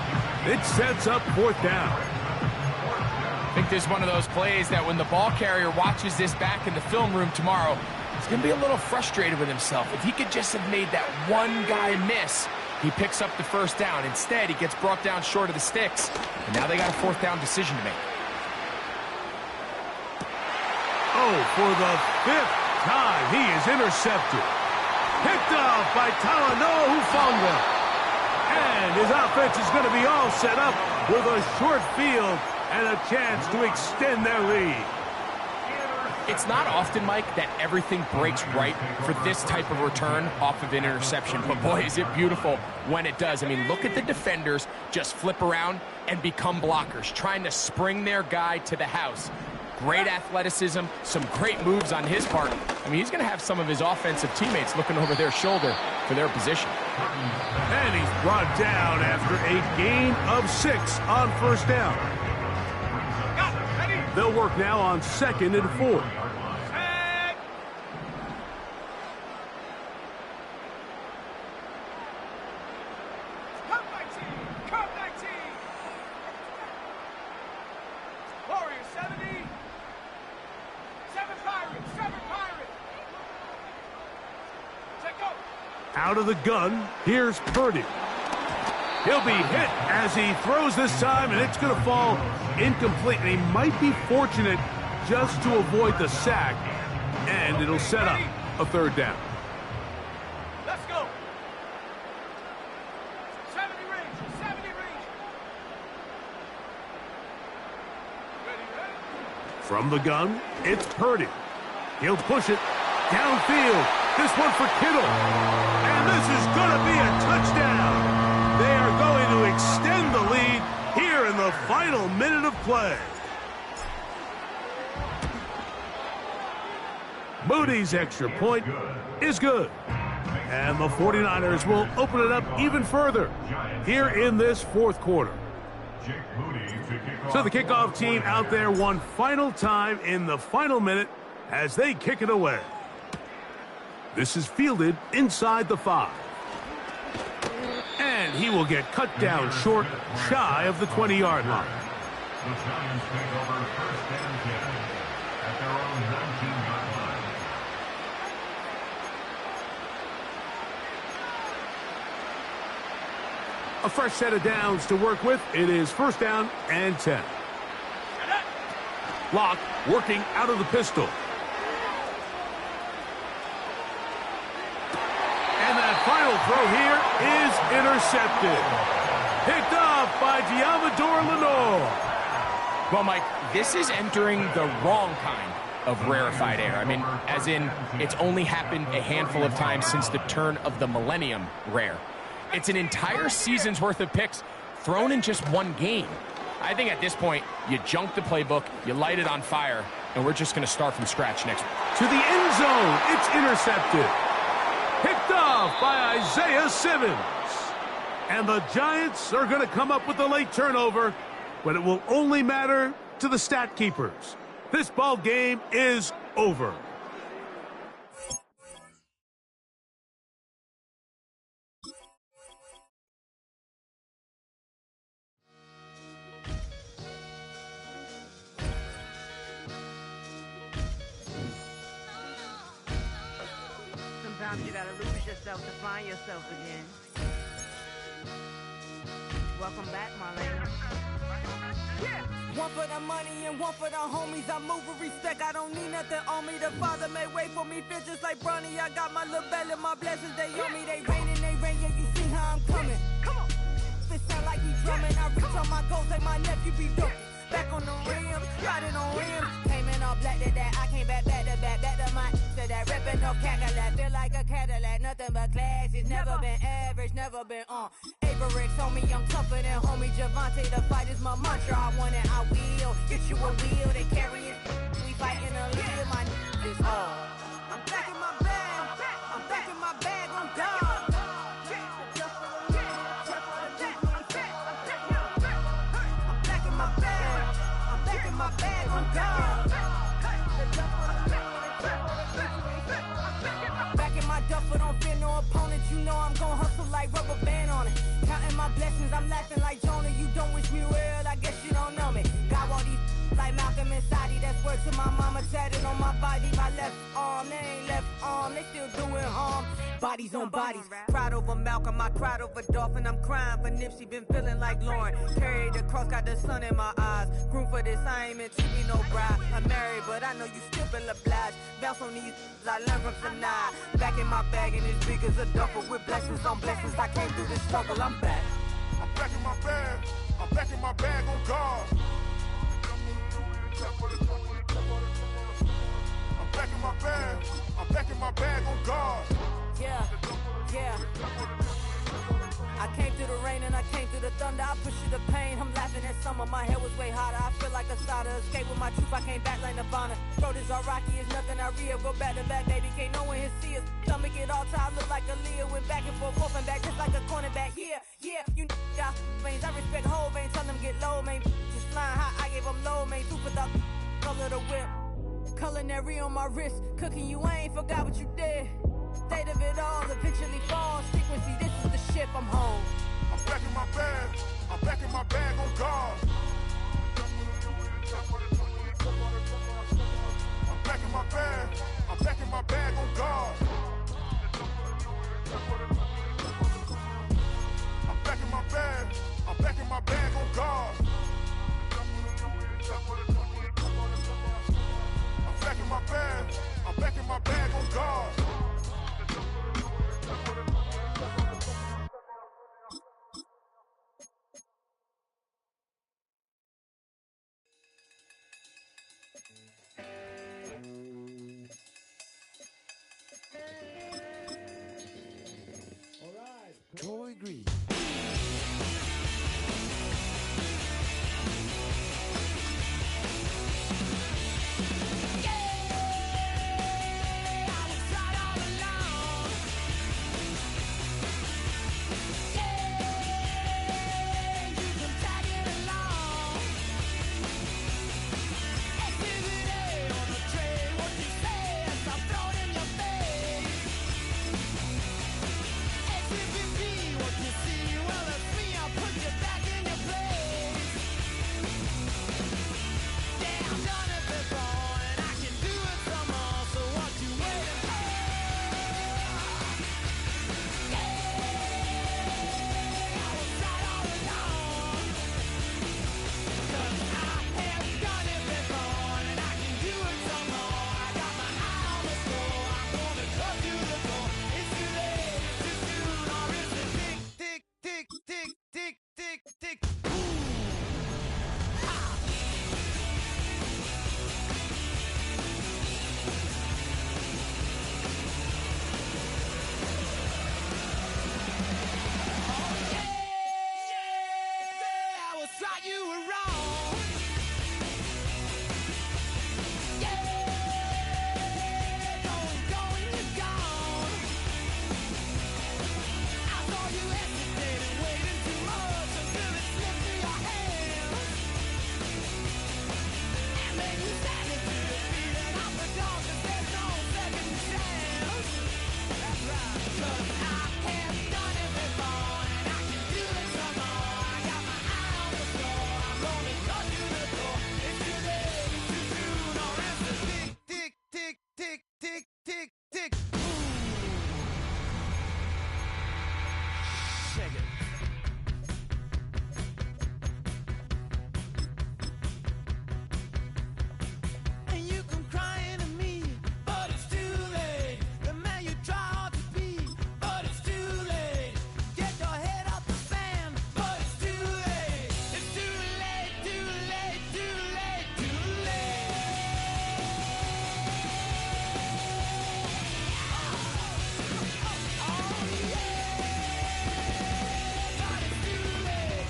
It sets up 4th down. I think this is one of those plays that when the ball carrier watches this back in the film room tomorrow, he's going to be a little frustrated with himself. If he could just have made that one guy miss, he picks up the first down. Instead, he gets brought down short of the sticks. And now they got a 4th down decision to make. Oh, for the 5th time, he is intercepted. Picked off by Talanoa Hufanga. And his offense is going to be all set up with a short field and a chance to extend their lead. It's not often, Mike, that everything breaks right for this type of return off of an interception. But boy, is it beautiful when it does. I mean, look at the defenders just flip around and become blockers, trying to spring their guy to the house. Great athleticism, some great moves on his part. I mean, he's going to have some of his offensive teammates looking over their shoulder for their position. And he's brought down after a gain of 6 on first down. They'll work now on 2nd and 4. Out of the gun, here's Purdy. He'll be hit as he throws this time, and it's going to fall incomplete. And he might be fortunate just to avoid the sack, and it'll set up a 3rd down. Let's go. 70 range, 70 range. From the gun, it's Purdy. He'll push it downfield. This one for Kittle. And this is going to be a touchdown. They are going to extend the lead here in the final minute of play. Moody's extra point is good. And the 49ers will open it up even further here in this fourth quarter. So the kickoff team out there one final time in the final minute as they kick it away. This is fielded inside the 5. And he will get cut down short, shy of the 20-yard line. The Giants take over first and 10 at their own 19-yard line. A fresh set of downs to work with. It is first down and 10. Locke working out of the pistol. And that final throw here is intercepted. Picked off by Diamador Lenore. Well, Mike, this is entering the wrong kind of rarefied air. I mean, as in, it's only happened a handful of times since the turn of the millennium rare. It's an entire season's worth of picks thrown in just one game. I think at this point, you junk the playbook, you light it on fire, and we're just going to start from scratch next week. To the end zone, it's intercepted. Picked off by Isaiah Simmons. And the Giants are going to come up with a late turnover, but it will only matter to the stat keepers. This ball game is over. Sometimes you gotta lose yourself to find yourself again. Welcome back, Marlena. Yeah. One for the money and one for the homies. I move with respect, I don't need nothing on me. The Father may wait for me, feel just like Bronny. I got my little belly, my blessings, they on me. They rain and they rain, yeah, you see how I'm coming. Come on. It sound like we drumming. I reach on my goals like my nephew be dope. Back on the rim, riding on rims. Came in all black to that, I came back to my to that ripping no Cadillac. Feel like a Cadillac, nothing but class. It's never been average, never been on. Averix, homie, I'm tougher than homie Javante. The fight is my mantra, I want it, I will. Get you a wheel, they carry it. We fighting a live, my is all. I'm back in my bag, I'm back in my bag on God. My bag on God. Back in my duffel, don't fear no opponent. You know I'm gon' hustle like rubber band on it. Counting my blessings, I'm laughing like Jonah. You don't wish me well, I guess you don't know me. Got all these like Malcolm and Sadie. That's word to my mama, tatted on my body. My left arm, they ain't left arm, they still doing harm. Bodies on bodies, cried over Malcolm, I cried over Dolphin. I'm crying for Nipsey, been feeling like Lauren. Carried the cross, got the sun in my eyes. Groom for this, I ain't meant to be no bride. I'm married, but I know you still feel obliged. Bounce on these, I learned from tonight. Back in my bag, and it's big as a duffel. With blessings on blessings, I came through this struggle, I'm back. I'm back in my bag, I'm back in my bag on God. I'm back in my bag, I'm back in my bag on God. Yeah, yeah. I came through the rain and I came through the thunder. I pushed through the pain, I'm laughing at summer. My head was way hotter, I feel like a starter. Escape with my truth, I came back like Nirvana. Throat is all rocky, it's nothing I real. Go back to back, baby, can't no one here see us. Stomach it all tied, look like a Leah. Went back and forth and back, just like a cornerback. Yeah, yeah, you got veins, I respect whole veins. Tell them get low, man. Just flying high, I gave them low, man. Super the color the whip. Culinary on my wrist, cooking you, I ain't forgot what you did. State of it all, eventually falls. Frequency, this is the ship, I'm home. I'm back in my bag, I'm back in my bag on God. I'm back in my bag, I'm back in my bag on God. I'm back in my bag, I'm back in my bag on God. I'm back in my bag, I'm back in my bag on God. tick, tick, tick. Thought you were wrong. Yeah, going, you're gone. I saw you hesitating, waiting too much until it slipped through your hands. And then you standing to your feet and off the door 'cause there's no second chance. That's right, 'cause I have done it before and I can do it some more. I got my eye on the score. I'm gonna cut you the door. It's too late, it's too soon, or it's the Tick, tick, tick, tick, tick, tick. Shake it. And you come crying to me, but it's too late. The man you tried to be, but it's too late. Get your head out the sand, but it's too late. It's too late, too late, too late, too late. Oh yeah, but it's too late.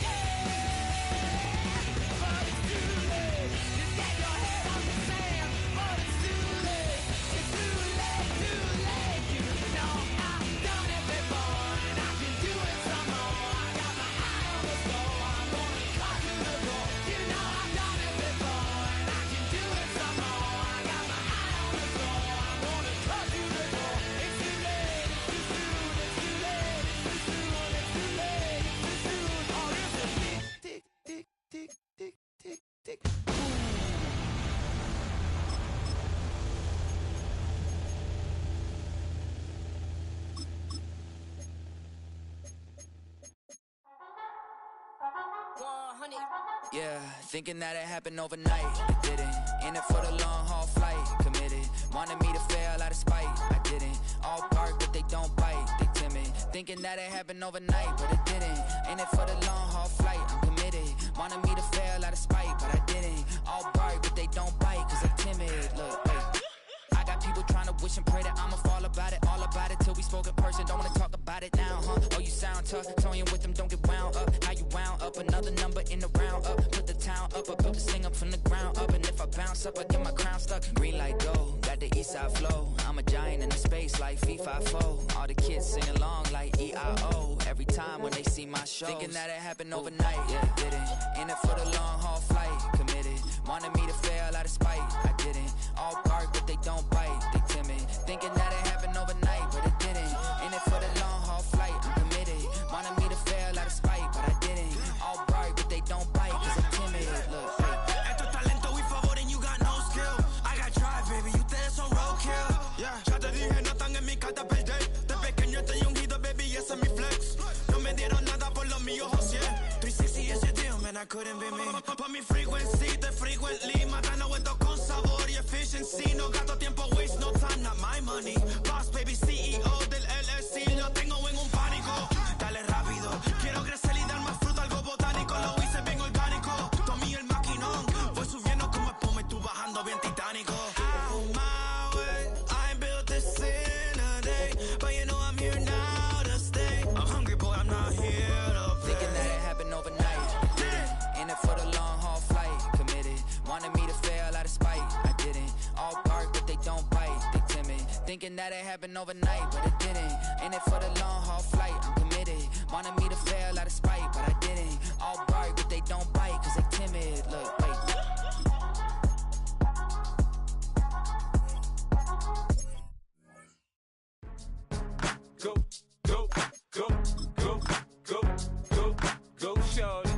But it's too late. Just get your head out the sand, but it's too late. It's too late, too late. You know I've done it before and I can do it some more. I got my eye on the score. I'm gonna cut to the door. You know I've done it before and I can do it some more. I got my eye on the score. I'm gonna cut to the door. It's too late, it's too soon, it's too late, it's too soon, it's too late, it's too soon. Or it's a tick, tick, tick, tick, tick, tick, tick. Yeah, thinking that it happened overnight, it didn't. In it for the long haul flight, committed. Wanted me to fail out of spite, I didn't. All bark but they don't bite, they timid. Thinking that it happened overnight, but it didn't. In it for the long haul flight, I'm committed. Wanted me to fail out of spite, but I didn't. All bark but they don't bite, 'cause they're timid. Look, wait. I got people trying to wish and pray that I'ma fall about it, all about it till we spoke in person. Don't wanna talk about it now, huh? Oh, you sound tough, toying with them, don't get wound up. How you wound up? Another number in the round up. Put the town up, I built this thing up from the ground up. And if I bounce up, I get my crown stuck. Green light go, got the east side flow. I'm a giant in the space like FIFA4. All the kids sing along like E-I-O. Every time when they see my show, thinking that it happened overnight, yeah, it didn't. In it for the long haul flight, committed. Wanted me to fail out of spite, I didn't. All bark but they don't bite, they timid. Thinking that it happened overnight, but it didn't. In it for the long haul flight, I'm committed. Wanted me to fail out of spite, but I didn't. All bark but they don't bite, 'cause I'm timid. Look, Esto es talento y favor and you got no skill. I got drive, baby, ustedes son roadkill. Yeah, ya te dije, no están en mi carta perder. De pequeño estoy ungido, baby, ese es mi flex. No me dieron nada por lo mío, José. 360 is your deal, man, I couldn't be me. Pa' mi frequency, te frequently. Matando esto con sabor y efficiency. No gasto tiempo, waste no time, not my money. Boss, baby, CEO del LLC. Lo tengo en un pánico. Dale rápido, quiero crecer y dar más fruto, algo botánico. Lo hice bien orgánico. Tomé el maquinón. Voy subiendo como espuma y tú bajando bien titánico. Out my way, I ain't built this in a day. But you know I'm here now to stay. I'm hungry, boy, I'm not here to play. thinking that it happened overnight, didn't. In it for the long haul flight, committed. Wanted me to fail out of spite, I didn't. All bark but they don't bite, they timid. Thinking that it happened overnight, but it didn't. In it for the long haul flight, I'm committed. Wanted me to fail out of spite, but I didn't. All bark but they don't bite, 'cause they timid. Look, wait. Go, go, go, go, go, go, go, shorty.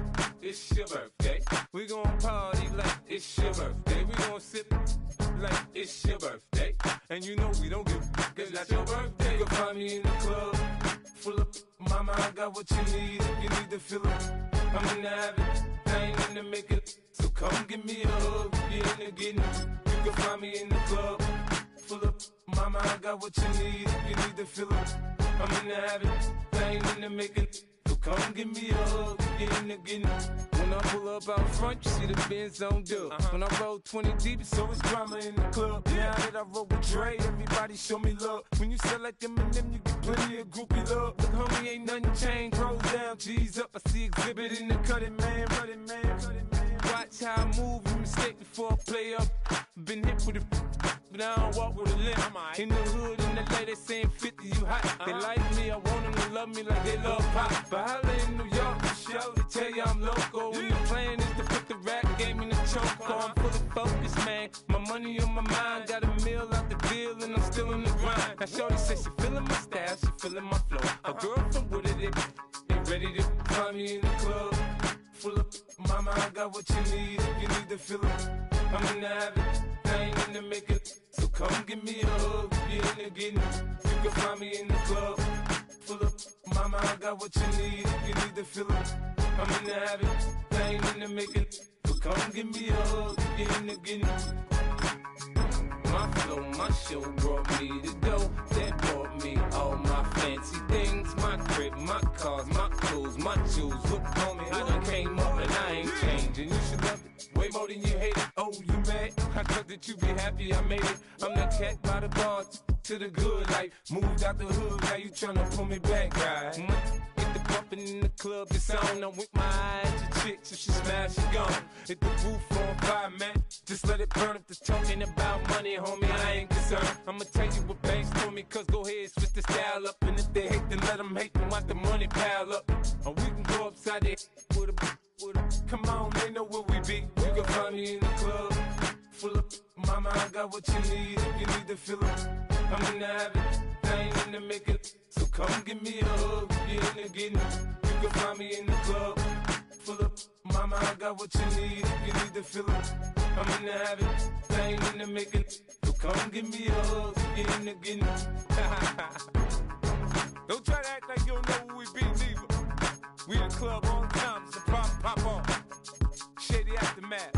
It's your birthday. We gon' party like it's your birthday. We gon' sip like it's your birthday. And you know we don't give a cause that's your birthday. You can find me in the club, full of mama, I got what you need. If you need to fill up, I'm in the habit, I ain't in the make it. So come give me a hug, you're in the getting. You can find me in the club, full of mama, I got what you need. If you need to fill up, I'm in the habit, I ain't in the make it. So come give me a hug, again. When I pull up out front, you see the Benz on dub. When I roll 20 deep, it's always drama in the club. Now that I roll with Dre, everybody show me love. When you sell like them and them, you get plenty of groupie love. Look, homie, ain't nothing changed. Rolls down, G's up. I see exhibit in the cutting, man. Watch how I move, you mistake before I play up. Been hit with a but I don't walk with a limp. In the hood, in the LA, they saying 50, you hot. They like me, I want them to love me like they love pop. But holla in New York, the show, they tell you I'm local. And the plan is to put the rap game in the choke. I'm fully focused, man. My money on my mind, got a meal out the deal, and I'm still in the grind. Now shorty says she feeling my style, she feeling my flow. A girl from Wooded, they ready to find me in the club. Full up, mama, I got what you need. If you need to feel it, I'm in the habit. I ain't in the make it. So come give me a hug. If you're in the getting, you can find me in the club. Full up, mama, I got what you need. If you need to feel it, I'm in the habit. I ain't in the make it. So come give me a hug. If you're in the getting. My flow, my show brought me the dough. That brought me all my fancy things. My crib, my cars, my clothes, my jewels. Look, homie, I done came up and I ain't changing. You should love it way more than you hate it. Oh, you mad? I thought that you be happy I made it. I'm the cat by the bar to the good life. Moved out the hood, now you tryna pull me back, right? Get the bumpin' in the club, it's on. I'm with my eyes to chicks, if she smash, she gone. Hit the roof on fire, man. Just let it burn if the talking about money, homie, I ain't concerned. I'ma tell you what banks told me, cause go ahead, switch the style up. And if they hate, then let them hate, then watch the money pile up. Or we can go upside there with a come on, they know where we be. You can find me in the club. Full up, mama, I got what you need. If you need to feel it, I'm in the habit. I ain't in the make it. So come give me a hug. If you're in the getting, you can find me in the club. Full up, mama, I got what you need. If you need to feel it, I'm in the habit. I ain't in the make it. So come give me a hug. If you're in the getting. Don't try to act like you don't know who we be, neither. We in the club all the time, so pop on. Shady Aftermath.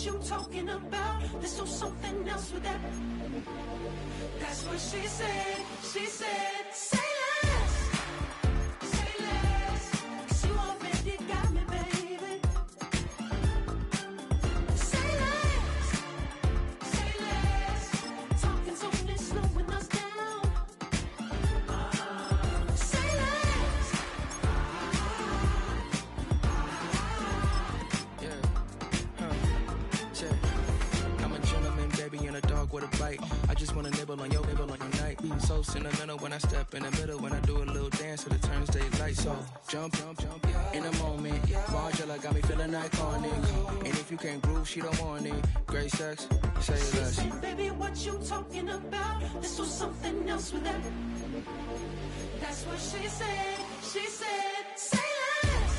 You talking about? Let's do something else with that. That's what she said. She said, say less. Say less. 'Cause you already got me, baby. Say less. Say less. Talking's only slowing us down. Say less. I'm a gentleman, baby, and a dog with a bite. I just wanna nibble on your night. So sentimental when I step in the middle. When I do a little dance, so it turns daylight. So jump, in a moment. Margella got me feeling iconic. And if you can't groove, she don't want it. Great sex, say less. She said, baby, what you talking about? Let's do something else with that. That's what she said. She said, say less.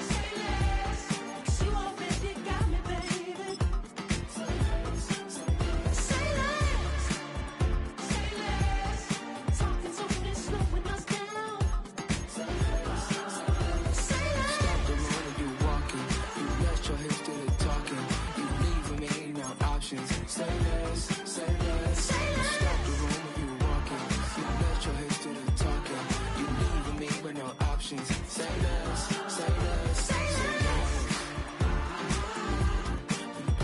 Say less. 'Cause you already got me, baby. Say less. Say less. Talking's only slowing us down. Say less. Stop the road and you walking. You rest your hips to the talking. You leaving me ain't no options. Say less.